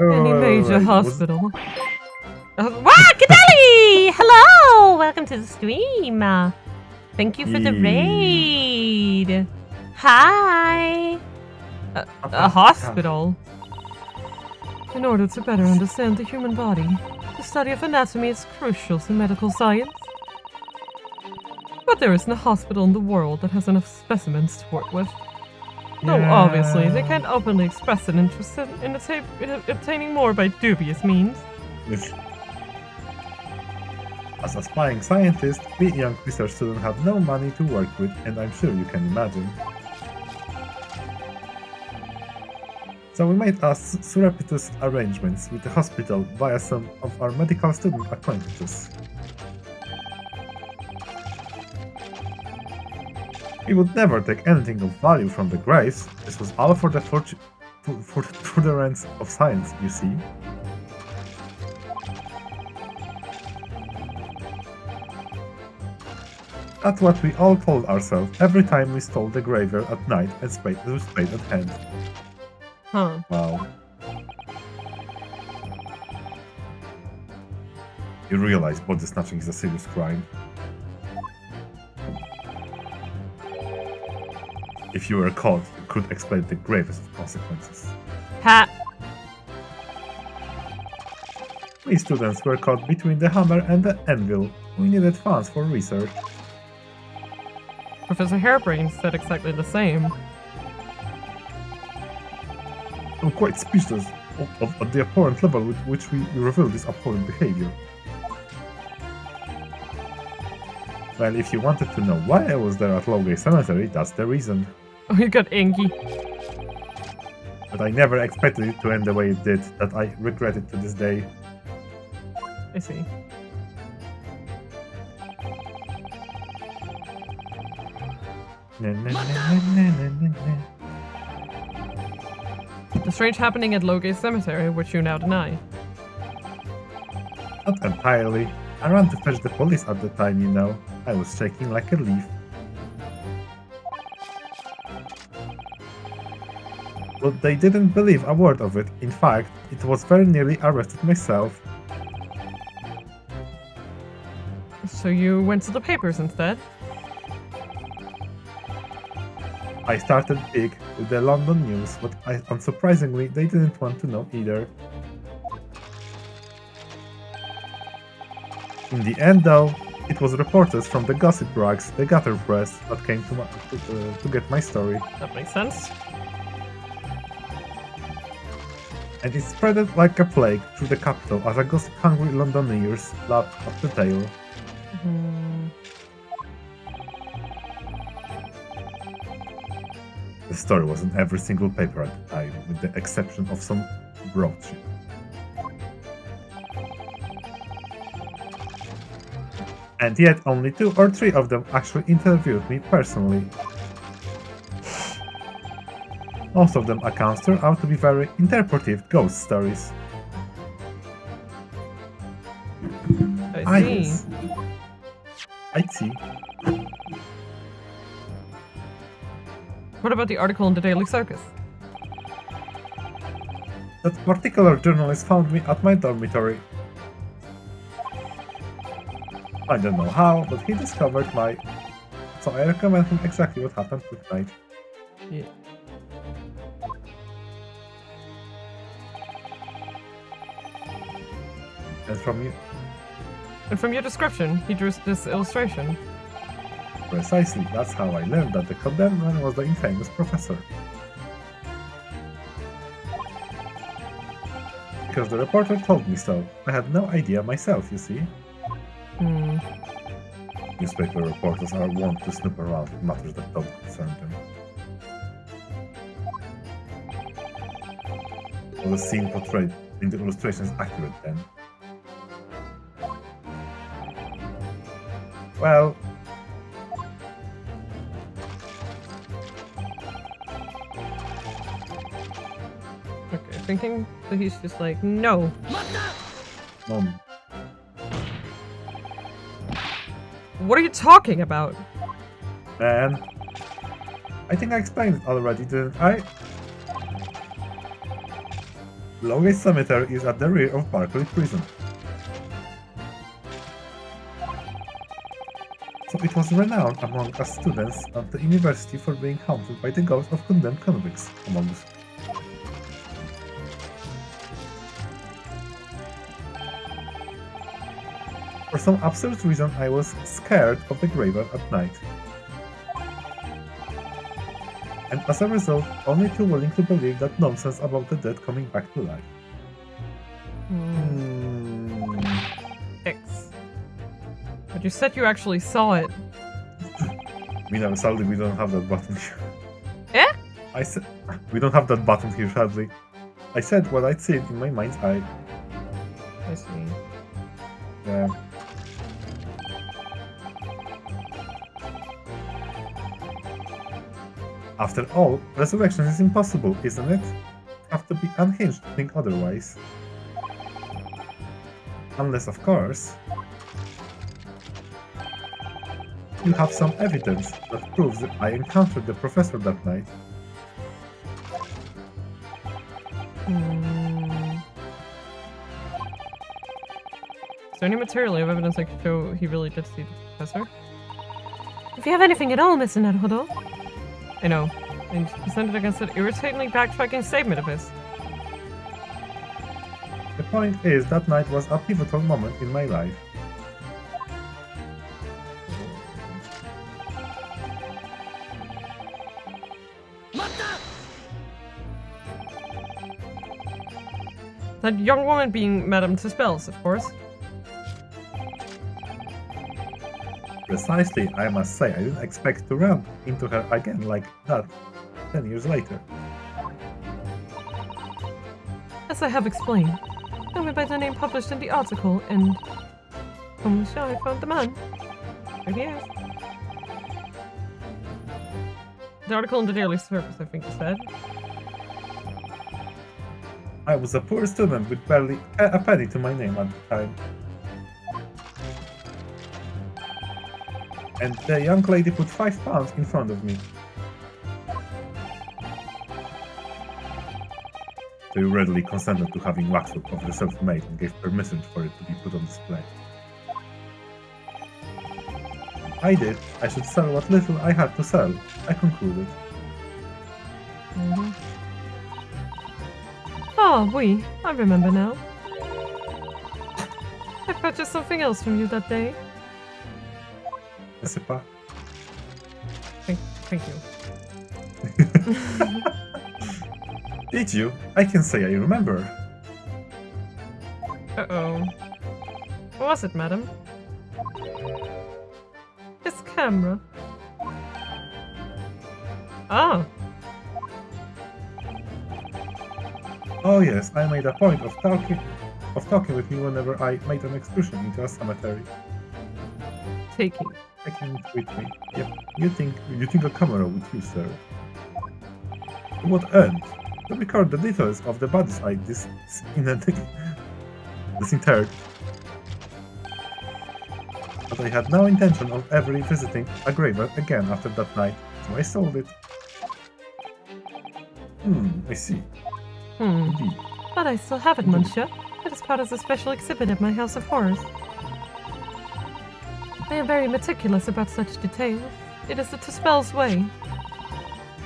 Any major wait, hospital. Kadeli! Hello! Welcome to the stream. Thank you for the raid. Hi! A hospital? In order to better understand the human body, the study of anatomy is crucial to medical science. But there isn't a hospital in the world that has enough specimens to work with. Though obviously, they can't openly express an interest in obtaining more by dubious means. As aspiring scientists, we young research students have no money to work with, and I'm sure you can imagine. So we made surreptitious arrangements with the hospital via some of our medical student acquaintances. We would never take anything of value from the graves. This was all for the furtherance of science, you see. That's what we all told ourselves every time we stole the graveyard at night and spade at hand. Huh. Wow. You realize body snatching is a serious crime. If you were caught, you could expect the gravest of consequences. Ha! We students were caught between the hammer and the anvil. We needed funds for research. Professor Hairbrain said exactly the same. I'm quite speechless of the abhorrent level with which we reveal this abhorrent behavior. Well, if you wanted to know why I was there at Lowgate Cemetery, that's the reason. Oh, you got inky. But I never expected it to end the way it did, that I regret it to this day. I see. The strange happening at Lowgate Cemetery, which you now deny. Not entirely. I ran to fetch the police at the time, you know. I was shaking like a leaf. But they didn't believe a word of it. In fact, it was very nearly arrested myself. So you went to the papers instead? I started big with the London news, but unsurprisingly, they didn't want to know either. In the end, though, it was reporters from the gossip rags, the gutter press, that came to get my story. That makes sense. And it spreaded like a plague through the capital as a gossip-hungry Londoners laughed at the tale. The story was in every single paper at the time, with the exception of some broadsheet. And yet only 2 or 3 of them actually interviewed me personally. Most of them accounts turn out to be very interpretive ghost stories. I see. Yes. I see. What about the article in the Daily Circus? That particular journalist found me at my dormitory. I don't know how, but he discovered my... So I recommend him exactly what happened tonight. Yeah. And from you... And from your description, he drew this illustration. Precisely, that's how I learned that the condemned man was the infamous professor. Because the reporter told me so. I had no idea myself, you see. Newspaper reporters are wont to snoop around in matters that don't concern them. Was the scene portrayed in the illustrations accurate then? Well, Okay, thinking that he's just like, no. Mom, What are you talking about? man. I think I explained it already, didn't I? Lowgate Cemetery is at the rear of Barclay Prison. So it was renowned among us students at the university for being haunted by the ghosts of condemned convicts, among us. For some absurd reason, I was scared of the graveyard at night. And as a result, only too willing to believe that nonsense about the dead coming back to life. X. But you said you actually saw it. Mina, sadly, we don't have that button here. Eh? I said we don't have that button here, sadly. I said what I'd seen in my mind's eye. I see. Yeah. After all, resurrection is impossible, isn't it? Have to be unhinged to think otherwise. Unless, of course, you have some evidence that proves that I encountered the professor that night. Is there any material of evidence that could show he really did see the professor? If you have anything at all, Mr. Naruto. I know. And he presented against an irritatingly backtracking statement of his. The point is, that night was a pivotal moment in my life. That young woman being Madame Tuspels, of course. Precisely, I must say, I didn't expect to run into her again like that 10 years later. As I have explained, I went by the name published in the article, and from sure I found the man. There he is. The article in the Daily Service, I think you said. I was a poor student with barely a penny to my name at the time. And the young lady put £5 in front of me. They readily consented to having waxwork of herself made and gave permission for it to be put on display. I did. I should sell what little I had to sell, I concluded. Ah, oui, I remember now. I purchased something else from you that day. Je sais pas. Thank you. Did you? I can say I remember. Uh-oh. What was it, madam? This camera. Ah! Oh yes, I made a point of talking with you whenever I made an excursion into a cemetery. Taking. Taking it with me. Yep. You think a camera would use, sir? To what end? To record the details of the bodies I disinterred. But I had no intention of ever revisiting a graveyard again after that night, so I sold it. I see. Indeed. But I still have it, monsieur. It is part of the special exhibit at my House of Horrors. I am very meticulous about such details. It is the Tuspel's way.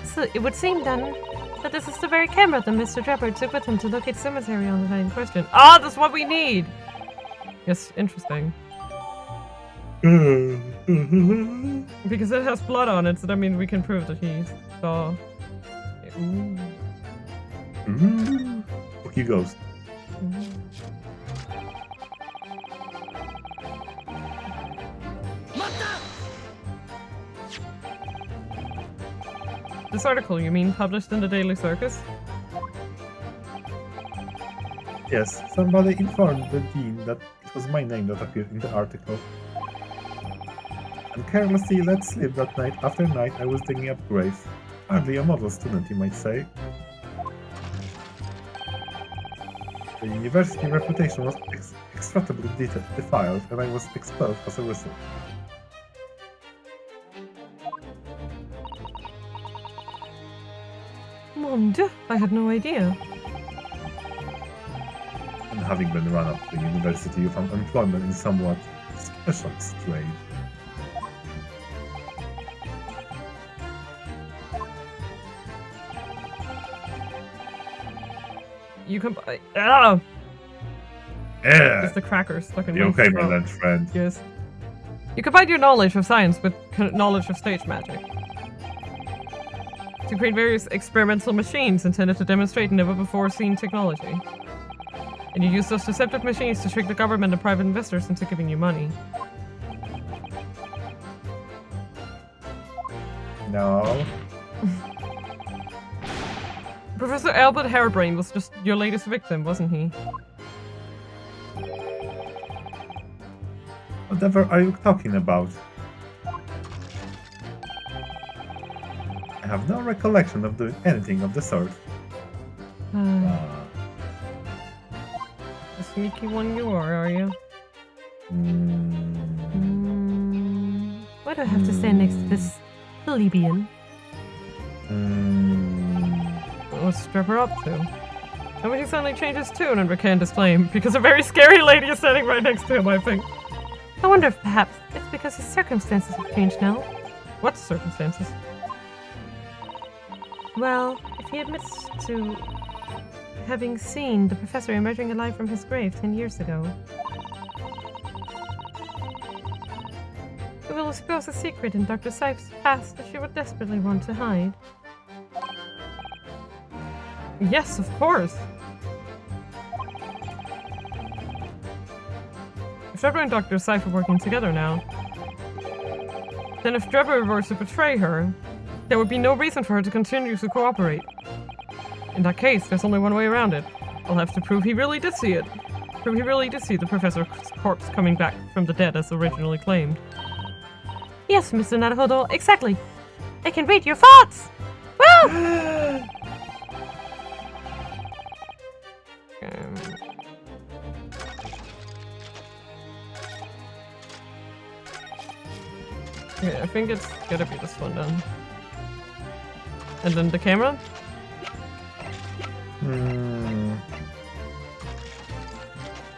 So it would seem then that this is the very camera that Mr. Draper took with him to locate the cemetery on the night in question. Ah, that's what we need! Yes, interesting. Because it has blood on it, so that means we can prove that he saw... Spooky ghost. This article, you mean published in the Daily Circus? Yes, somebody informed the dean that it was my name that appeared in the article. And carelessly let slip that night after night I was digging up graves. Hardly a model student, you might say. The university reputation was extractably defiled, and I was expelled as a result. Mon Dieu, I had no idea. And having been run off the university, you found employment in somewhat specialist trade. You can buy. Ah! Yeah! It's the crackers stuck in You my okay, my throat. land friend? Yes. You combine your knowledge of science with knowledge of stage magic to create various experimental machines intended to demonstrate never-before-seen technology. And you use those deceptive machines to trick the government and private investors into giving you money. No. Professor Albert Harebrain was just your latest victim, wasn't he? Whatever are you talking about? I have no recollection of doing anything of the sort. The sneaky one you are you? Why do I have to stand next to this plebeian? What's Stripper up to? And when he suddenly changes tune and recant his claim, because a very scary lady is standing right next to him, I think. I wonder if perhaps it's because his circumstances have changed now. What circumstances? Well, if he admits to having seen the professor emerging alive from his grave 10 years ago, it will expose a secret in Dr. Sipes' past that she would desperately want to hide. Yes, of course. If Drebber and Dr. Sipes are working together now, then if Drebber were to betray her, there would be no reason for her to continue to cooperate. In that case, there's only one way around it. I'll have to prove he really did see it. Prove he really did see the professor's corpse coming back from the dead as originally claimed. Yes, Mr. Naruhodo, exactly. I can read your thoughts! Woo! Okay, I think it's gotta be this one then. And then the camera?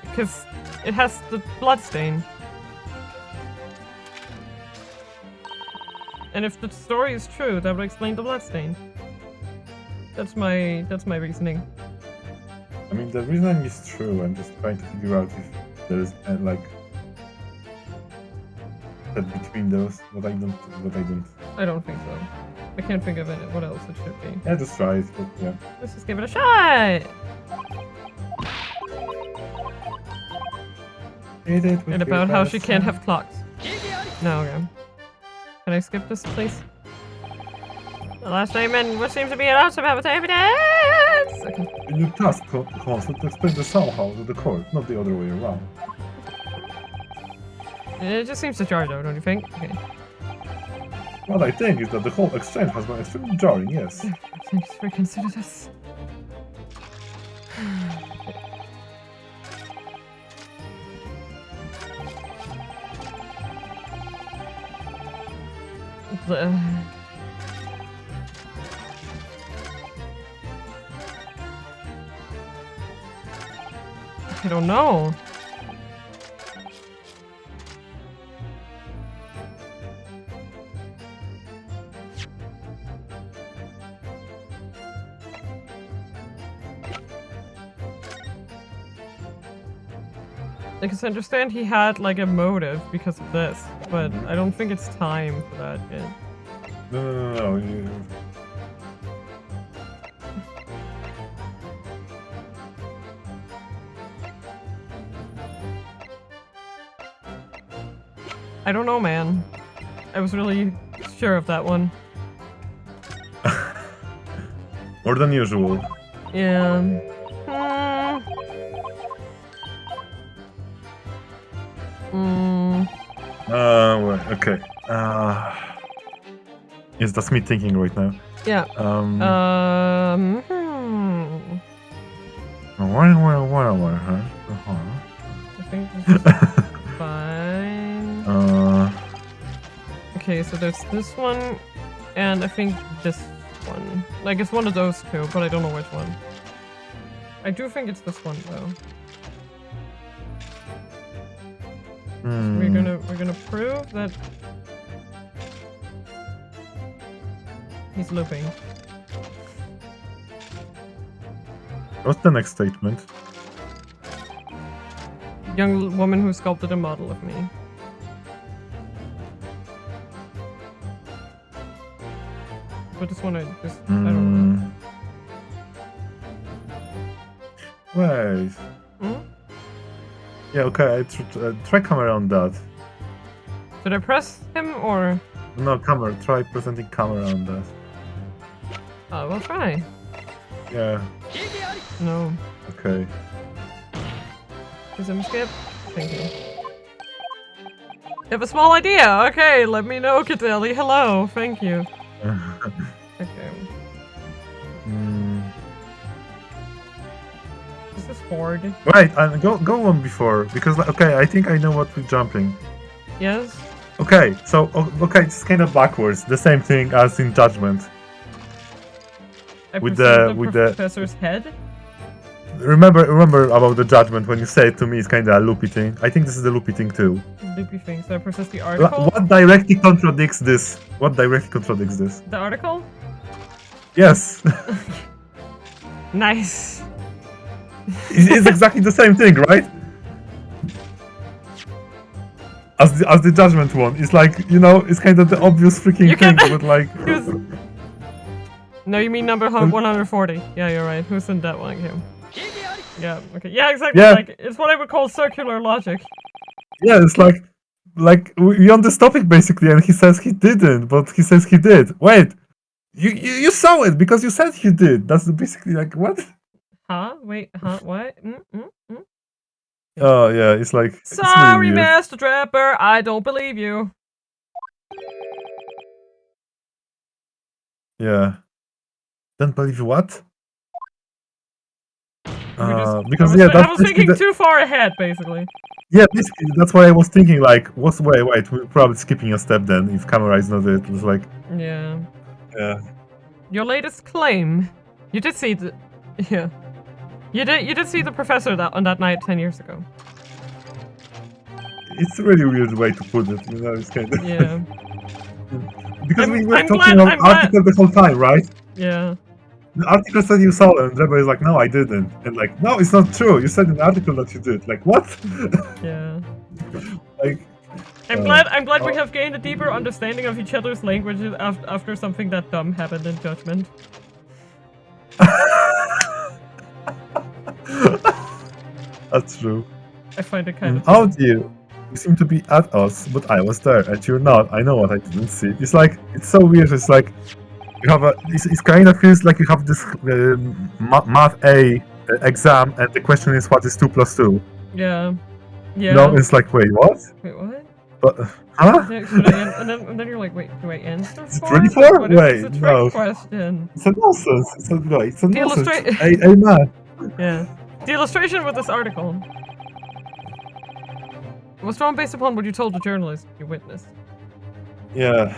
Because it has the blood stain. And if the story is true, that would explain the blood stain. That's my reasoning. I mean, the reasoning is true. I'm just trying to figure out if there's like that between those. What I don't. I don't think so. I can't think of it. What else it should be. Yeah, just try it. But yeah. Let's just give it a shot. And about how she can't have clocks. No, okay. Can I skip this, please? The last statement, what seems to be an awesome amount of evidence! Okay. You task counsel to explain the somehow to the court, not the other way around. It just seems to jar though, don't you think? Okay. What I think is that the whole exchange has been extremely jarring, yes. Please reconsider this. I don't know. I can understand he had like a motive because of this, but I don't think it's time for that yet. No. I don't know, man. I was really sure of that one. More than usual. Yeah. Well, okay. Yes, that's me thinking right now. Yeah. I think this is fine. Okay, so there's this one, and I think this one. Like, it's one of those two, but I don't know which one. I do think it's this one, though. So we're gonna prove that he's looping. What's the next statement? Young woman who sculpted a model of me. But this one I don't know. Wait. Yeah, okay, try camera on that. Should I press him or? No, camera. Try presenting camera on that. Oh, we'll try. Yeah. No. Okay. Is him skip? Thank you. You have a small idea. Okay, let me know, Cadelli. Hello. Thank you. Okay. Is this hard? Right, go on before, because okay, I think I know what we're jumping. Yes? Okay, so okay, it's kind of backwards, the same thing as in Judgment. With the professor's head? Remember about the Judgment when you say it to me, it's kind of a loopy thing. I think this is the loopy thing too. Loopy thing. So I process the article? What directly contradicts this? What directly contradicts this? The article? Yes. Nice. It's exactly the same thing, right? As the Judgment one. It's like, you know, it's kind of the obvious freaking thing, but like... No, you mean number 140. Yeah, you're right. Who sent that one again? Yeah, okay. Yeah, exactly. Yeah. Like, it's what I would call circular logic. Yeah, it's like we're on this topic basically, and he says he didn't, but he says he did. Wait, you saw it because you said he did. That's basically like what? Huh? Wait, huh? What? Oh yeah, it's like. Sorry, it's really Master Trapper, I don't believe you. Yeah. Don't believe what? Because I was thinking too far ahead, basically. Yeah, basically, that's why I was thinking, like, wait, we're probably skipping a step then, if camera is not it. It's like... Yeah. Yeah. Your latest claim. You did see the... Yeah. You did see the professor on that night 10 years ago. It's a really weird way to put it, you know, it's kind of... Yeah. Because we were talking about article the whole time, right? Yeah. The article said you saw it, and Rebel is like, no, I didn't. And like, no, it's not true. You said in the article that you did. Like, what? Yeah. Like, I'm glad we have gained a deeper understanding of each other's languages after something that dumb happened in Judgment. That's true. I find it kind of... How do you seem to be at us, but I was there, and you're not. I know what I didn't see. It's like, it's so weird. It's like, you have a, it kind of feels like you have this Math A exam, and the question is, what is 2 plus 2? Yeah. Yeah. No, it's like, wait, what? Wait, what? But, huh? Yeah, should I and then you're like, wait, do I answer Is it 4? really 4? What Wait, it's a trick no. question. It's a nonsense. It's a nonsense. Illustrate- A man. Yeah. The illustration with this article was drawn based upon what you told the journalist you witnessed. Yeah.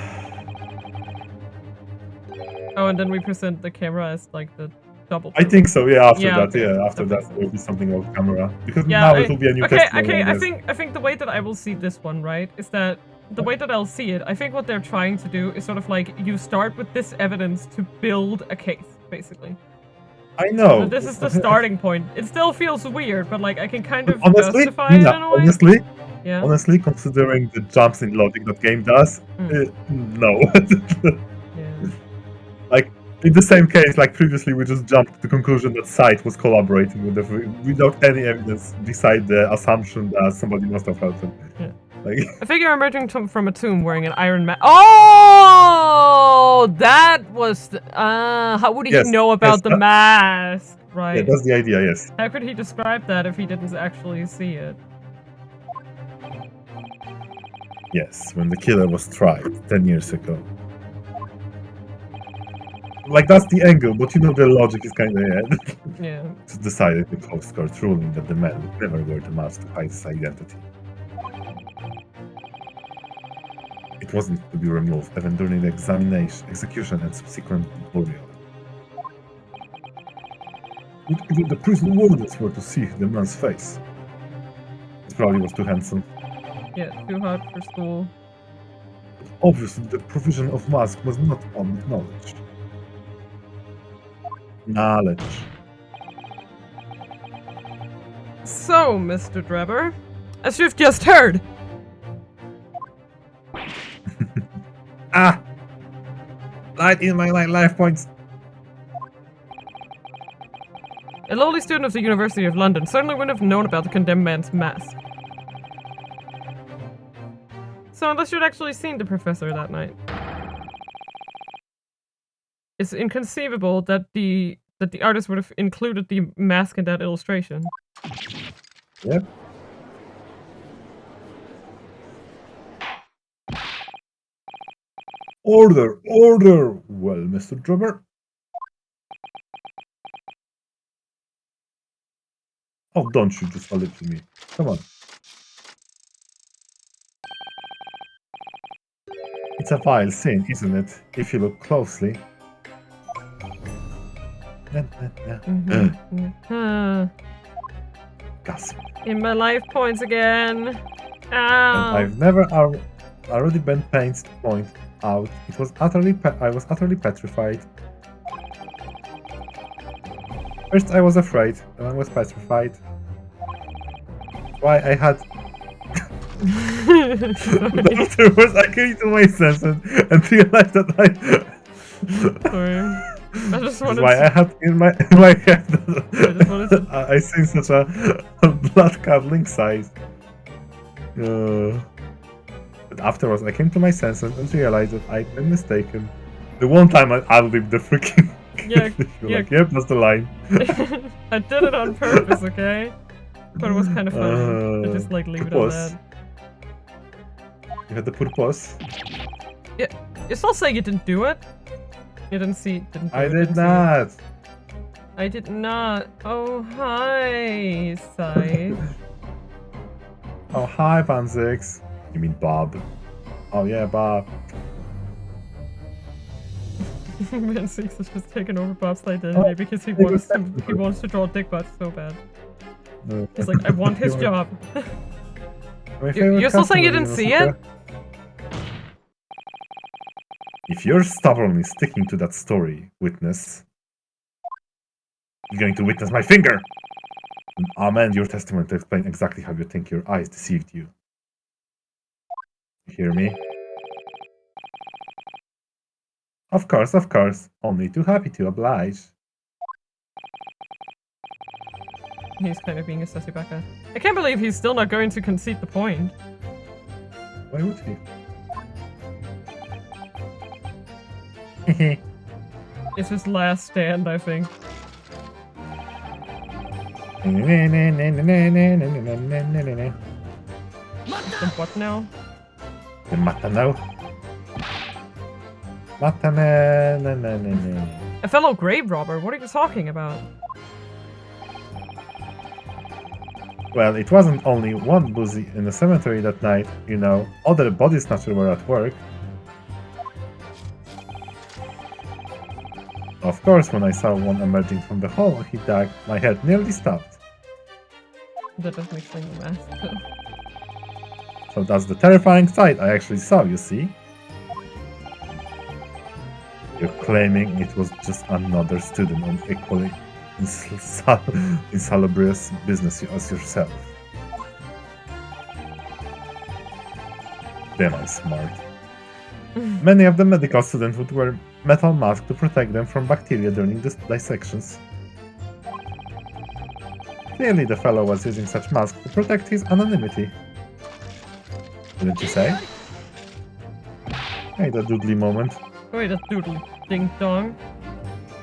Oh, and then we present the camera as like the double. I think so. Yeah. After that, okay. yeah. After that, Makes there will be something about camera because Yeah, now it will be a new testament. Okay. I think the way that I will see this one, right, is that the way that I'll see it. I think what they're trying to do is sort of like you start with this evidence to build a case, basically. I know. So this is the starting point. It still feels weird, but like I can kind of honestly, justify it in a way. Yeah. Honestly, considering the jumps in logic that game does, no. Yeah. Like in the same case, like previously, we just jumped to the conclusion that Sight was collaborating with the without any evidence beside the assumption that somebody must have helped him. Yeah. Like, A figure emerging from a tomb wearing an iron mask. Oh, that was. How would he Yes, know about yes, the mask? Right. yeah, that's the idea. Yes. How could he describe that if he didn't actually see it? Yes, when the killer was tried 10 years ago. Like, that's the angle, but you know the logic is kind of Yeah. to decide the Coast Court ruling that the man would never wear the mask to hide his identity. It wasn't to be removed even during the execution and subsequent burial. Even the prison wardens were to see the man's face. It probably was too handsome. Yeah, too hot for school. Obviously, the provision of masks was not public knowledge. So, Mr. Drebber, as you've just heard, Light in my life points. a lowly student of the University of London certainly wouldn't have known about the condemned man's mask. So unless you'd actually seen the professor that night, it's inconceivable that the artist would have included the mask in that illustration. Yep. Order! Order! Well, Mr. Drummer. Oh, don't you just fall to me. Come on. It's a vile sin, isn't it? If you look closely. Gasp. In my life points again. And Ow. I've never already been pains to point out. It was I was utterly petrified. First I was afraid, then I was petrified. Why I had But afterwards I came to my senses and realized that Sorry. I just that's wanted why to... I had in my head just wanted to- I seen such a blood-curdling sight. But afterwards I came to my senses and realized that I'd been mistaken. The one time I'll leave the freaking Yeah, yeah. like, yep, that's the line. I did it on purpose, okay? But it was kind of funny to just like leave it on purpose. that. You had the purpose. You're still saying you didn't do it? You didn't see... I did not. I did not. Oh, hi, Sai. Oh, hi, Van Six. You mean Bob? Oh, yeah, Bob. Man 6 is just taking over Bob's identity because he wants to draw dick butts so bad. He's like, I want his job. You're still saying you didn't see it? If you're stubbornly sticking to that story, witness, you're going to witness my finger! And amend your testament to explain exactly how you think your eyes deceived you. You hear me? Of course, only too happy to oblige. He's kind of being a sassy baka. I can't believe he's still not going to concede the point. Why would he? It's his last stand, I think. The what now? The matano. A fellow grave robber? What are you talking about? Well, it wasn't only one boozy in the cemetery that night, you know. Other body snatchers were at work. Of course, when I saw one emerging from the hole he dug, my head nearly stopped. That doesn't explain the mask. So that's the terrifying sight I actually saw, you see? You're claiming it was just another student on equally insalubrious business as yourself. Damn, I'm smart. Many of the medical students would wear metal masks to protect them from bacteria during dissections. Clearly the fellow was using such masks to protect his anonymity. Didn't you say? Hey, that doodly moment. Wait, a doodle ding dong.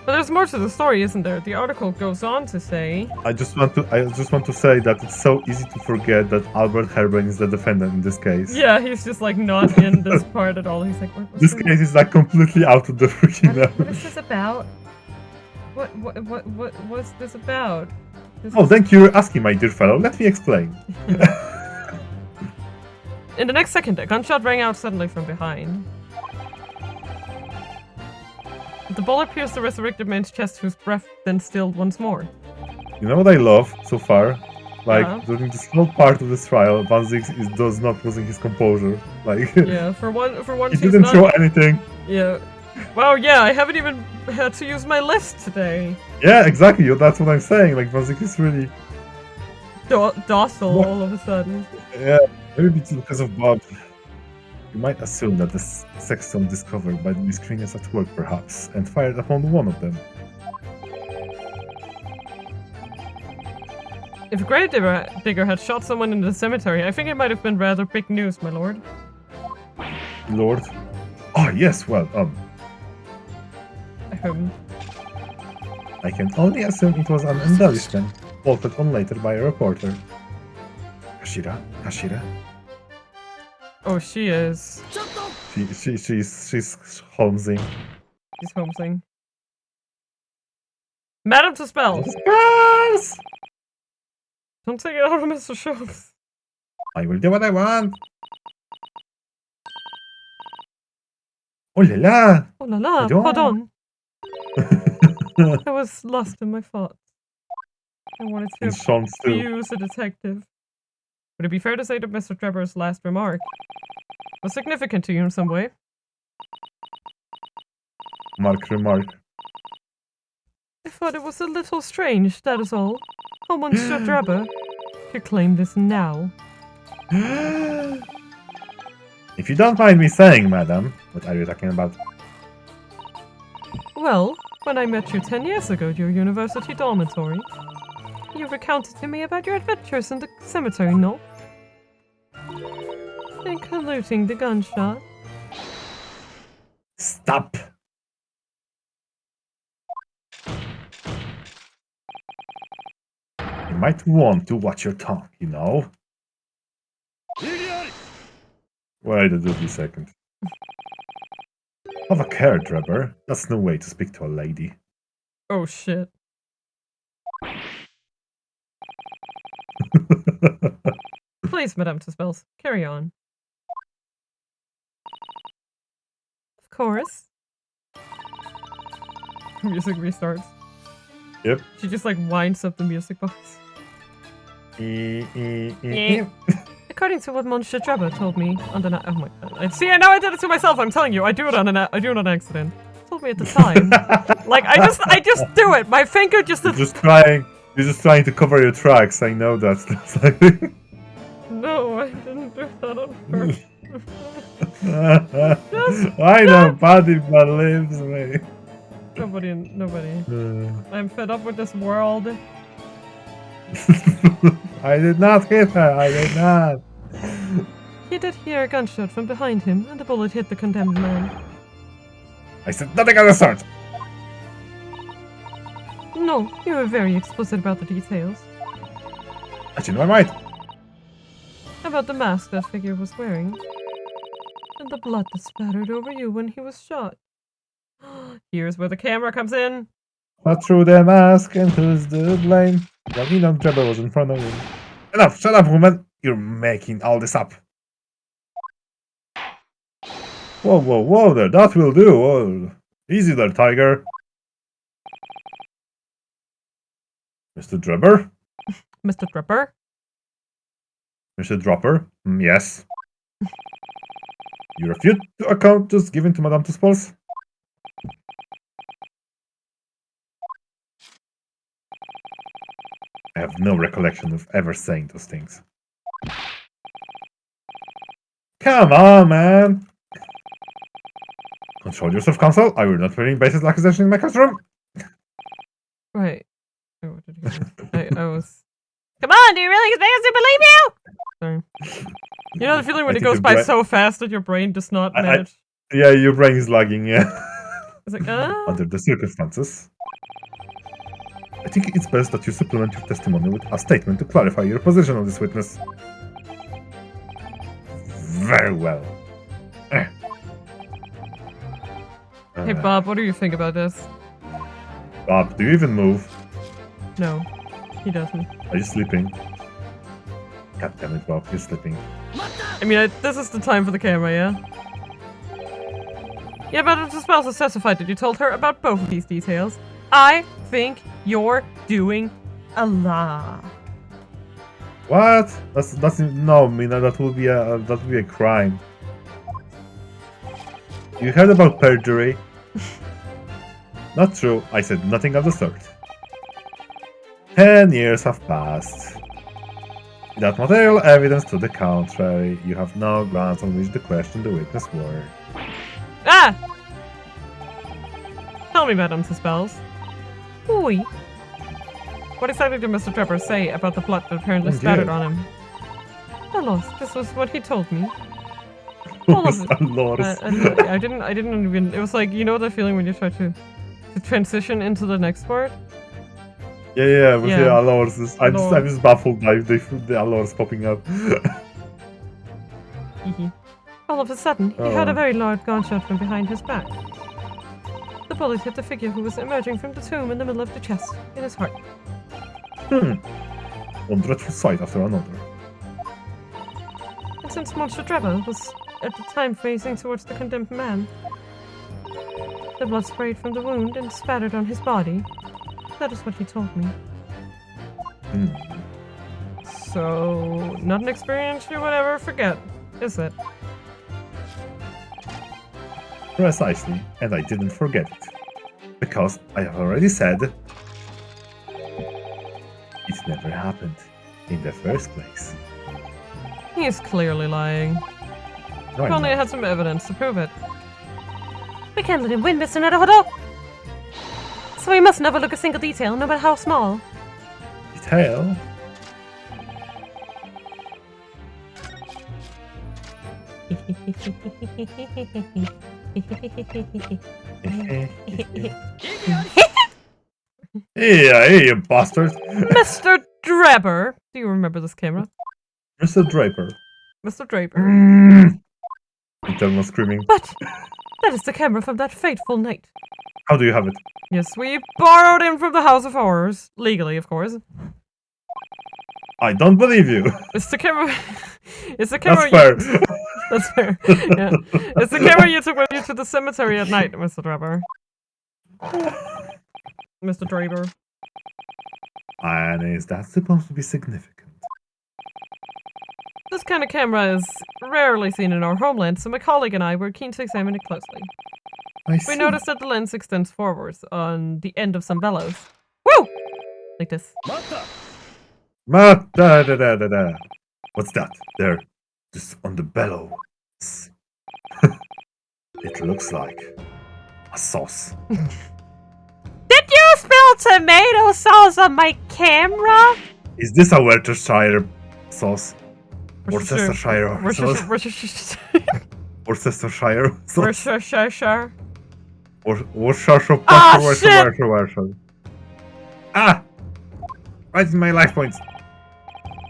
But there's more to the story, isn't there? The article goes on to say. I just want to say that it's so easy to forget that Albert Herbrand is the defendant in this case. Yeah, he's just like not in this part at all. He's like, what's This case is like completely out of the freaking what is this about? What's this about? Oh, thank you for asking, my dear fellow. Let me explain. In the next second, a gunshot rang out suddenly from behind. The bullet pierced the resurrected man's chest, whose breath then stilled once more. You know what I love so far? Like, Yeah. during this whole part of this trial, Van Zix does not losing his composure. Like, Yeah, for once he he's didn't not. show anything. Yeah. Wow, yeah, I haven't even had to use my list today. Yeah, exactly. That's what I'm saying. Like, Van Zix is really... Docile What? all of a sudden. Yeah, maybe it's because of Bob. You might assume that the sexton discovered by the miscreants at work, perhaps, and fired upon one of them. If Gravedigger had shot someone in the cemetery, I think it might have been rather big news, my lord. Lord? Oh, yes, well, I can only assume it was an embellishment, bolted on later by a reporter. Kashira? Oh, she is. She's Holmesing. She's Holmesing. Madam to spell! Yes! Don't take it out of Mr. Schultz. I will do what I want. Oh la la! Oh la la, Pardon. pardon. I was lost in my thoughts. I wanted to It's Sean too. abuse a detective. Would it be fair to say that Mr. Trevor's last remark was significant to you in some way? Remark. I thought it was a little strange, that is all. How Monsieur Trevor could claim this now. If you don't mind me saying, madam, what are you talking about? Well, when I met you 10 years ago at your university dormitory, you recounted to me about your adventures in the cemetery, no? Including the gunshot. Stop! You might want to watch your tongue, you know? Wait a doodly second. Have a care, Trevor. That's no way to speak to a lady. Oh shit. Please, Madame Tuspels, carry on. Of course. Music restarts. Yep. She just like winds up the music box. According to what Monsieur Trevor told me on the oh my god. See, I know I did it to myself. I'm telling you, I do it on accident. Told me at the time. Like I just do it. My finger just. You're just trying to cover your tracks. I know that. No, I didn't do that on purpose. I know body believes me. Nobody. I'm fed up with this world. I did not hit her. I did not. He did hear a gunshot from behind him, and the bullet hit the condemned man. I said nothing of the sort. No, you were very explicit about the details. I changed my mind. About the mask that figure was wearing. And the blood that spattered over you when he was shot. Here's where the camera comes in. What threw the mask and who's the blame? Well, you know Trevor was in front of him. Enough! Shut up, woman! You're making all this up. Whoa there, that will do. Whoa. Easy there, tiger. Mr. Dropper? Mr. Tripper? Mr. Dropper? Yes. You refute to account just given to Madame Tuspels? I have no recollection of ever saying those things. Come on, man! Control yourself, counsel. I will not bring basis accusation in my classroom. Right. Oh, what did he do? I was... Come on, do you really expect us to believe you? Sorry. You know the feeling when I it think goes your by brain- so fast that your brain does not manage? Yeah, your brain is lagging, yeah. It's like, Under the circumstances. I think it's best that you supplement your testimony with a statement to clarify your position on this witness. Very well. Hey Bob, what do you think about this? Bob, do you even move? No, he doesn't. Are you sleeping? God damn it, Bob, you're sleeping. I mean, this is the time for the camera, yeah? Yeah, but Madam Spells has testified that you told her about both of these details. I think you're doing a lie. What? That's no, Mina. That would be a crime. You heard about perjury? Not true. I said nothing of the sort. 10 years have passed. Without material evidence to the contrary, you have no grounds on which to question the witness' word. Ah! Tell me, Madam Spells. Oui. What exactly did Mr. Trevor say about the blood that apparently spattered on him? Alas, This was what he told me. all of it. I didn't even. It was like, you know that feeling when you try to transition into the next part. Yeah, with the Yeah. allures. I'm just baffled by the allures popping up. All of a sudden, he had a very large gunshot from behind his back. The bullet hit the figure who was emerging from the tomb in the middle of the chest, in his heart. One dreadful sight after another. And since Monsieur Trevor was at the time facing towards the condemned man, the blood sprayed from the wound and spattered on his body. That is what he told me. So, not an experience you would ever forget, is it? Precisely, and I didn't forget it. Because I have already said it never happened in the first place. He is clearly lying. No, If I'm only I not. had some evidence to prove it. We can't let him win, Mr. Naruhodo! So we mustn't overlook a single detail, no matter how small. Detail? Hey, you bastard! Mr. Draper! Do you remember this camera? Mr. Draper. Mr. Draper. Internal screaming. But that is the camera from that fateful night. How do you have it? Yes, we borrowed him from the House of Horrors. Legally, of course. I don't believe you. It's the camera. It's the camera. That's fair. That's fair. Yeah. It's the camera you took with you to the cemetery at night, Mr. Draper. Mr. Draper. And is that supposed to be significant? This kind of camera is rarely seen in our homeland, so my colleague and I were keen to examine it closely. I see. We noticed that the lens extends forwards on the end of some bellows. Woo! Like this. Da. What's that? There. Just on the bellows. It looks like a sauce. Did you spill tomato sauce on my camera? Is this a Worcestershire sauce? Worcestershire sauce? Worcestershire sauce? Worcestershire. Worcestershire. Ah, shit! Worcestershire. Ah! Right in my life points.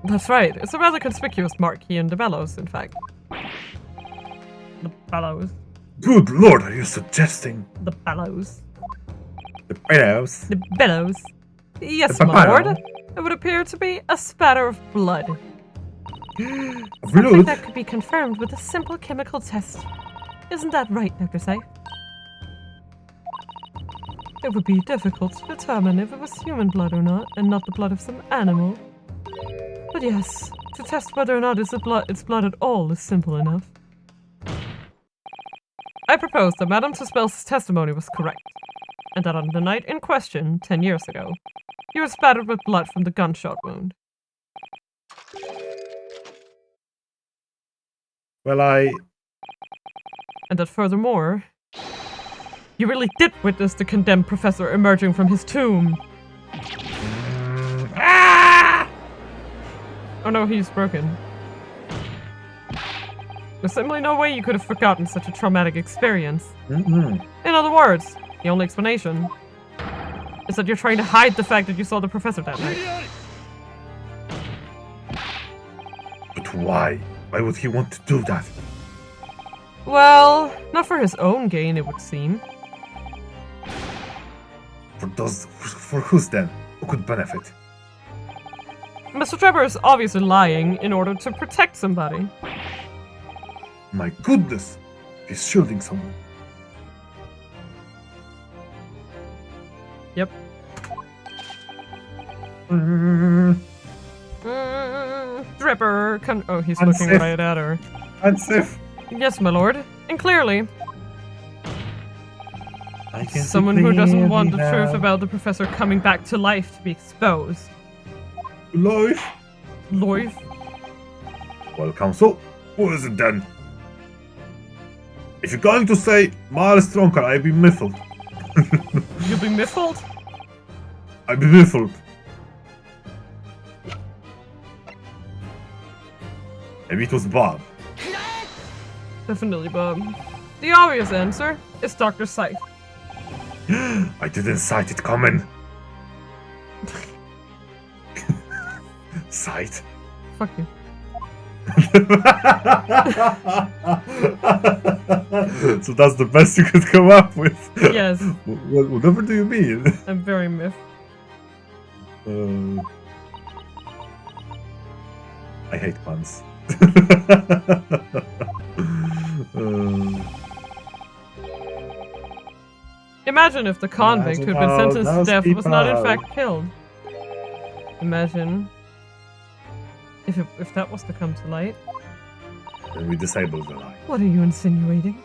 That's right. It's a rather conspicuous mark here in the bellows, in fact. The bellows. Good lord, are you suggesting The bellows. the bellows? The bellows. Yes, The my bellows. lord. It would appear to be a spatter of blood. Something Blood? that could be confirmed with a simple chemical test. Isn't that right, Dr. Say? It would be difficult to determine if it was human blood or not, and not the blood of some animal. But yes, to test whether or not it's blood at all is simple enough. I propose that Madame Suspel's testimony was correct, and that on the night in question, 10 years ago, he was spattered with blood from the gunshot wound. Well, And that furthermore, you really did witness the condemned professor emerging from his tomb. Oh no, he's broken. There's simply no way you could have forgotten such a traumatic experience. Mm-hmm. In other words, the only explanation is that you're trying to hide the fact that you saw the professor that night. But why? Why would he want to do that? Well, not for his own gain, it would seem. For whose then? Who could benefit? Mr. Trevor is obviously lying in order to protect somebody. My goodness! He's shielding someone. Yep. Trevor, oh, he's looking Unsafe. right at her. Unsafe. Yes, my lord. And clearly, I can someone who doesn't want the truth about the professor coming back to life to be exposed. Life. Life? Well, Council, who is it then? If you're going to say Miles Stronker, I'll be miffled. You'll be miffled? I'll be miffled. Maybe it was Bob. Definitely, Bob. The obvious answer is Dr. Scythe. I didn't sight it coming. Sight? Fuck you. So that's the best you could come up with? Yes. Whatever do you mean? I'm very miffed. I hate puns. Imagine if the convict who'd been Imagine sentenced how to death was not in people- fact killed. Imagine if that was to come to light. Then we disable the light. What are you insinuating?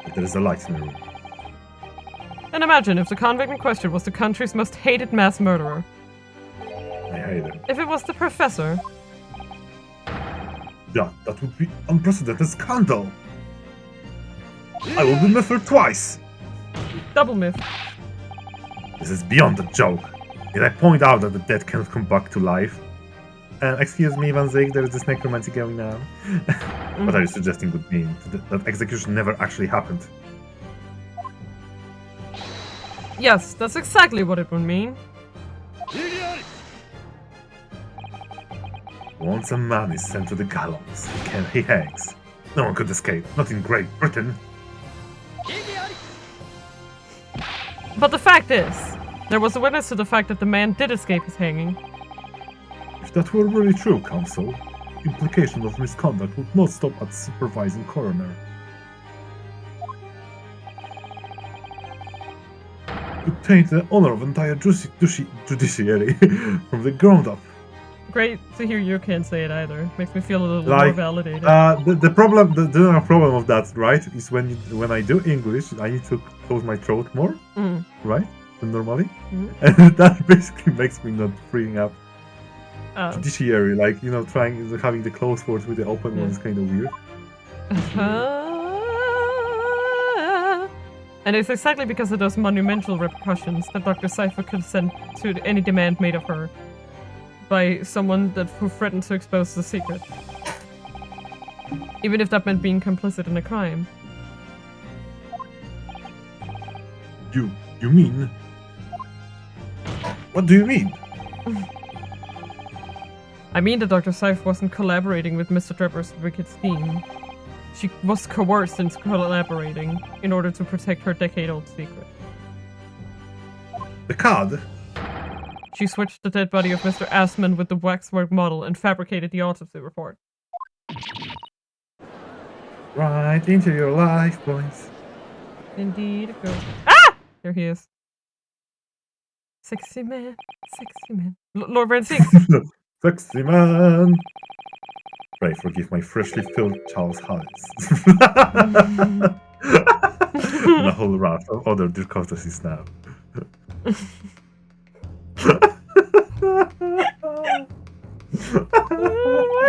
But there is a light in the room. And imagine if the convict in question was the country's most hated mass murderer. I hate it. If it was the professor. Yeah, that would be unprecedented scandal. I will be miffled twice. Double myth. This is beyond a joke. Did I point out that the dead cannot come back to life? Excuse me, Van Zig, there is this necromancy going on. What are you suggesting would mean? That execution never actually happened. Yes, that's exactly what it would mean. Once a man is sent to the gallows, he hangs. No one could escape, not in Great Britain. But the fact is, there was a witness to the fact that the man did escape his hanging. If that were really true, Council, implication of misconduct would not stop at supervising coroner. Could taint the honor of entire judiciary from the ground up. Great to hear you can't say it either. Makes me feel a little more Like, validated. The problem, the problem of that, right, is when I do English, I need to close my throat more, right, than normally, and that basically makes me not freeing up. Judiciary, like, you know, having the closed words with the open one is kind of weird. And it's exactly because of those monumental repercussions that Dr. Cypher consent to any demand made of her by someone who threatened to expose the secret. Even if that meant being complicit in a crime. You mean? What do you mean? I mean that Dr. Scythe wasn't collaborating with Mr. Trevor's wicked scheme. She was coerced into collaborating in order to protect her decade-old secret. The card? She switched the dead body of Mr. Assman with the waxwork model and fabricated the autopsy report. Right into your life, boys. Indeed, it goes. Ah! There he is. Sexy man, sexy man. Lord Van Six. Sexy man. Pray forgive my freshly filled Charles Harris. And a whole raft of other discourtesies now. Why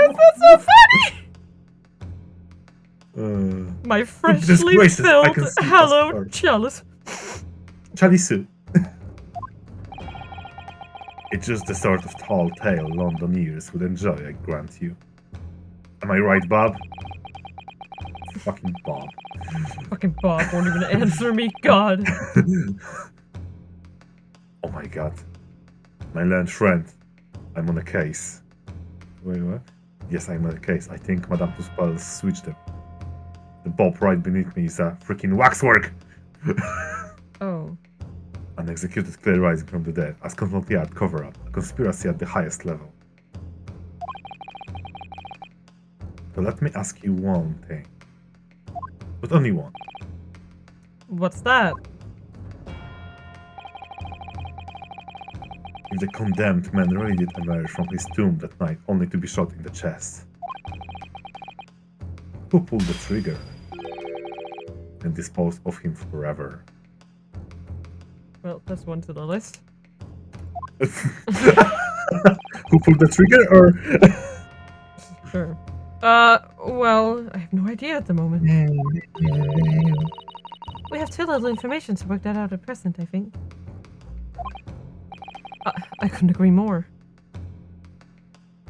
is that so funny? My freshly gracious, I filled can see hallowed us chalice. Chalice. It's just the sort of tall tale Londoners would enjoy, I grant you. Am I right, Bob? Fucking Bob. Fucking Bob won't even answer me, God. Oh my god. My learned friend. I'm on a case. Wait, what? Yes, I'm on a case. I think Madame Tuspal switched them. The Bob right beneath me is a freaking waxwork! Oh. An executed clear rising from the dead. A Scotland Yard cover-up. A conspiracy at the highest level. But let me ask you one thing. But only one. What's that? If the condemned man really did emerge from his tomb that night only to be shot in the chest, who pulled the trigger and disposed of him forever? Well, that's one to the list. Who pulled the trigger, or? Sure. Well, I have no idea at the moment. We have too little information to work that out at present, I think. I couldn't agree more.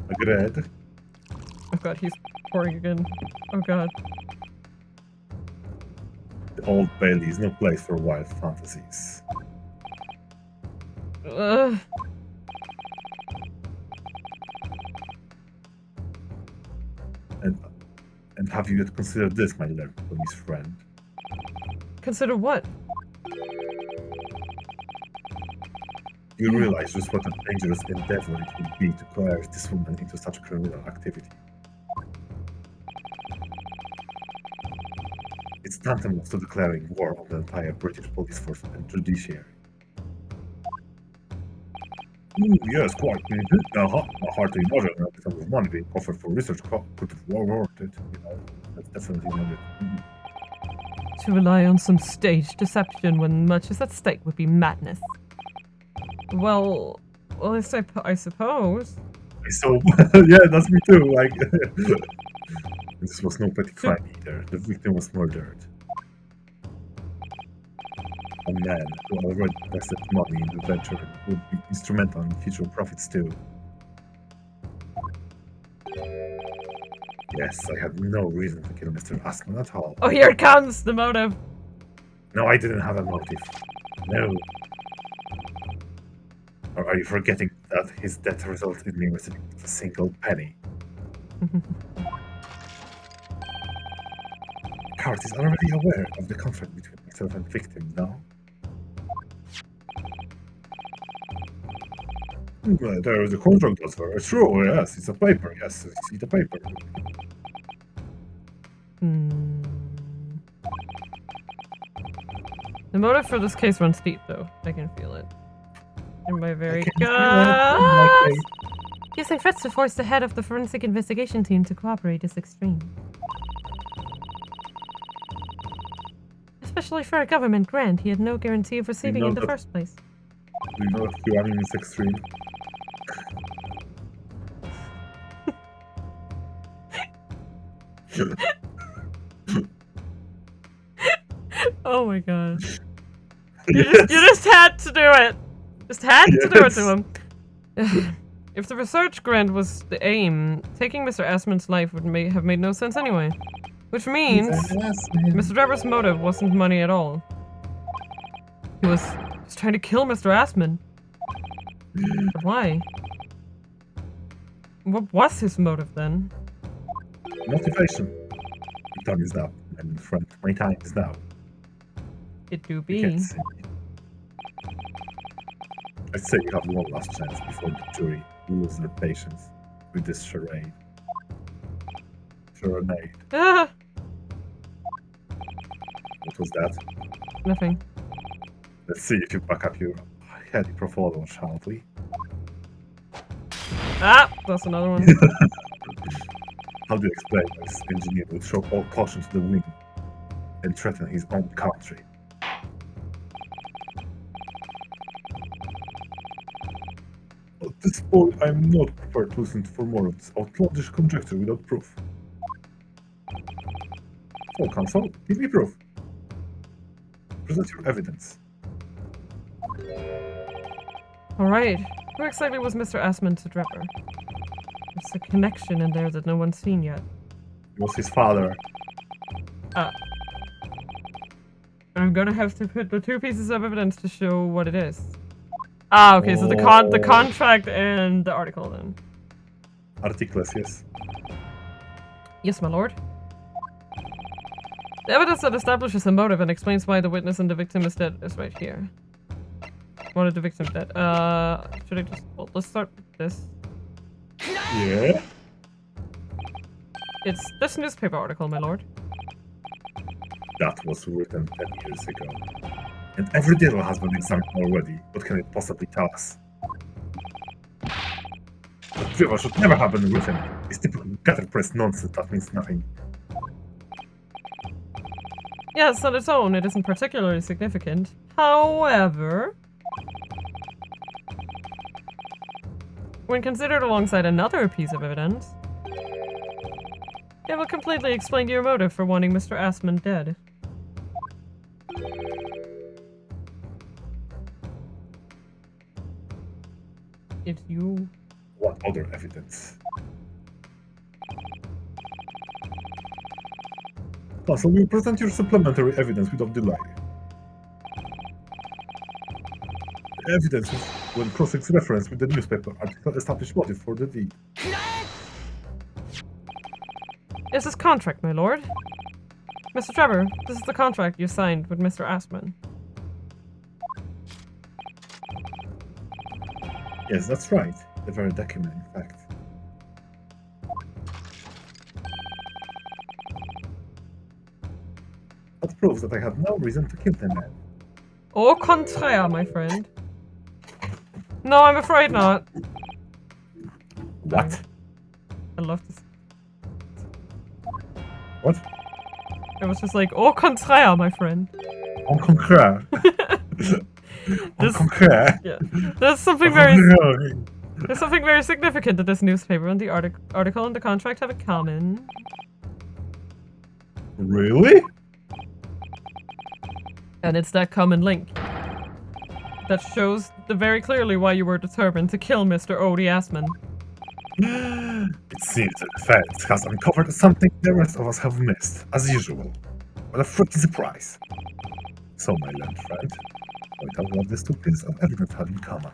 Agreed. Oh god, he's pouring again. Oh god. The Old Bailey is no place for wild fantasies. And have you yet considered this, my learned police friend? Consider what? You realize just what a dangerous endeavor it would be to coerce this woman into such criminal activity. It's tantamount to declaring war on the entire British police force and judiciary. Yes, quite. A hearty imagine that the sum of money being offered for research could have worked it. You know, that's definitely needed. To rely on some staged deception when much is at stake would be madness. Well, I suppose. So, yeah, that's me too. Like, this was no petty crime either. The victim was murdered. A man who already invested money in the venture would be instrumental in future profits too. Yes, I had no reason to kill Mr. Asman at all. Oh, here it comes! The motive! No, I didn't have a motive. No. Or are you forgetting that his death resulted in me receiving a single penny? Cart is already aware of the contract between myself and victim, no? There is a contract, that's very true, yes, it's a paper, yes, I see the paper. The motive for this case runs deep, though. I can feel it. In my very gut. Using threats to force the head of the forensic investigation team to cooperate is extreme. Especially for a government grant he had no guarantee of receiving in the first place. Do you know that QAnon is extreme? Oh my god. You just had to do it! Just had to do it to him. If the research grant was the aim, taking Mr. Asman's life would have made no sense anyway. Which means Mr. Drever's motive wasn't money at all. He was just trying to kill Mr. Asman. But why? What was his motive then? Motivation. My time is now, my friend. My time is now. It do be. I'd say you have one last chance before the jury loses their patience with this charade. Serenade. Ah! What was that? Nothing. Let's see if you back up your heady portfolio, shall we? Ah! That's another one. How do you explain this engineer would show all caution to the wind and threaten his own country? At this point, I'm not prepared to listen for more of this outlandish conjecture without proof. So, counsel, give me proof. Present your evidence. Alright. Who exactly was Mr. Assman to Trevor? There's a connection in there that no one's seen yet. It was his father. I'm gonna have to put the 2 pieces of evidence to show what it is. Ah, okay, so the contract and the article then. Articles, yes. Yes, my lord. The evidence that establishes a motive and explains why the witness and the victim is dead is right here. One of the victims dead. Should I just... Well, let's start with this. Yeah? It's this newspaper article, my lord. That was written 10 years ago. And every detail has been examined already. What can it possibly tell us? The paper should never have been written. It's typical gutter press nonsense that means nothing. Yes, on its own, it isn't particularly significant. However, when considered alongside another piece of evidence, it will completely explain your motive for wanting Mr. Assman dead. It's you. What other evidence? So we present your supplementary evidence without delay. The evidence is when cross-reference with the newspaper article established motive for the deed. This is contract, my lord. Mr. Trevor, this is the contract you signed with Mr. Assman. Yes, that's right. The very document, in fact. That proves that I had no reason to kill the man. Au contraire, my friend. No, I'm afraid not. What? I love this. What? It was just like, au contraire, my friend. On concur. On concur. Yeah. There's something very significant that this newspaper and the article and the contract have in common. Really? And it's that common link that shows very clearly why you were determined to kill Mr. Odie Assman. It seems the defense has uncovered something the rest of us have missed, as usual. What a freaky surprise. So, my learned friend, point out what these 2 pieces of evidence have in common.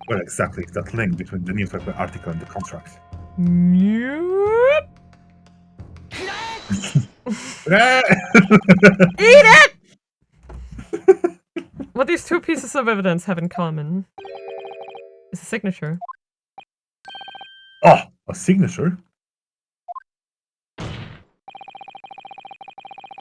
Where exactly is that link between the newspaper article and the contract? Eat Eat it! What these 2 pieces of evidence have in common is a signature. Oh, a signature?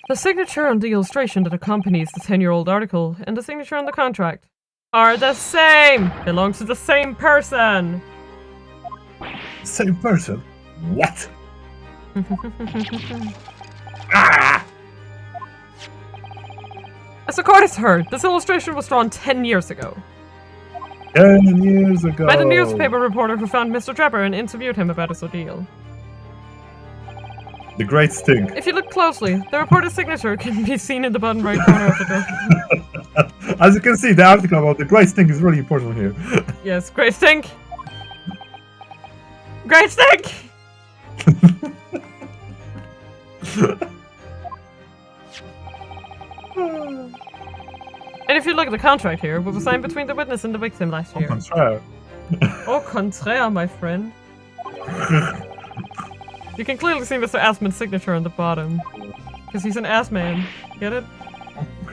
The signature on the illustration that accompanies the 10-year-old article and the signature on the contract are the same! Belong to the same person! Same person? What? Ah! As the court has heard, this illustration was drawn 10 years ago. 10 years ago! By the newspaper reporter who found Mr. Trevor and interviewed him about his ordeal. The Great Stink. If you look closely, the reporter's signature can be seen in the bottom right corner of the document. As you can see, the article about the Great Stink is really important here. Yes, Great Stink! Great Stink! And if you look at the contract here, what was signed between the witness and the victim last year. Au contraire. Au contraire, my friend. You can clearly see Mr. Assman's signature on the bottom. Because he's an ass man. Get it?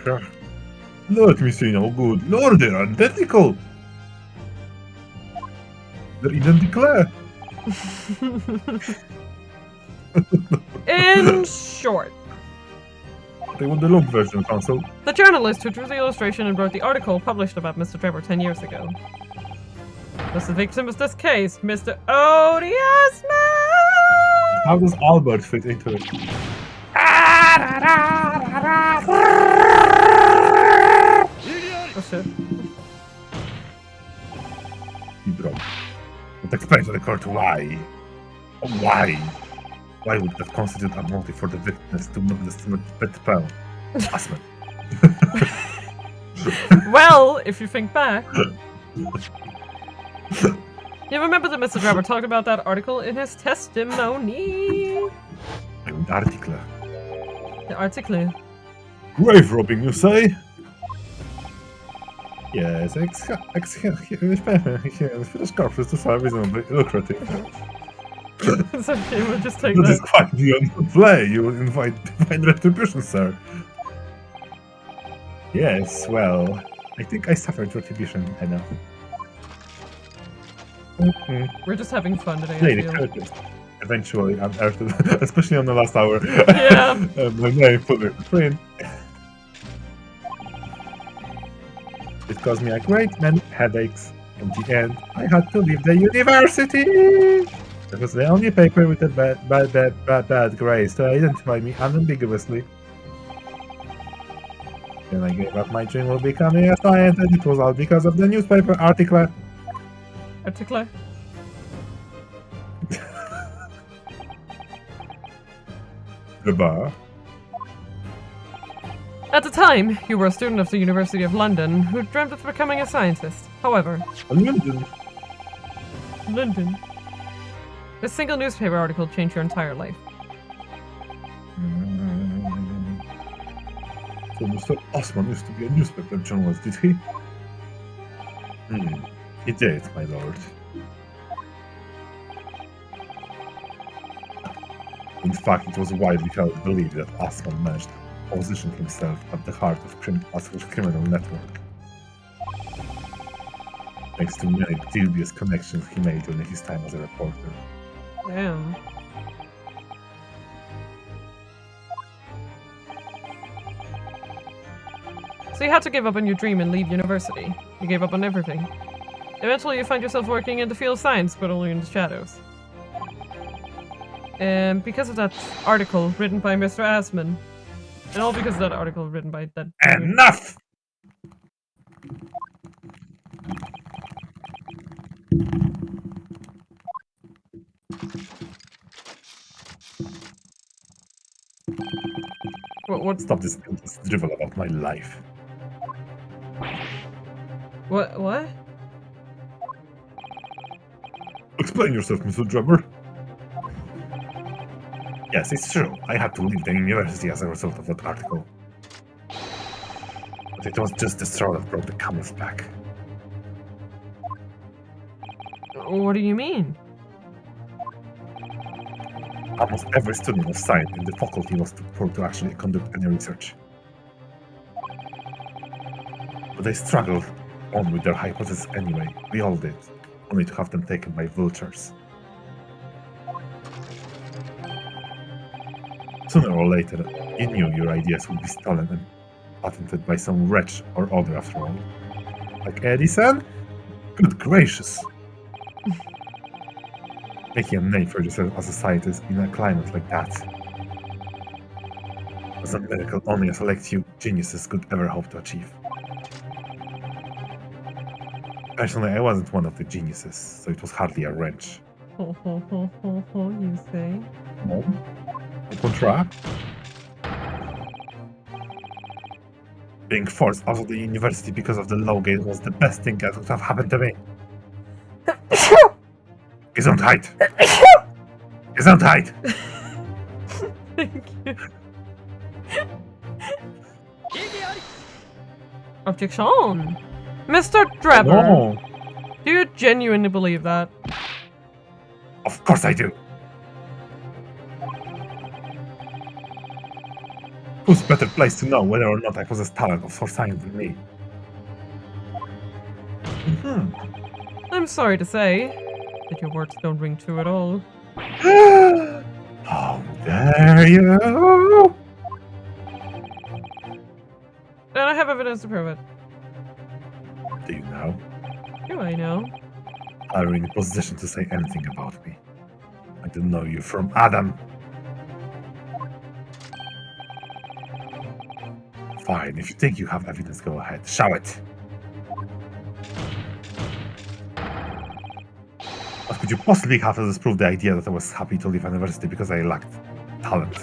Okay. Let me see now. Good lord, they're identical. They're identical. In short, They want the long version, Council. the journalist who drew the illustration and wrote the article published about Mr. Trevor 10 years ago was the victim of this case, Mr. Odie Assman! How does Albert fit into it? Oh shit. He broke. But explain to the court why. Why? Why would that constitute a motive for the witness to not estimate pet pal? Assman. Well, if you think back. You remember that Mr. Drebber talked about that article in his testimony? Article. The article. Grave robbing, you say? Yes, Finnish corpses to serve reasonably lucrative. It's okay, we'll just take That that. is quite beyond the play. You will invite divine retribution, sir. Yes, well, I think I suffered retribution enough. We're just having fun today, I Lady feel. Curtis. Eventually unearthed, especially on the last hour. Yeah. My name put it print. It caused me a great many headaches. In the end, I had to leave the university. It was the only paper with a bad grades to identify me unambiguously. Then I gave up my dream of becoming a scientist. It was all because of the newspaper article. Article. The bar. At the time, you were a student of the University of London who dreamt of becoming a scientist. However, London. this single newspaper article changed your entire life. So Mr. Osman used to be a newspaper journalist, did he? He did, my lord. In fact, it was widely held believed that Osman managed to position himself at the heart of Asman's criminal network. Thanks to many dubious connections he made during his time as a reporter. Damn. So you had to give up on your dream and leave university. You gave up on everything. Eventually you find yourself working in the field of science, but only in the shadows. And because of that article written by Mr. Asman, and all because of that article written by that... Enough! What? Stop this drivel about my life. What? Explain yourself, Mr. Drummer. Yes, it's true. I had to leave the university as a result of that article. But it was just the straw that broke the camel's back. What do you mean? Almost every student of science in the faculty was too poor to actually conduct any research. But they struggled on with their hypothesis anyway. We all did, only to have them taken by vultures. Sooner or later, you knew your ideas would be stolen and patented by some wretch or other after all. Like Edison? Good gracious! Making a name for yourself as a scientist in a climate like that was a miracle only a select few geniuses could ever hope to achieve. Personally, I wasn't one of the geniuses, so it was hardly a wrench. You say? No? A contra? Being forced out of the university because of the low grade was the best thing that could have happened to me. Gesundheit! Gesundheit! Thank you. Objection! Mr. Drebber, No! do you genuinely believe that? Of course I do! Who's better placed to know whether or not I possess talent for science than me? I'm sorry to say that your words don't ring true at all. How dare you! And I have evidence to prove it. Do you know? Do I know? Are you in a position to say anything about me? I don't know you from Adam. Fine, if you think you have evidence, go ahead. Show it. What could you possibly have to disprove the idea that I was happy to leave university because I lacked talent?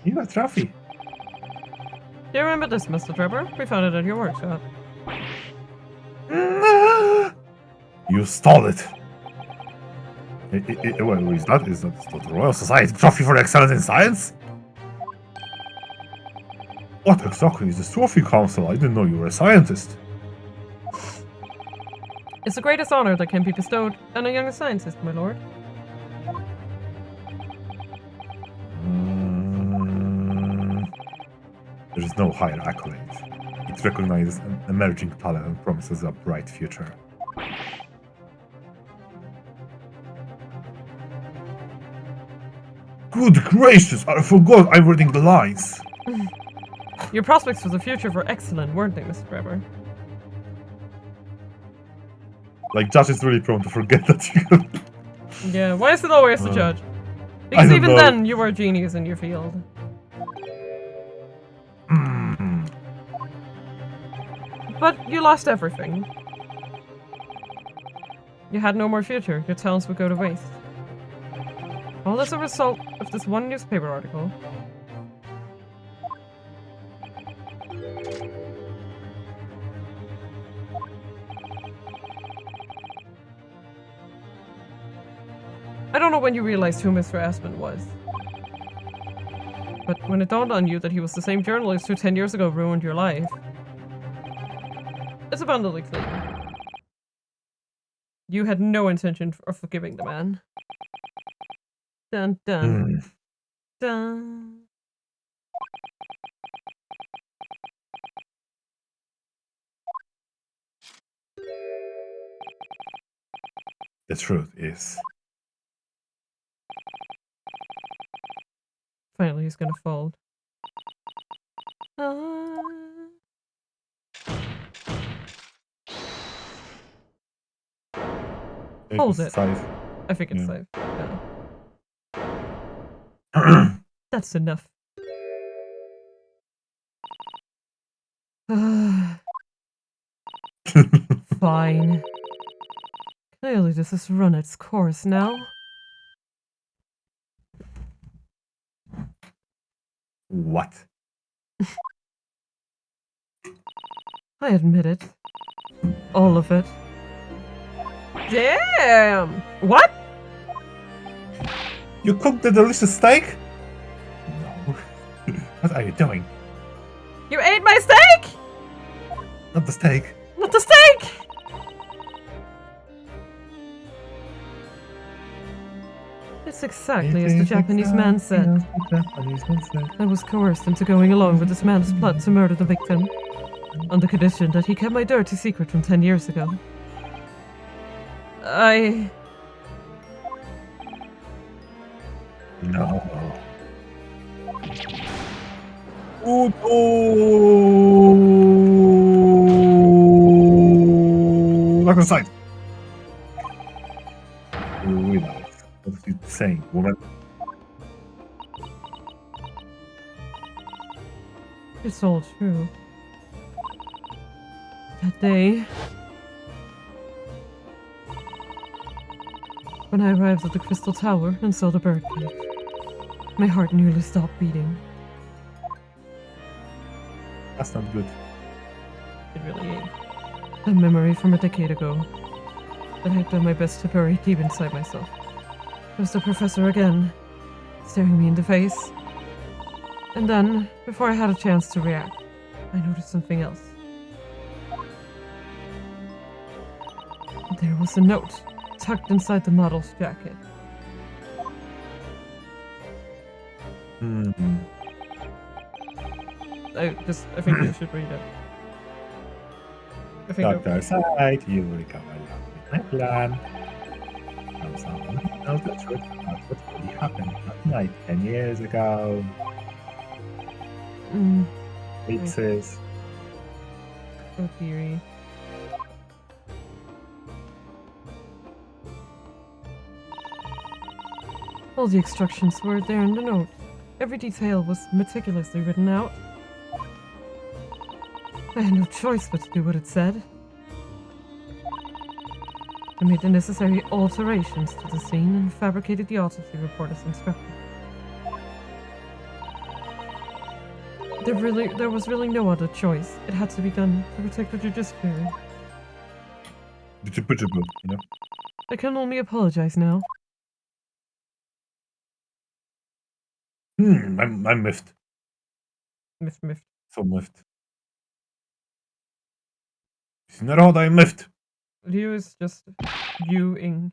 You got trophy. Do you remember this, Mr. Trevor? We found it at your workshop. You stole it. Well, is that the Royal Society trophy for excellence in science? What exactly is this trophy, Council? I didn't know you were a scientist. It's the greatest honor that can be bestowed on a young scientist, my lord. There is no higher accolade. It recognizes an emerging talent and promises a bright future. Good gracious, I forgot I'm reading the lines. Your prospects for the future were excellent, weren't they, Mr. Trevor? Like, Josh is really prone to forget that you... Yeah, why is it always the judge? I Because don't even know. then, you were a genius in your field. But you lost everything. You had no more future. Your talents would go to waste. All as a result of this one newspaper article. I don't know when you realized who Mr. Aspen was. But when it dawned on you that he was the same journalist who 10 years ago ruined your life, it's abundantly clear. You had no intention of forgiving the man. Dun dun. Dun. The truth is... Finally, he's gonna fold. Hold it. Safe. I think it's Yeah. safe. Yeah. That's enough. Fine. Clearly this has run its course now. What? I admit it. All of it. Damn! What? You cooked the delicious steak? No. What are you doing? You ate my steak? Not the steak. Not the steak! It's exactly as the Japanese man said. I was coerced into going along with this man's plot to murder the victim, on the condition that he kept my dirty secret from 10 years ago. No. Look aside. What are you saying, woman? It's all true. That day, when I arrived at the Crystal Tower and saw the birdcage, my heart nearly stopped beating. That's not good. It really ain't. A memory from a decade ago that I've done my best to bury deep inside myself. It was the professor again, staring me in the face. And then, before I had a chance to react, I noticed something else. There was a note tucked inside the model's jacket. I think you should read it. I think Dr. Side, you will come along with my plan. From someone who knows the truth about what really happened that night 10 years ago. It says, Oh, dearie. All the instructions were there in the note. Every detail was meticulously written out. I had no choice but to do what it said. I made the necessary alterations to the scene and fabricated the autopsy report as instructed. There was really no other choice. It had to be done to protect the judiciary. You know? I can only apologize now. I'm miffed. Miffed. So miffed. Naruhodo, I'm miffed. Ryu is just viewing.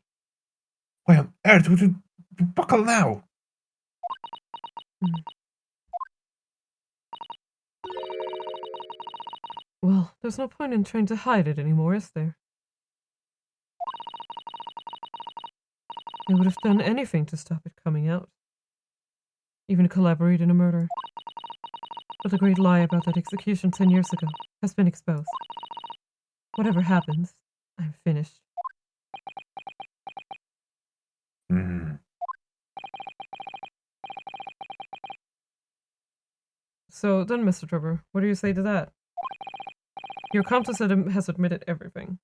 Why on earth would you buckle now? Well, there's no point in trying to hide it anymore, is there? I would have done anything to stop it coming out. Even collaborate in a murder. But the great lie about that execution 10 years ago has been exposed. Whatever happens, I'm finished. So then, Mr. Trevor, what do you say to that? Your Countess has admitted everything.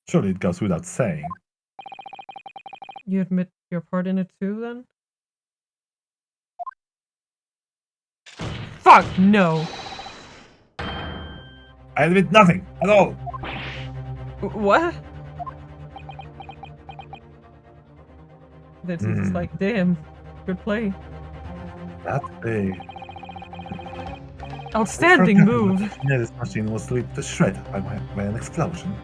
Surely it goes without saying. You admit your part in it too, then? Fuck, no! I admit nothing at all. What? That's just like, damn, good play. That big. Outstanding move. This machine was ripped to shred by an explosion.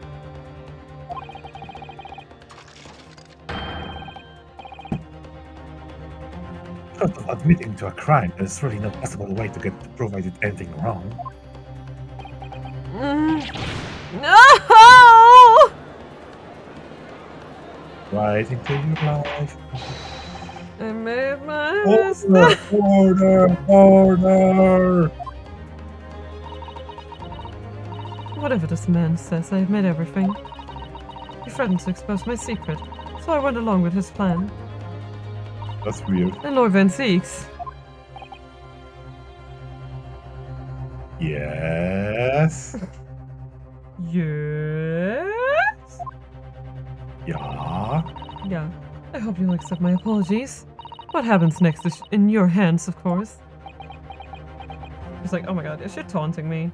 Short of admitting to a crime, there's really no possible way to get to prove I did anything wrong. No! Right into your life. I made my mistake. Order! Whatever this man says, I admit everything. He threatened to expose my secret, so I went along with his plan. That's weird. And Lord Van Seeks. Yes. Yes? Yeah. Yeah. I hope you'll accept my apologies. What happens next is in your hands, of course. He's like, oh my god, is she taunting me?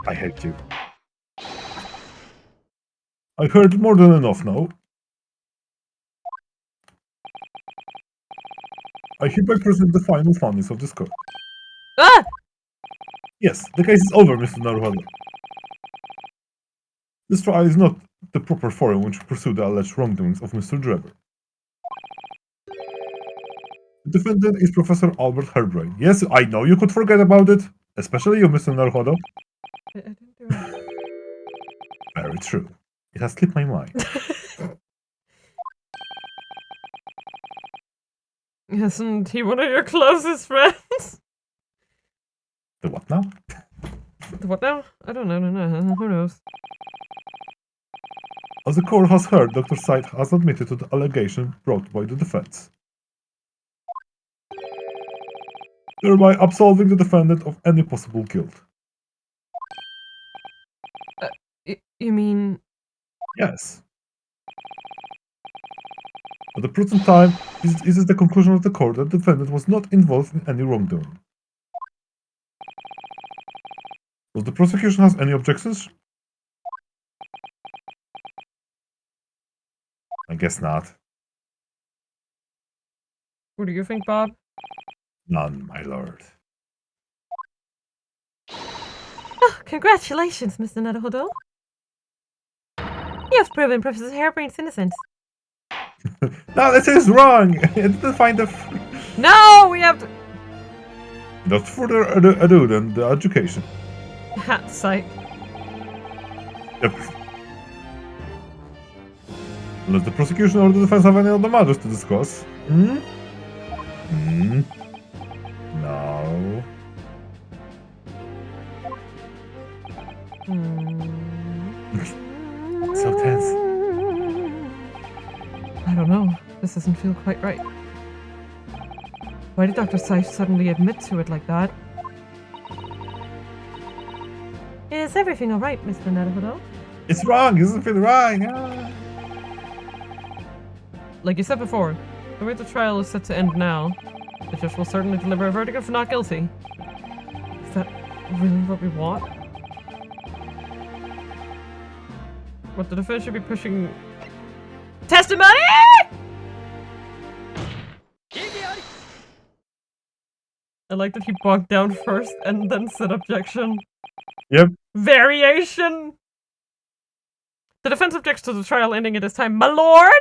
I hate you. I heard more than enough now. I hereby present the final findings of this court. Ah! Yes, the case is over, Mr. Naruhodo. This trial is not the proper forum in which to pursue the alleged wrongdoings of Mr. Drebber. The defendant is Professor Albert Herbrain. Yes, I know you could forget about it, especially you, Mr. Naruhodo. I didn't do it. Very true. It has slipped my mind. Isn't he one of your closest friends? The what now? The what now? I don't know, who knows? As the court has heard, Dr. Said has admitted to the allegation brought by the defense, thereby absolving the defendant of any possible guilt. You mean... Yes. At the present time, it is the conclusion of the court that the defendant was not involved in any wrongdoing. Does the prosecution have any objections? I guess not. What do you think, Bob? None, my lord. Oh, congratulations, Mr. Naruhodo. You have proven Professor Harebrain's innocence. No, this is wrong! I didn't find the... No, we have to... Without further ado than the education. Ha, psych. Yep. Unless the prosecution or the defense have any other matters to discuss. No. So tense. I don't know. This doesn't feel quite right. Why did Dr. Seif suddenly admit to it like that? Is everything alright, Mr. Naruhodo? It's wrong, isn't it right? Ah. Like you said before, the way the trial is set to end now, the judge will certainly deliver a verdict of not guilty. Is that really what we want? What, the defense should be pushing... testimony?! I like that he bogged down first and then said objection. Yep. Variation! The defense objects to the trial ending at this time, my lord!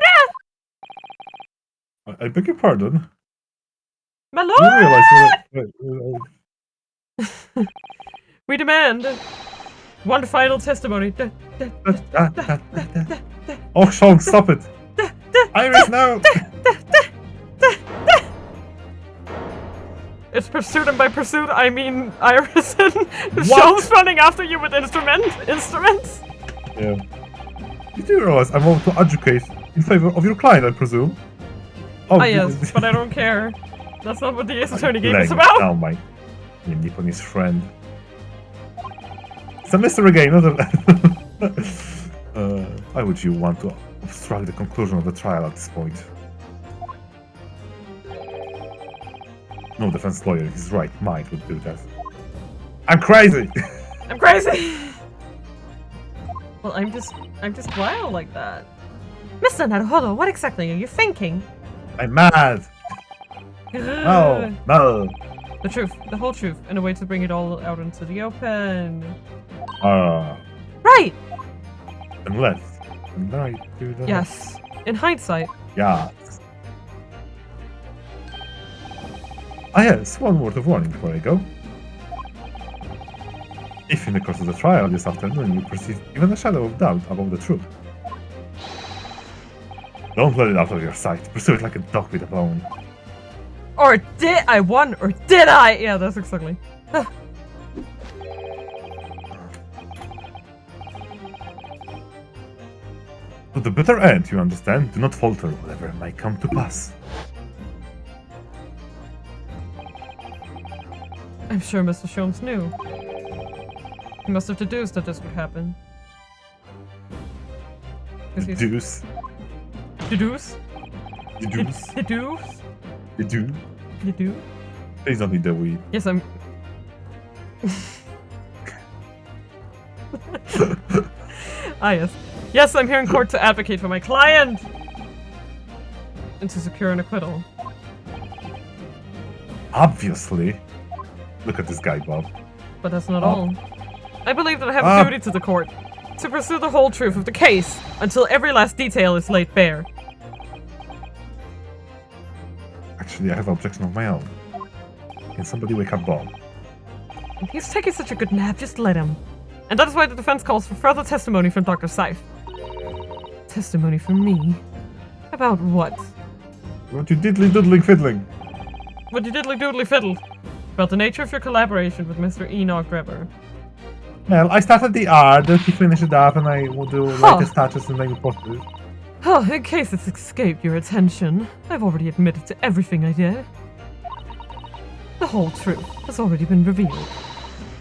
I beg your pardon? My Do you lord! realize We demand one final testimony. Oh, Sean, stop it! Iris, no! It's pursuit, and by pursuit I mean Irison. Sean's running after you with instruments. Yeah. You do realize I'm about to advocate in favor of your client, I presume? Oh yes, but I don't care. That's not what the U.S. Attorney game is about. Oh my Nipponiese friend. It's a mystery game, not a... Why would you want to obstruct the conclusion of the trial at this point? No defense lawyer, his right mind would do that. I'm crazy! I'm crazy! Well, I'm just wild like that. Mr. Naruhodo, what exactly are you thinking? I'm mad! No! No! The truth, the whole truth, and a way to bring it all out into the open. Right! And left. And right. To the Yes. In hindsight. left. Yes. Ah yes, one word of warning before I go. If in the course of the trial this afternoon you perceive even a shadow of doubt about the truth, don't let it out of your sight. Pursue it like a dog with a bone. Or did I won, or did I? Yeah, that's exactly. To the bitter end, you understand? Do not falter, whatever might come to pass. I'm sure Mr. Sholmes knew. He must have deduced that this would happen. Deduce. Deduce? Deduce. Deduce? Deduce. Deduce? Please don't need the weed. Yes, I'm... Ah, yes. Yes, I'm here in court to advocate for my client! And to secure an acquittal. Obviously. Look at this guy, Bob. But that's not all. I believe that I have a duty to the court. To pursue the whole truth of the case, until every last detail is laid bare. Actually, I have an objection of my own. Can somebody wake up Bob? He's taking such a good nap, just let him. And that is why the defense calls for further testimony from Dr. Seif. Testimony from me? About what? What you diddly-doodling fiddling? What you diddly-doodly fiddled? About the nature of your collaboration with Mr. Enoch Drebber. Well, I started the art, then he finished it up, and I will do latest touches and then we post it. Oh, in case it's escaped your attention, I've already admitted to everything I did. The whole truth has already been revealed.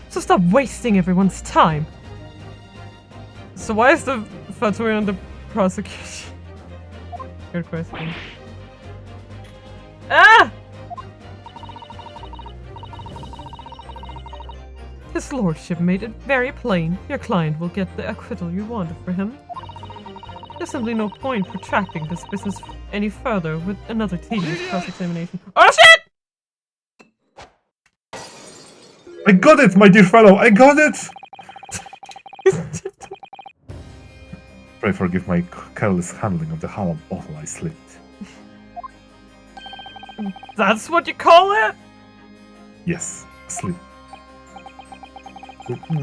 So stop wasting everyone's time. So why is the fatwa on the prosecution? Good question. Ah! His lordship made it very plain. Your client will get the acquittal you wanted for him. There's simply no point protracting this business any further with another tedious cross-examination. Oh shit! I got it, my dear fellow! I got it! Pray forgive my careless handling of the hollow bottle I slipped. That's what you call it? Yes, slip.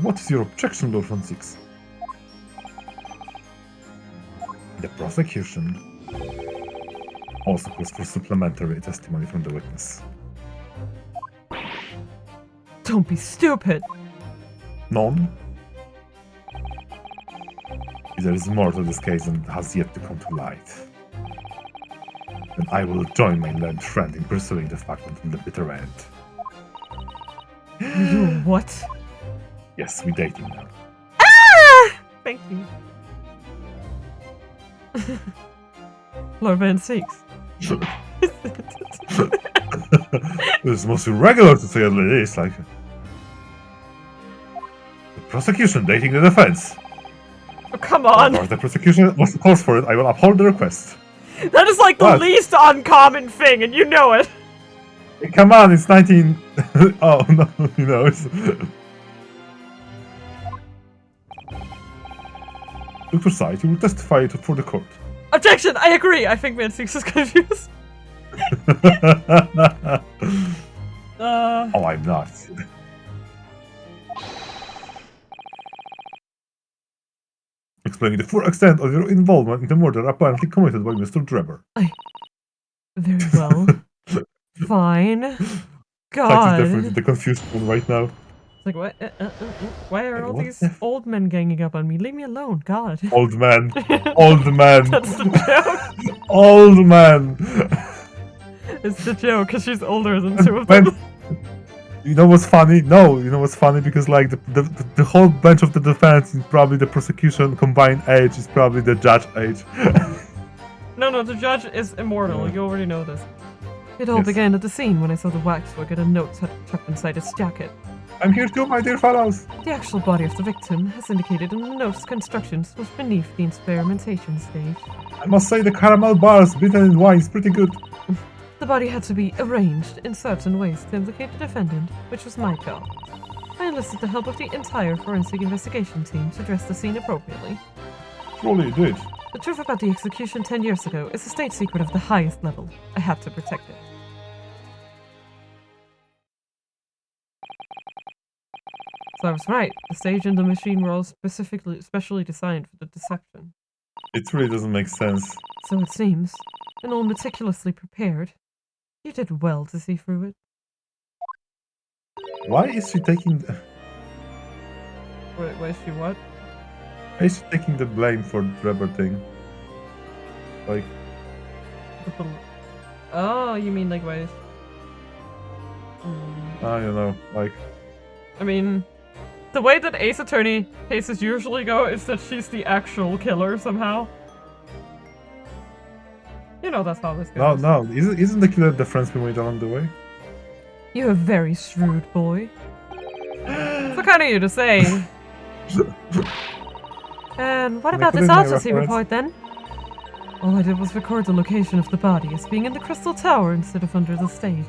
What is your objection, Lord Von Six? The prosecution also calls for supplementary testimony from the witness. Don't be stupid. None? If there is more to this case than has yet to come to light, then I will join my learned friend in pursuing the fact until the bitter end. You what? Yes, we're dating now. Ah! Thank you. Lord Van Seeks. It's most irregular to say at least, like... The prosecution dating the defense. Oh, come on! Or the prosecution was the cause for it, I will uphold the request. That is like the least uncommon thing, and you know it! Hey, come on, it's 19... oh, no, you know, it's... Dr. Sight, you will testify for the court. Objection! I agree! I think Van Seeks is confused. Oh, I'm not. Explaining the full extent of your involvement in the murder apparently committed by Mr. Drebber. Very well. Fine. Sight is God. definitely the confused one right now. It's like, what? Why are all these old men ganging up on me? Leave me alone, God. Old man. Old man. That's the joke. Old man. It's the joke, because she's older than two of them. You know what's funny? No, you know what's funny? Because like the whole bench of the defense is probably the prosecution combined age is probably the judge age. No, the judge is immortal. You already know this. It all began at the scene when I saw the waxwork and a note tucked inside his jacket. I'm here too, my dear fellows. The actual body of the victim, as indicated in the note's constructions, was beneath the experimentation stage. I must say the caramel bars beaten in wine is pretty good. The body had to be arranged in certain ways to implicate the defendant, which was my job. I enlisted the help of the entire forensic investigation team to dress the scene appropriately. Surely you did. The truth about the execution 10 years ago is a state secret of the highest level. I had to protect it. So I was right. The stage and the machine were all specially designed for the deception. It really doesn't make sense. So it seems. And all meticulously prepared. You did well to see through it. Why is she taking... Wait, why is she what? Why is she taking the blame for the Drebber thing? Like... Oh, you mean like why is... I don't know, like... I mean... The way that Ace Attorney cases usually go is that she's the actual killer somehow. You know that's how this goes. No, isn't the killer the friends we made along the way? You're a very shrewd boy. So kind of you to say. And what about this autopsy report then? All I did was record the location of the body as being in the Crystal Tower instead of under the stage.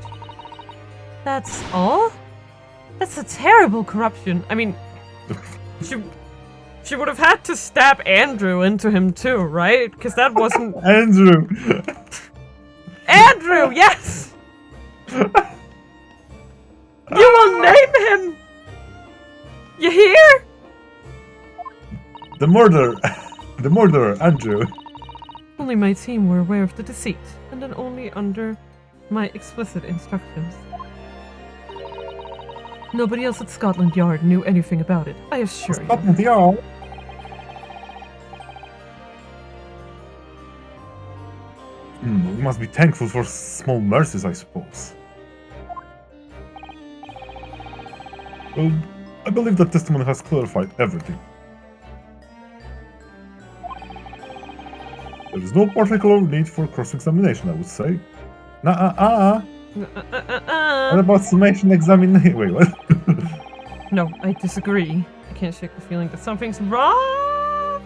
That's all? That's a terrible corruption. I mean, she would have had to stab Andrew into him too, right? Because that wasn't... Andrew! Andrew, yes! You will name him! You hear? The murderer, Andrew. Only my team were aware of the deceit, and then only under my explicit instructions. Nobody else at Scotland Yard knew anything about it, I assure you. Scotland Yard? We must be thankful for small mercies, I suppose. Well, I believe that testimony has clarified everything. There is no particular need for cross-examination, I would say. What about summation examination? Wait, what? No, I disagree. I can't shake the feeling that something's wrong!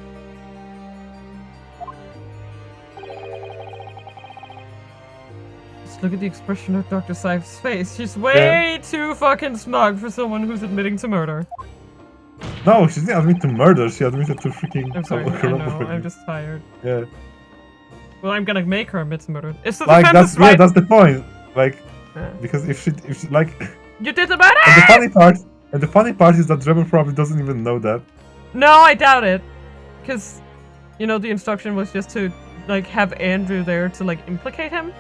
Just look at the expression of Dr. Seif's face. She's way too fucking smug for someone who's admitting to murder. No, she didn't admit to murder, she admitted to freaking... I'm sorry, I know, I'm just tired. Yeah. Well, I'm gonna make her admit to murder. If the like, defense that's, is right... yeah, that's the point. Like, because if she, like... You did the murder! And the funny part is that Drebber probably doesn't even know that. No, I doubt it. Because, you know, the instruction was just to, like, have Andrew there to, like, implicate him.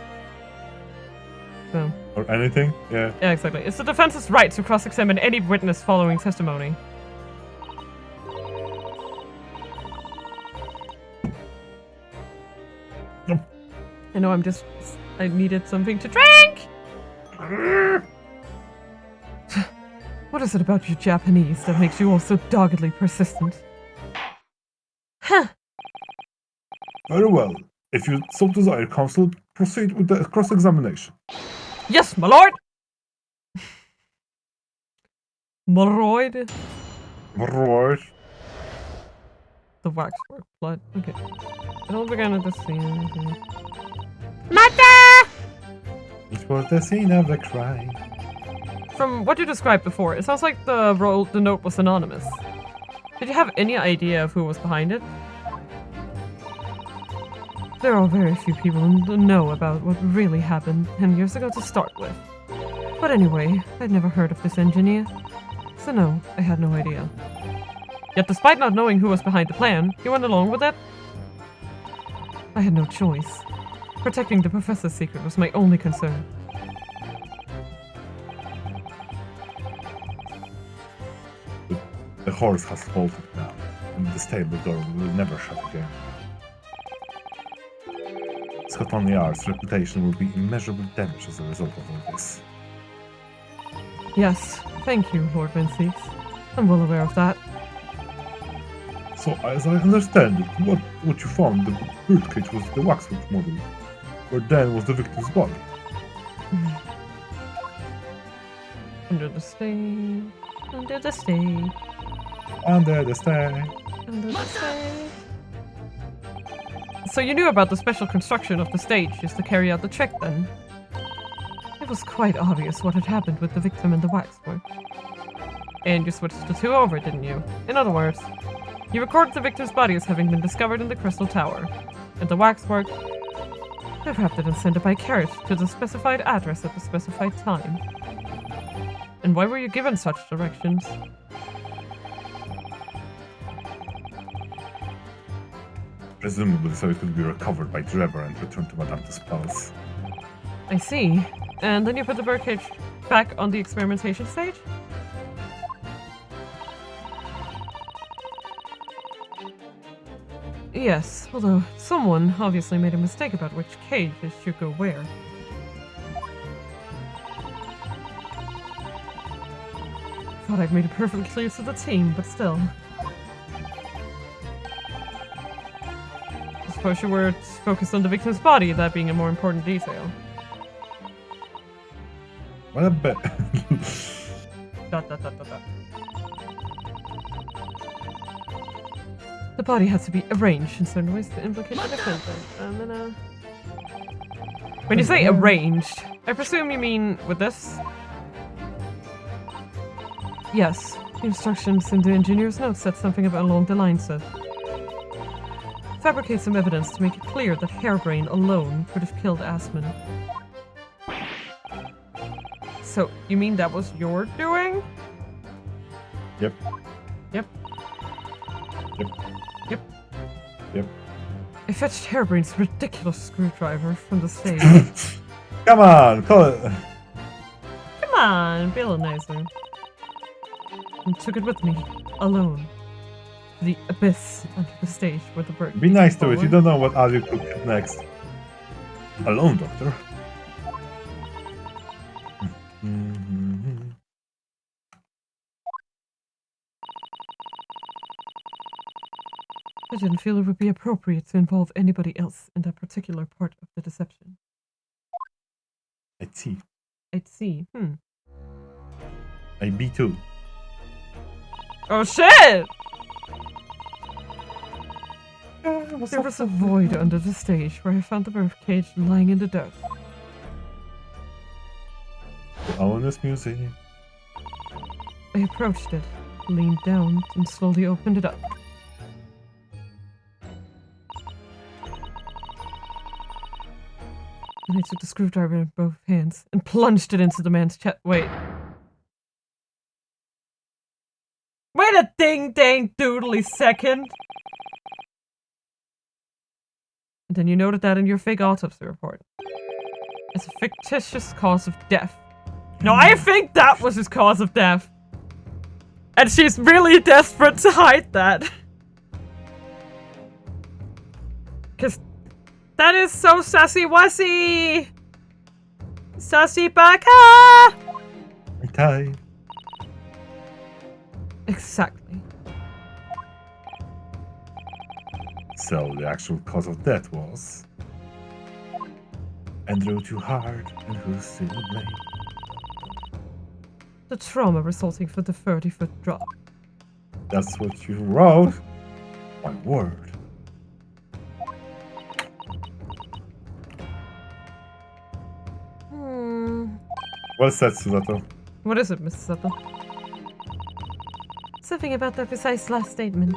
So. Or anything, yeah. Yeah, exactly. It's the defense's right to cross-examine any witness following testimony. I know, I needed something to drink! What is it about you Japanese that makes you all so doggedly persistent? Huh. Very well. If you so desire, counsel, proceed with the cross-examination. Yes, my lord! My lord. Right. The waxwork blood. Okay. It all began at the scene. Mata! It was the scene of the crime. From what you described before, it sounds like the note was anonymous. Did you have any idea of who was behind it? There are very few people who know about what really happened 10 years ago to start with. But anyway, I'd never heard of this engineer. So no, I had no idea. Yet despite not knowing who was behind the plan, you went along with it? I had no choice. Protecting the professor's secret was my only concern. The horse has bolted now, and the stable door will never shut again. Scotland Yard's reputation will be immeasurably damaged as a result of all this. Yes, thank you, Lord Vincex. I'm well aware of that. So, as I understand it, what you found, the birdcage was the waxwork model, where then was the victim's body. Under the stage, under the stage, Under the stairs. under the stage. So you knew about the special construction of the stage just to carry out the trick then? It was quite obvious what had happened with the victim and the waxwork. And you switched the two over, didn't you? In other words, you recorded the victim's body as having been discovered in the Crystal Tower, and the waxwork, you wrapped it and sent it by carriage to the specified address at the specified time. And why were you given such directions? Presumably so it could be recovered by Trevor and returned to Madame Tussauds. I see. And then you put the birdcage back on the experimentation stage? Yes, although someone obviously made a mistake about which cages should go where. Thought I'd made it perfectly clear to the team, but still. I suppose you were focused on the victim's body, that being a more important detail. Well, I bet. Dot, dot, dot, dot, dot. The body has to be arranged in certain ways to implicate the defendant. And then, when you say arranged, I presume you mean with this? Yes. The instructions in the engineer's notes said something about along the lines of fabricate some evidence to make it clear that Hairbrain alone could have killed Asmon. So, you mean that was your doing? Yep. Yep. Yep. Yep. Yep. I fetched Hairbrain's ridiculous screwdriver from the stage. Come on, call it. Come on, be a little nicer. And took it with me, alone, to the abyss under the stage where the bird. Be nice to it. You don't know what Ali could get next. Alone, Doctor. I didn't feel it would be appropriate to involve anybody else in that particular part of the deception. I see. I'd see. I be too. Oh shit! There was a void under the stage where I found the birdcage lying in the dirt. Ominous music. I approached it, leaned down, and slowly opened it up. And I took the screwdriver in both hands and plunged it into the man's chest. Wait. Wait a ding-dang-doodly second! And then you noted that in your fake autopsy report. It's a fictitious cause of death. No, I think that was his cause of death! And she's really desperate to hide that. Cause that is so sassy-wassy! Sassy baka! Okay. Exactly. So the actual cause of death was Andrew too hard, and who's to blame? The trauma resulting from the 30-foot drop. That's what you wrote? My word. Well said, Suzato. What is it, Mrs. Sato? Something about that precise last statement.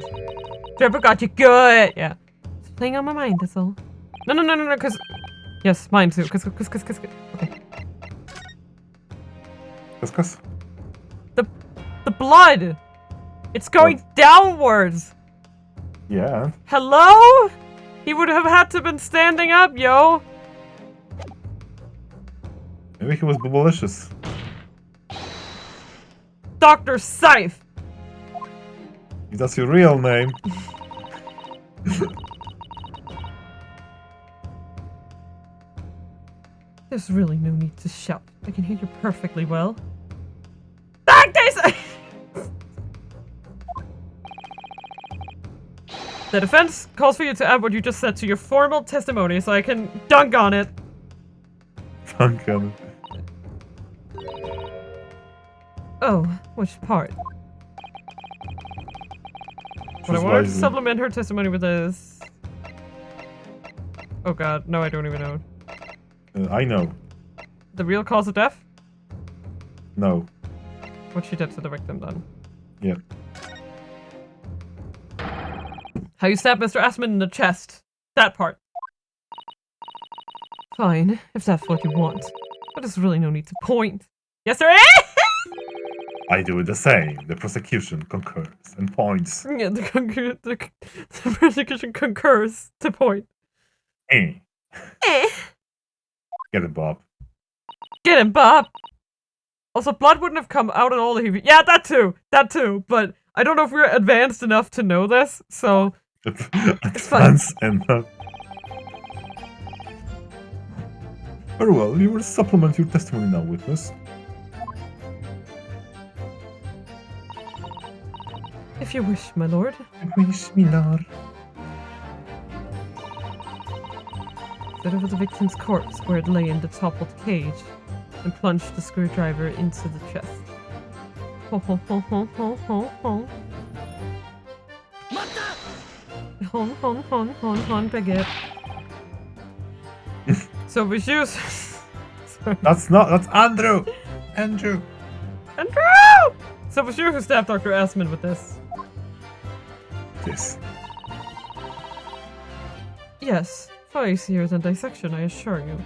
Trevor got you good! Yeah. It's playing on my mind, that's all. No, because... Yes, mine too. Cause. Okay. Cuscus? The blood! It's going downwards! Yeah. Hello? He would have had to been standing up, yo! Maybe he was bubblicious. Dr. Scythe! If that's your real name. There's really no need to shout. I can hear you perfectly well. Dr. The defense calls for you to add what you just said to your formal testimony so I can dunk on it. Dunk on it. Oh, which part? But I Choose wanted to wisely. supplement her testimony with this. Oh god, no, I don't even know. I know. The real cause of death? No. What she did to the victim then. Yeah. How you stabbed Mr. Asman in the chest. That part. Fine, if that's what you want. But there's really no need to point. Yes, there is! I do the same. The prosecution concurs and points. Yeah, the prosecution concurs to point. Eh. Eh. Get it, Bob. Get him, Bob! Also, blood wouldn't have come out at all if he... Yeah, that too! That too! But I don't know if we're advanced enough to know this, so... Advance and Very well, you will supplement your testimony now, witness. If you wish, my lord. Wish me, Lord. Set over the victim's corpse where it lay in the toppled cage and plunged the screwdriver into the chest. Ho ho ho ho ho ho ho. Hon, baguette. So we use... Sorry. That's Andrew! Andrew! So it was you who stabbed Dr. Asman with this? This. Yes. Far easier than dissection, I assure you.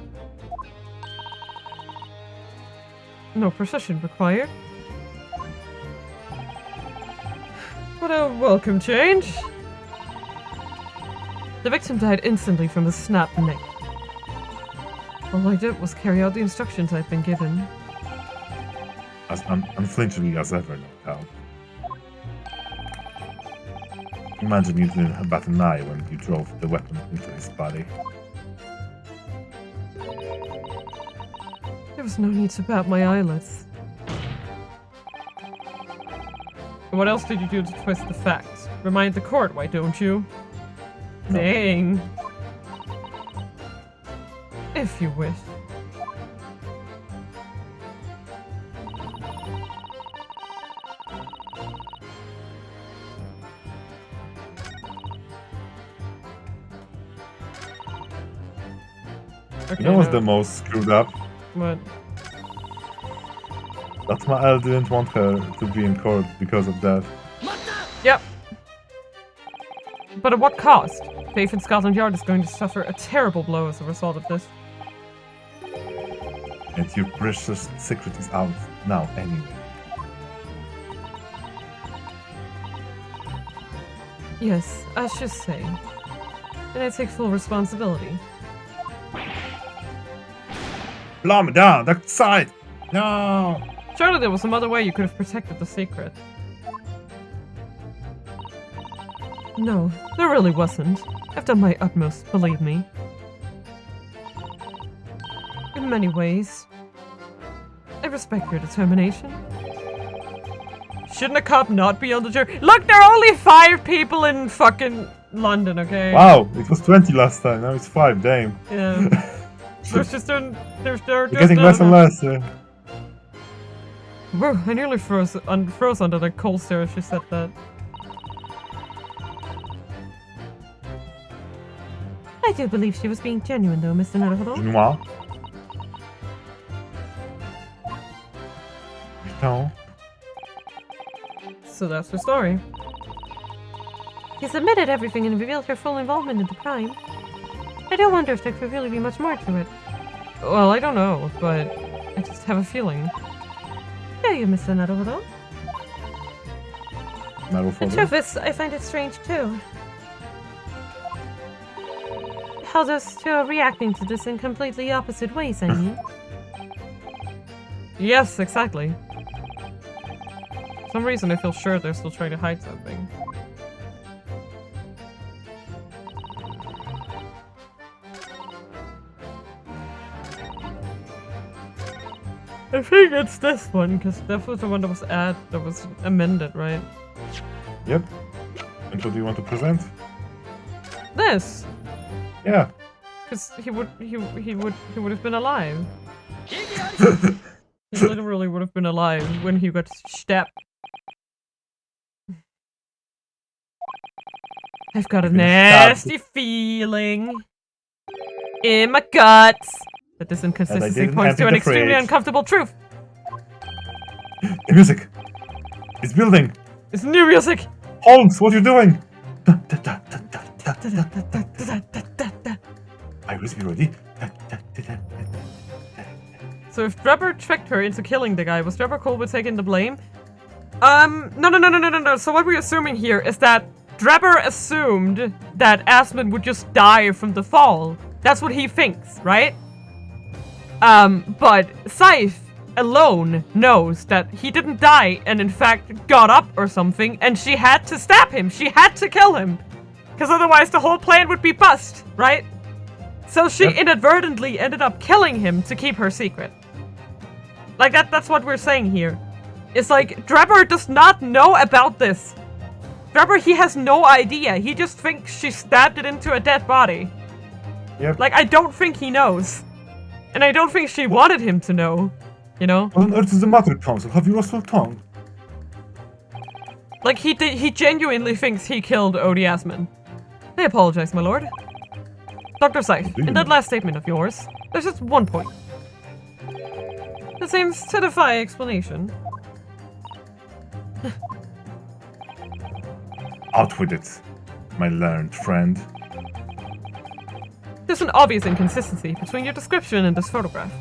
No precision required. What a welcome change! The victim died instantly from a snapped neck. All I did was carry out the instructions I'd been given. As unflinchingly as ever, no doubt. Imagine you didn't bat an eye when you drove the weapon into his body. There was no need to bat my eyelids. What else did you do to twist the facts? Remind the court, why don't you? No. Dang. If you wish. Okay, You know what's no. the most screwed up? What? That Mael didn't want her to be in court because of that. Yep. But at what cost? Faith in Scotland Yard is going to suffer a terrible blow as a result of this. And your precious secret is out now anyway. Yes, as you say. And I take full responsibility. Blow me down, that side! No! Surely there was some other way you could have protected the secret. No, there really wasn't. I've done my utmost, believe me. In many ways. I respect your determination. Shouldn't a cop not be on the jury? Look, there are only 5 people in fucking London, okay? Wow, it was 20 last time, now it's 5, damn. Yeah. There's just they're getting less and less. Bro, I nearly froze under the cold stare as she said that. I do believe she was being genuine, though, Mr. Naruto. Moi. No. So that's her story. She's admitted everything and revealed her full involvement in the crime. I don't wonder if there could really be much more to it. Well, I don't know, but I just have a feeling. Do you, Mr. Naruto? The truth is, I find it strange too. How those two are reacting to this in completely opposite ways, I mean. Yes, exactly. For some reason I feel sure they're still trying to hide something. I think it's this one, because that was the one that was amended, right? Yep. And what do you want to present? This! Yeah. Because he would have been alive. He literally would have been alive when he got stabbed. I've got a nasty feeling in my guts that this inconsistency points to an extremely uncomfortable truth. The music! It's building! It's new music! Holmes, what are you doing? Iris, be ready. So if Drebber tricked her into killing the guy, was Drebber cool with taking the blame? No. So what we're assuming here is that Drebber assumed that Asmund would just die from the fall. That's what he thinks, right? But Scythe alone knows that he didn't die and in fact got up or something, and she had to stab him. She had to kill him. Because otherwise the whole plan would be bust, right? So she inadvertently ended up killing him to keep her secret. Like, that's what we're saying here. It's like, Drebber does not know about this. Drebber, he has no idea. He just thinks she stabbed it into a dead body. Yep. Like, I don't think he knows. And I don't think she wanted him to know. You know? What on earth is the matter, Council? Have you lost your tongue? Like, he genuinely thinks he killed Odie Asmund. I apologize, my lord. Dr. Scythe, in that last statement of yours, there's just one point. It seems to defy explanation. Out with it, my learned friend. There's an obvious inconsistency between your description and this photograph.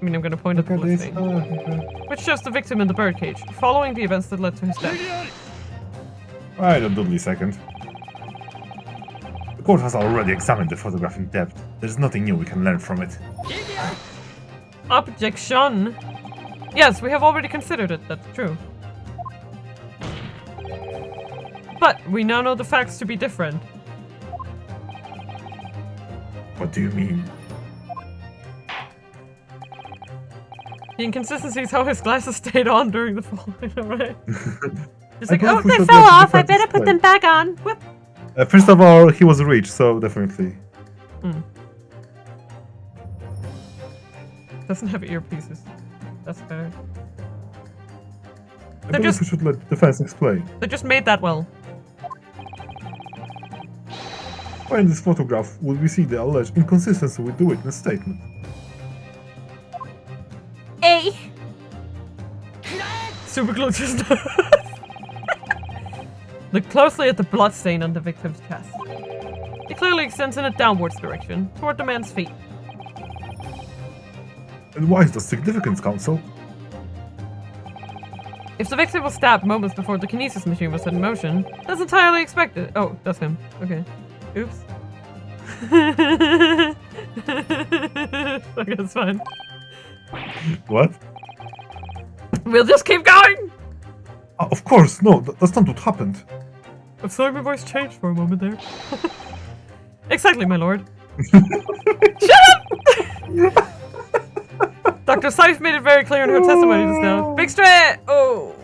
I mean, I'm gonna point at the blue stain, which shows the victim in the birdcage, following the events that led to his death. Wait a doodly second. The court has already examined the photograph in depth. There's nothing new we can learn from it. Objection! Yes, we have already considered it, that's true. But we now know the facts to be different. What do you mean? The inconsistency is how his glasses stayed on during the fall, I know, right? He's like, oh, they fell off, I better put them back on. Whoop. First of all, he was rich, so definitely. Doesn't have earpieces. That's fair. I believe we should let the defense explain. They just made that well. Why in this photograph would we see the alleged inconsistency with the witness statement? A. Super glitches. Look closely at the bloodstain on the victim's chest. It clearly extends in a downwards direction, toward the man's feet. And why is that significant, Counsel? If the victim was stabbed moments before the kinesis machine was set in motion, that's entirely expected. Oh, that's him. Okay. Oops. Okay, that's fine. What? We'll just keep going! Of course, no, that's not what happened. I'm sorry my voice changed for a moment there. Exactly, my lord. Shut up! Dr. Scythe made it very clear in her testimony just now. Big stretch! Oh!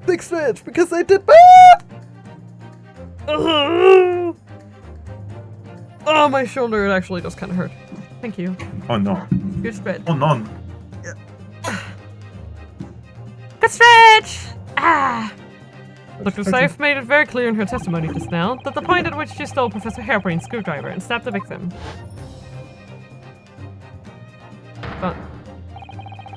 Big stretch, because I did bad! Oh, my shoulder, it actually does kind of hurt. Thank you. Oh no. Good stretch. Oh no. Good stretch! Ah! Dr. Seif made it very clear in her testimony just now that the point at which she stole Professor Hairbrain's screwdriver and stabbed the victim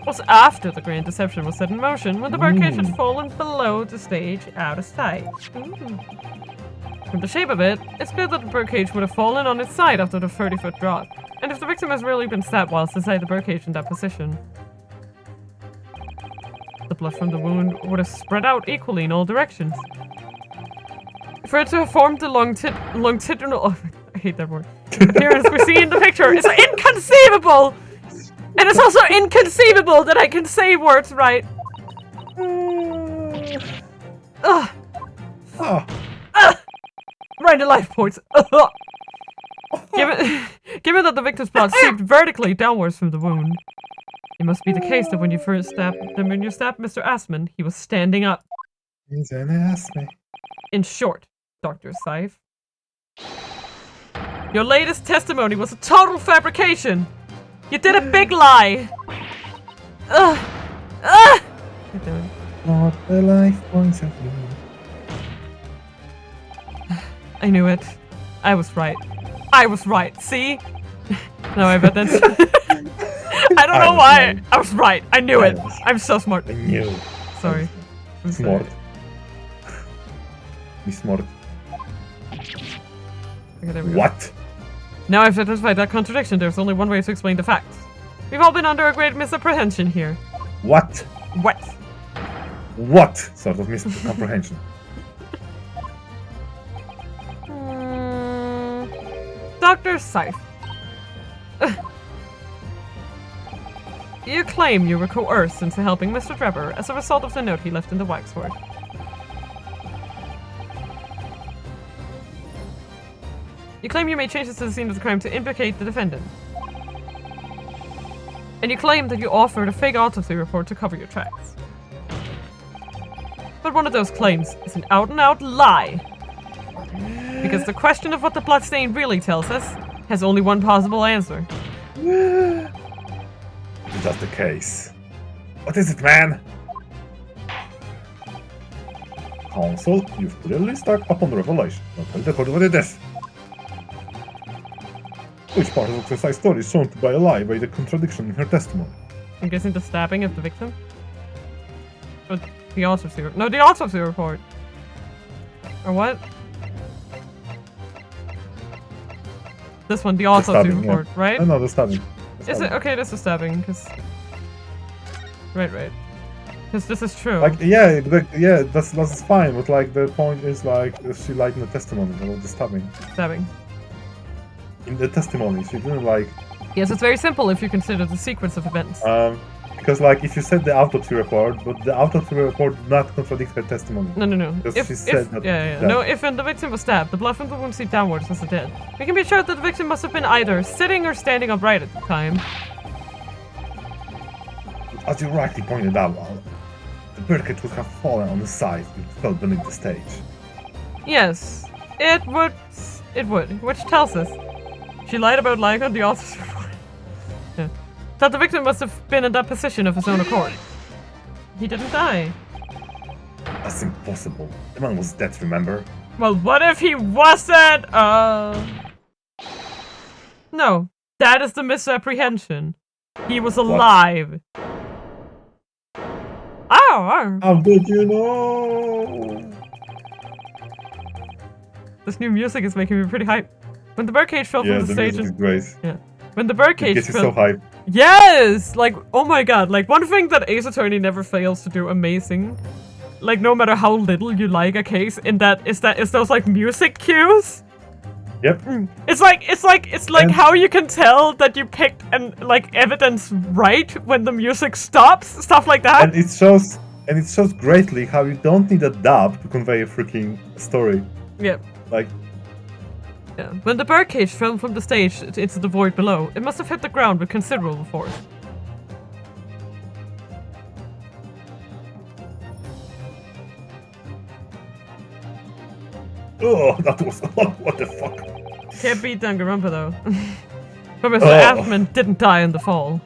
was after the grand deception was set in motion, when the birdcage had fallen below the stage out of sight. From the shape of it, it's clear that the birdcage would have fallen on its side after the 30-foot drop, and if the victim has really been stabbed whilst inside the birdcage in that position, the blood from the wound would have spread out equally in all directions. For it to have formed the longitudinal oh, I hate that word. Appearance we see in the picture is inconceivable! And it's also inconceivable that I can say words right. Ugh. Oh. Right in life points. Given that the victim's blood seeped vertically downwards from the wound, it must be the case that when you stabbed Mr. Assman, he was standing up. He's an Assman. In short, Dr. Seif, your latest testimony was a total fabrication. You did a big lie. Not the life points of me. I knew it. I was right. I was right. See? No, I bet that's... I don't know why. Right. I was right. I knew it. I'm so smart. I knew. Sorry. I'm Smart. sorry. Be smart. Okay, there we go. What? Now I've identified that contradiction, there's only one way to explain the facts. We've all been under a great misapprehension here. What? What? What sort of miscomprehension? Dr. Seif. You claim you were coerced into helping Mr. Drebber as a result of the note he left in the waxwork. You claim you made changes to the scene of the crime to implicate the defendant. And you claim that you offered a fake autopsy report to cover your tracks. But one of those claims is an out-and-out lie. Because the question of what the bloodstain really tells us has only one possible answer. Is that the case? What is it, man? Counsel, you've clearly stuck upon the revelation. Now tell the court what it is. Which part of the precise story is shown to be a lie by the contradiction in her testimony? I'm guessing the stabbing of the victim? Or the autopsy report? No, the autopsy report! Or what? This one, the autopsy stabbing, report, yeah. right? No, the stabbing. Is it? Okay, this is stabbing, because... Right. Because this is true. Like, yeah, that's fine, but like, the point is like, she lied in the testimony about the stabbing. Stabbing. In the testimony, she didn't like... Yes, it's very simple if you consider the sequence of events. Because like, if you said the autopsy report, but the autopsy report did not contradict her testimony. No. Because she said that... Yeah. No, if when the victim was stabbed, the blood from the wound seeped downwards as it did. We can be sure that the victim must have been either sitting or standing upright at the time. As you rightly pointed out, the birdcage would have fallen on the side if it fell beneath the stage. Yes, it would, which tells us she lied about lying on the autopsy report. Yeah. That the victim must have been in that position of his own accord. He didn't die. That's impossible. The man was dead, remember? Well, what if he wasn't? No, that is the misapprehension. He was alive. Oh! How did you know? This new music is making me pretty hype. When the birdcage fell from the stage, music is great. yeah. When the birdcage It gets you fell, so hyped. yes, like oh my god, like one thing that Ace Attorney never fails to do amazing, like no matter how little you like a case, is those like music cues. Yep. It's like and how you can tell that you picked and like evidence right when the music stops, stuff like that. And it shows greatly how you don't need a dub to convey a freaking story. Yeah. Like, yeah. When the birdcage fell from the stage into the void below, it must have hit the ground with considerable force. oh, that was what the fuck? Can't beat Danganronpa though. But Mr. Athman didn't die in the fall.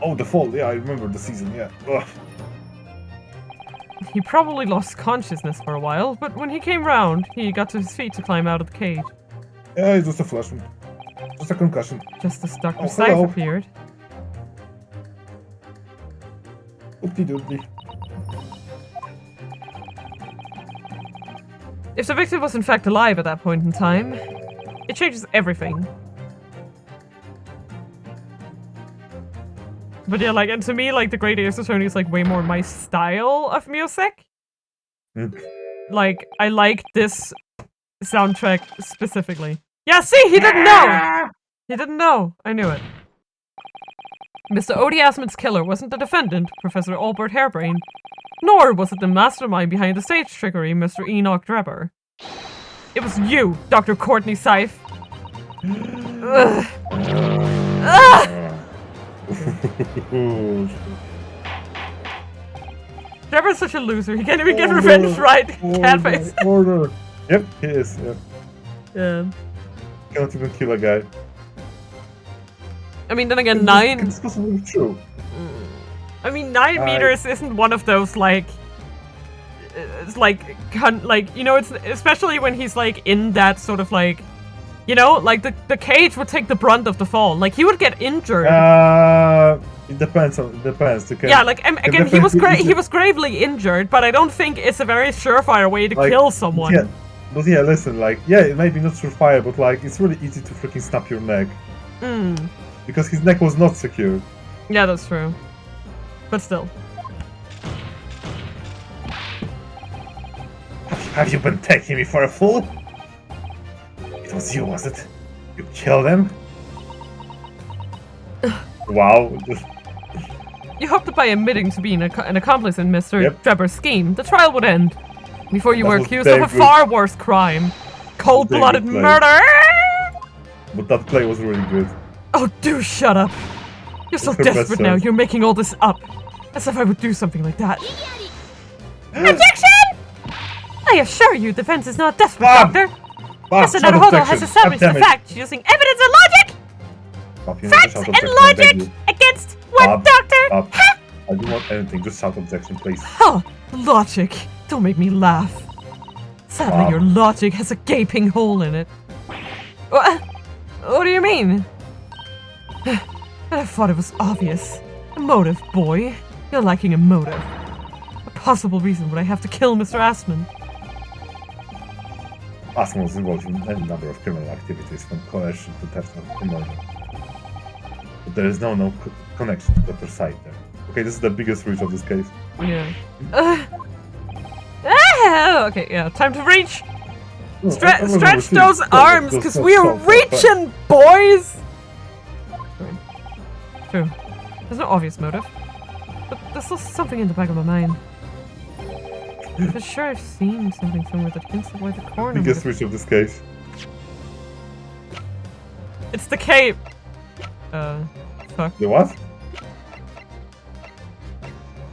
Oh, the fall. Yeah, I remember the season. Yeah. Ugh. He probably lost consciousness for a while, but when he came round, he got to his feet to climb out of the cage. Yeah, it's just a flash. Just a concussion. Just as Dr. Oh, Scythe hello. appeared. Oopty-doopty. If the victim was in fact alive at that point in time, it changes everything. But yeah, like, and to me, like, the Great Ace Attorney is, like, way more my style of music. Like, I like this soundtrack specifically. Yeah, see, he didn't know! He didn't know. I knew it. Mr. Odie Asman's killer wasn't the defendant, Professor Albert Hairbrain, nor was it the mastermind behind the stage trickery, Mr. Enoch Drebber. It was you, Dr. Courtney Scythe. Ugh. Ugh. Drebber's such a loser. He can't even get revenge right. Catface. Order. Yep, he is. Yep. Yeah. Cannot even kill a guy. I mean, then again, 9. It's possibly true. I mean, 9 meters isn't one of those like. It's like, you know, it's especially when he's like in that sort of like, you know, like the cage would take the brunt of the fall. Like he would get injured. It depends. Yeah, like again, he was gravely injured, but I don't think it's a very surefire way to kill someone. Yeah, but yeah, listen, like, yeah, it may be not surefire, but like, it's really easy to freaking snap your neck. Because his neck was not secure. Yeah, that's true. But still. Have you been taking me for a fool? It was you, was it? You killed him? Wow. You hoped that by admitting to being an accomplice in Mr. Drebber's scheme, the trial would end. Before you were accused of a far worse crime. Cold-blooded murder! But that play was really good. Oh, do shut up. You're so desperate now, you're making all this up. As if I would do something like that. Objection! I assure you, defense is not desperate, Doctor. Mr. Naruhodo has established the fact using evidence and logic! Facts and logic against what, Doctor? I don't want anything, just shout objection, please. Huh, logic. Don't make me laugh. Sadly, your logic has a gaping hole in it. What do you mean? I thought it was obvious. A motive, boy. You're lacking a motive. A possible reason would I have to kill Mr. Asman. Asman was involved in any number of criminal activities, from coercion to theft to murder. But there is no connection to Dr. Scythe there. Okay, this is the biggest reach of this case. Yeah. Okay, yeah, time to reach! Stretch those arms, because we are reaching, boys! True. There's no obvious motive. But there's still something in the back of my mind. I'm sure I've seen something somewhere that hints at why the coroner. Biggest reach of this case. It's the cape! Fuck. The what?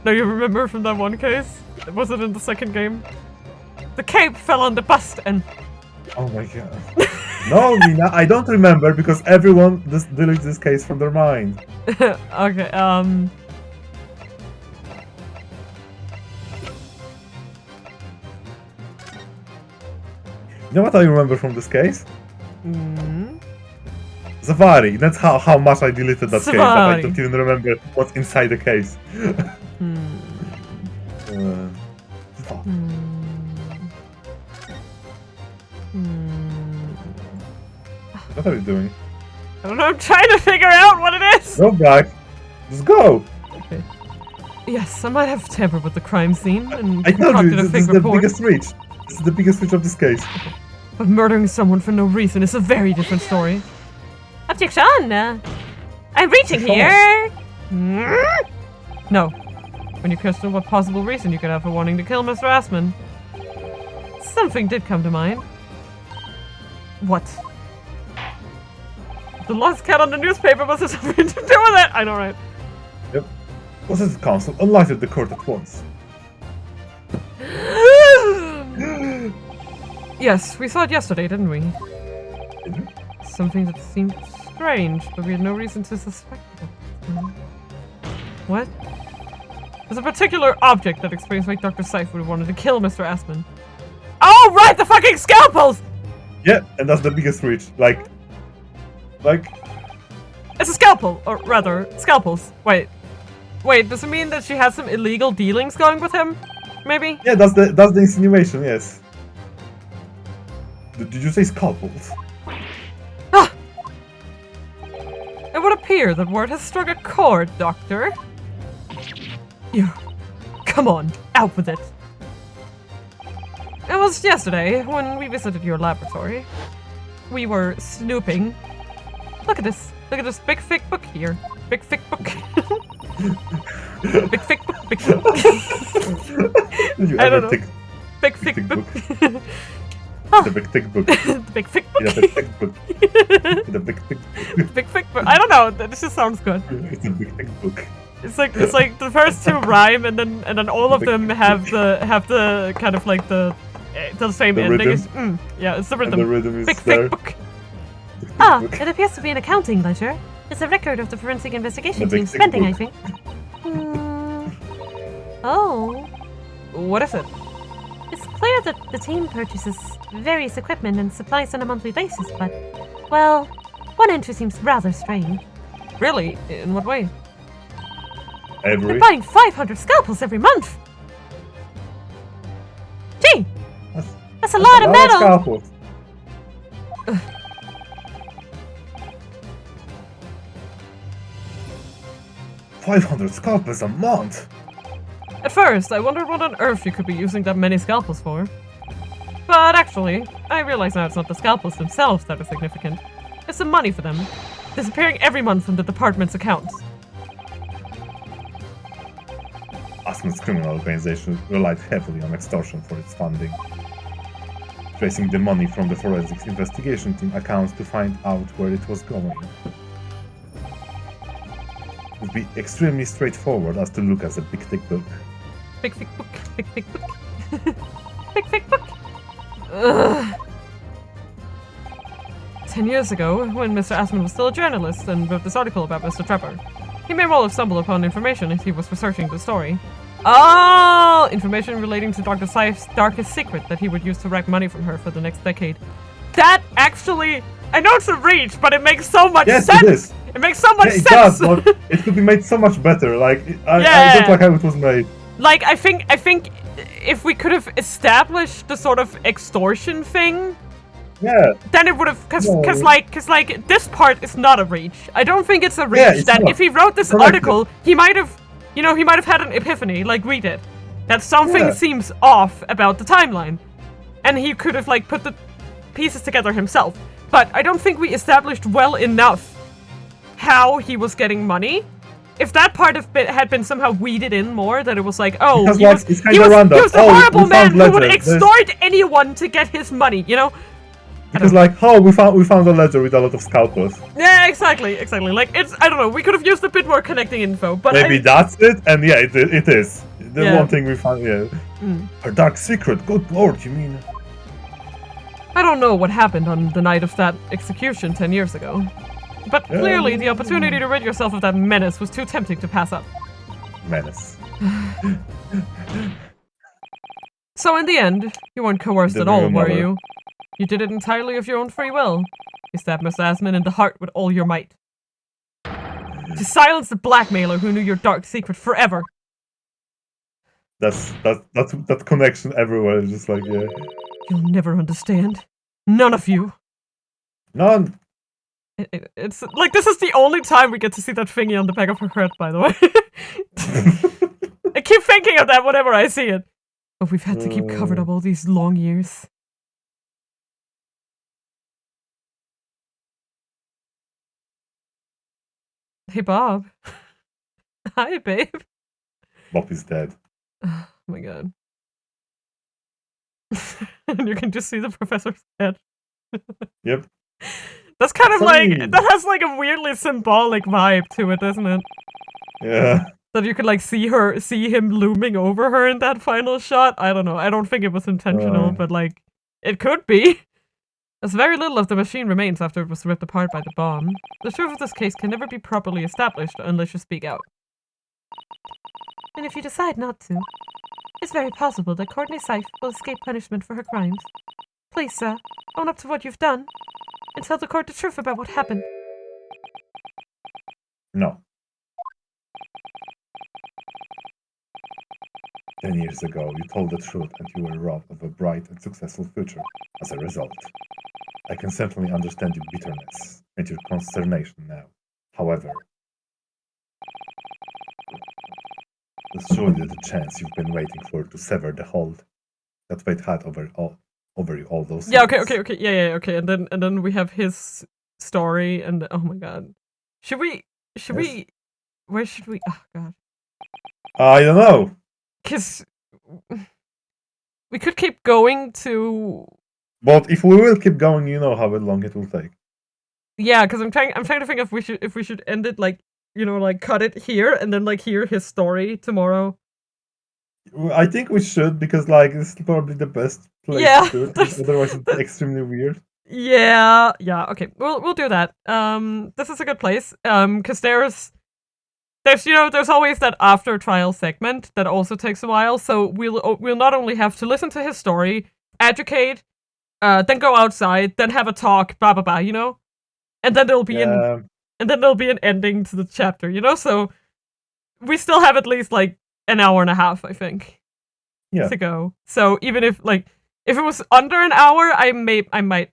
No, you remember from that one case? Was it in the second game? The cape fell on the bust and... Oh my god. No, Mina, I don't remember because everyone deletes this case from their mind. Okay, You know what I remember from this case? Zavari. That's how much I deleted that case. That I don't even remember what's inside the case. What are you doing? I don't know, I'm trying to figure out what it is! Go back. Just go! Okay. Yes, I might have tampered with the crime scene and I told you, concocted a this fake is the report. biggest reach. This is the biggest reach of this case. But murdering someone for no reason is a very different story. Objection! I'm reaching here! No. When you question what possible reason you could have for wanting to kill Mr. Asman, something did come to mind. What? The lost cat on the newspaper must have something to do with it! I know, right? Yep. Was it the council unlighted the court at once? Yes, we saw it yesterday, didn't we? Something that seemed strange, but we had no reason to suspect it. What? There's a particular object that explains why Dr. Seif would have wanted to kill Mr. Asman. Oh, right! The fucking scalpels! Yeah, and that's the biggest reach. Like... It's a scalpel! Or rather, scalpels. Wait, does it mean that she has some illegal dealings going with him? Maybe? Yeah, that's the insinuation, yes. Did you say scalpels? Ah! It would appear that word has struck a chord, Doctor. You... Come on, out with it. It was yesterday when we visited your laboratory. We were snooping. Look at this. Look at this big thick book here. Big thick book. Big thick book. Big thick book. I don't know. Big thick book. The big thick book. The big thick book. Yeah, the thick book. The big thick book. Big thick book. I don't know. This just sounds good. It's a big thick book. It's like the first two rhyme and then all of them have the kind of like the same ending. Yeah, it's the rhythm. And the rhythm is Big there. thick book. Ah, it appears to be an accounting ledger. It's a record of the forensic investigation team's spending, I think. Oh. What is it? It's clear that the team purchases various equipment and supplies on a monthly basis, but, well, one entry seems rather strange. Really? In what way? They're buying 500 scalpels every month! Gee! That's a lot of metal! Scalpels. 500 scalpels a month? At first, I wondered what on earth you could be using that many scalpels for. But actually, I realize now it's not the scalpels themselves that are significant. It's the money for them, disappearing every month from the department's accounts. Asman's criminal organization relied heavily on extortion for its funding, tracing the money from the forensics investigation team accounts to find out where it was going. It would be extremely straightforward as to look at a big thick book. Big thick book, big thick book. Big thick book. Ugh. 10 years ago, when Mr. Asman was still a journalist and wrote this article about Mr. Trevor, he may well have stumbled upon information as he was researching the story. Oh! Information relating to Dr. Seif's darkest secret that he would use to rack money from her for the next decade. That actually... I know it's a reach, but it makes so much sense! It is. It makes so much it sense! Does, but it could be made so much better, like, I don't like how it was made. Like, I think if we could have established the sort of extortion thing... Yeah. Then it would have, cause like this part is not a reach. I don't think it's a reach. That if he wrote this article, he might have, had an epiphany like we did, that something seems off about the timeline, and he could have like put the pieces together himself. But I don't think we established well enough how he was getting money. If that part of it had been somehow weeded in more, that it was like, oh, he was the horrible man who would extort anyone to get his money, you know? Because like, oh, we found a ledger with a lot of scalpels. Yeah, exactly. Like, it's, I don't know, we could have used a bit more connecting info, but maybe that's it, and yeah, it is. The one thing we found, Her dark secret, good lord, you mean? I don't know what happened on the night of that execution 10 years ago. But clearly, the opportunity to rid yourself of that menace was too tempting to pass up. Menace. So in the end, you weren't coerced at all, were you? You did it entirely of your own free will. You stabbed Mr. Asman in the heart with all your might. To silence the blackmailer who knew your dark secret forever. That connection everywhere is just like, yeah. You'll never understand. None of you. None. It's like, this is the only time we get to see that thingy on the back of her head, by the way. I keep thinking of that whenever I see it. But we've had to keep covered up all these long years. Hey, Bob. Hi, babe. Bob is dead. Oh my god. And you can just see the professor's head. Yep. That's kind of like, that has like a weirdly symbolic vibe to it, doesn't it? Yeah. That you could like see him looming over her in that final shot. I don't know. I don't think it was intentional, but like, it could be. as very little of the machine remains after it was ripped apart by the bomb, the truth of this case can never be properly established unless you speak out. And if you decide not to, it's very possible that Courtney Seif will escape punishment for her crimes. Please, sir, own up to what you've done, and tell the court the truth about what happened. No. 10 years ago, you told the truth and you were robbed of a bright and successful future as a result. I can certainly understand your bitterness and your consternation now. However, it's surely the chance you've been waiting for to sever the hold that fate had over you all those Yeah, years. okay, okay. And then we have his story, and oh my god. Should we where should we oh god. I don't know. Cause we could keep going to But if we will keep going, you know how long it will take. yeah, because I'm trying to think if we should end it like, you know, like cut it here and then like hear his story tomorrow. I think we should, because like it's probably the best place Yeah, to do it. Otherwise it's extremely weird. Yeah, okay. We'll do that. This is a good place. Because there's there's always that after trial segment that also takes a while. So we'll not only have to listen to his story, educate, then go outside, then have a talk, blah blah blah, you know, and then there'll be an ending to the chapter, you know. So we still have at least like an hour and a half, I think, to go. So even if it was under an hour, I might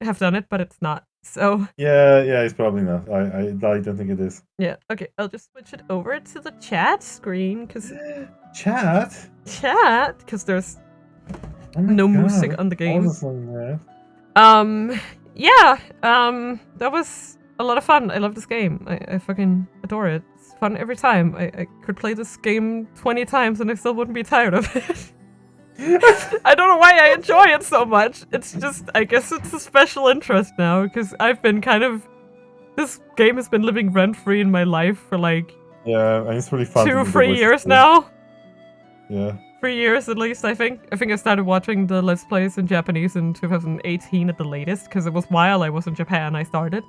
have done it, but it's not. So yeah, it's probably not. I don't think it is. Yeah, okay. I'll just switch it over to the chat screen because chat, because there's no music on the game. That was a lot of fun. I love this game. I fucking adore it. It's fun every time. I could play this game 20 times and I still wouldn't be tired of it. I don't know why I enjoy it so much. It's just, I guess it's a special interest now, because I've been this game has been living rent-free in my life for like... Yeah, and it's really fun. 2-3 years now? Yeah. 3 years at least, I think. I think I started watching the Let's Plays in Japanese in 2018 at the latest, because it was while I was in Japan I started.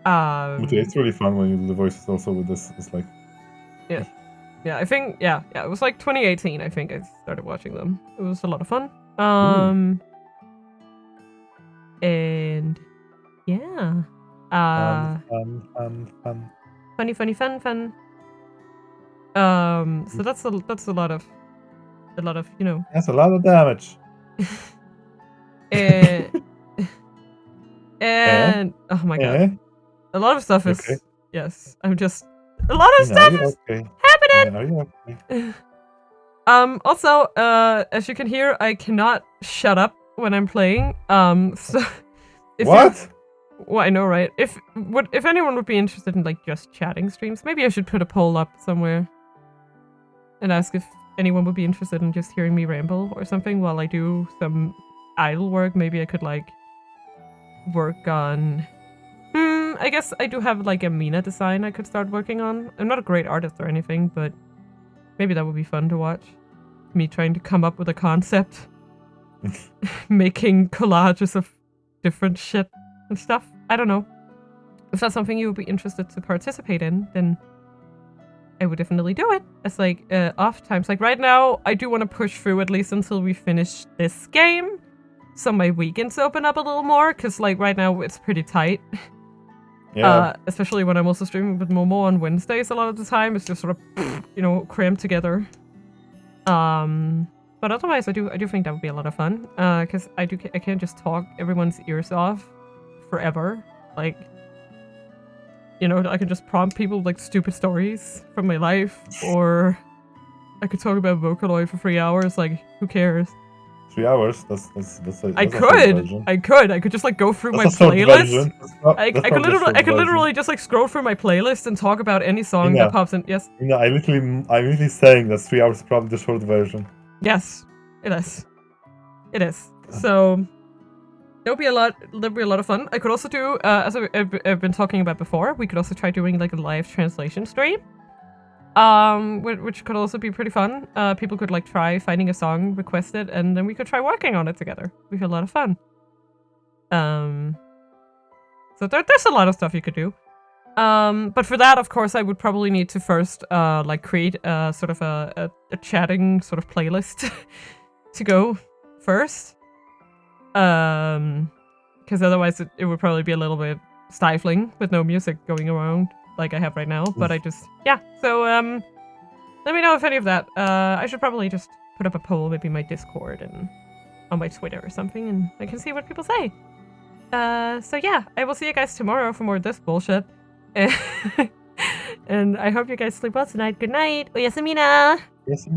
Okay, it's really fun when you do the voices also with this. It's like... Yeah, I think, yeah, it was like 2018, I think I started watching them. It was a lot of fun. And, yeah. Fun. Funny, fun. So that's a lot of, you know. That's a lot of damage. And oh my god. A lot of stuff is, okay. Yes, I'm just, a lot of stuff is happening! Are you okay? Also, as you can hear, I cannot shut up when I'm playing. So What? Well, I know, right? If anyone would be interested in like just chatting streams, maybe I should put a poll up somewhere and ask if anyone would be interested in just hearing me ramble or something while I do some idle work. Maybe I could like work on. I guess I do have like a Mina design I could start working on. I'm not a great artist or anything, but maybe that would be fun to watch. Me trying to come up with a concept. Making collages of different shit and stuff. I don't know. If that's something you would be interested to participate in, then I would definitely do it. As like off times. Like right now, I do want to push through at least until we finish this game. So my weekends open up a little more, because like right now it's pretty tight. Yeah. Especially when I'm also streaming with Momo on Wednesdays a lot of the time. It's just sort of, you know, crammed together. But otherwise, I do think that would be a lot of fun. Because I can't just talk everyone's ears off forever. Like, you know, I can just prompt people with, like, stupid stories from my life. Or I could talk about Vocaloid for 3 hours. Like, who cares? 3 hours? That's I could just like go through my playlist. I could literally just like scroll through my playlist and talk about any song that pops in. Yes. No, I'm literally saying that 3 hours is probably the short version. Yes, it is. It is. So there'll be a lot of fun. I could also do, as I've been talking about before, we could also try doing like a live translation stream. Which could also be pretty fun. People could like try finding a song requested, and then we could try working on it together. We've had a lot of fun. So there's a lot of stuff you could do. But for that, of course, I would probably need to first like create a sort of a chatting sort of playlist to go first. Because otherwise it would probably be a little bit stifling with no music going around like I have right now. But yeah. So let me know if any of that. I should probably just put up a poll, maybe my Discord and on my Twitter or something, and I can see what people say. So yeah, I will see you guys tomorrow for more of this bullshit. And I hope you guys sleep well tonight. Good night. Oyasumi na. Yes,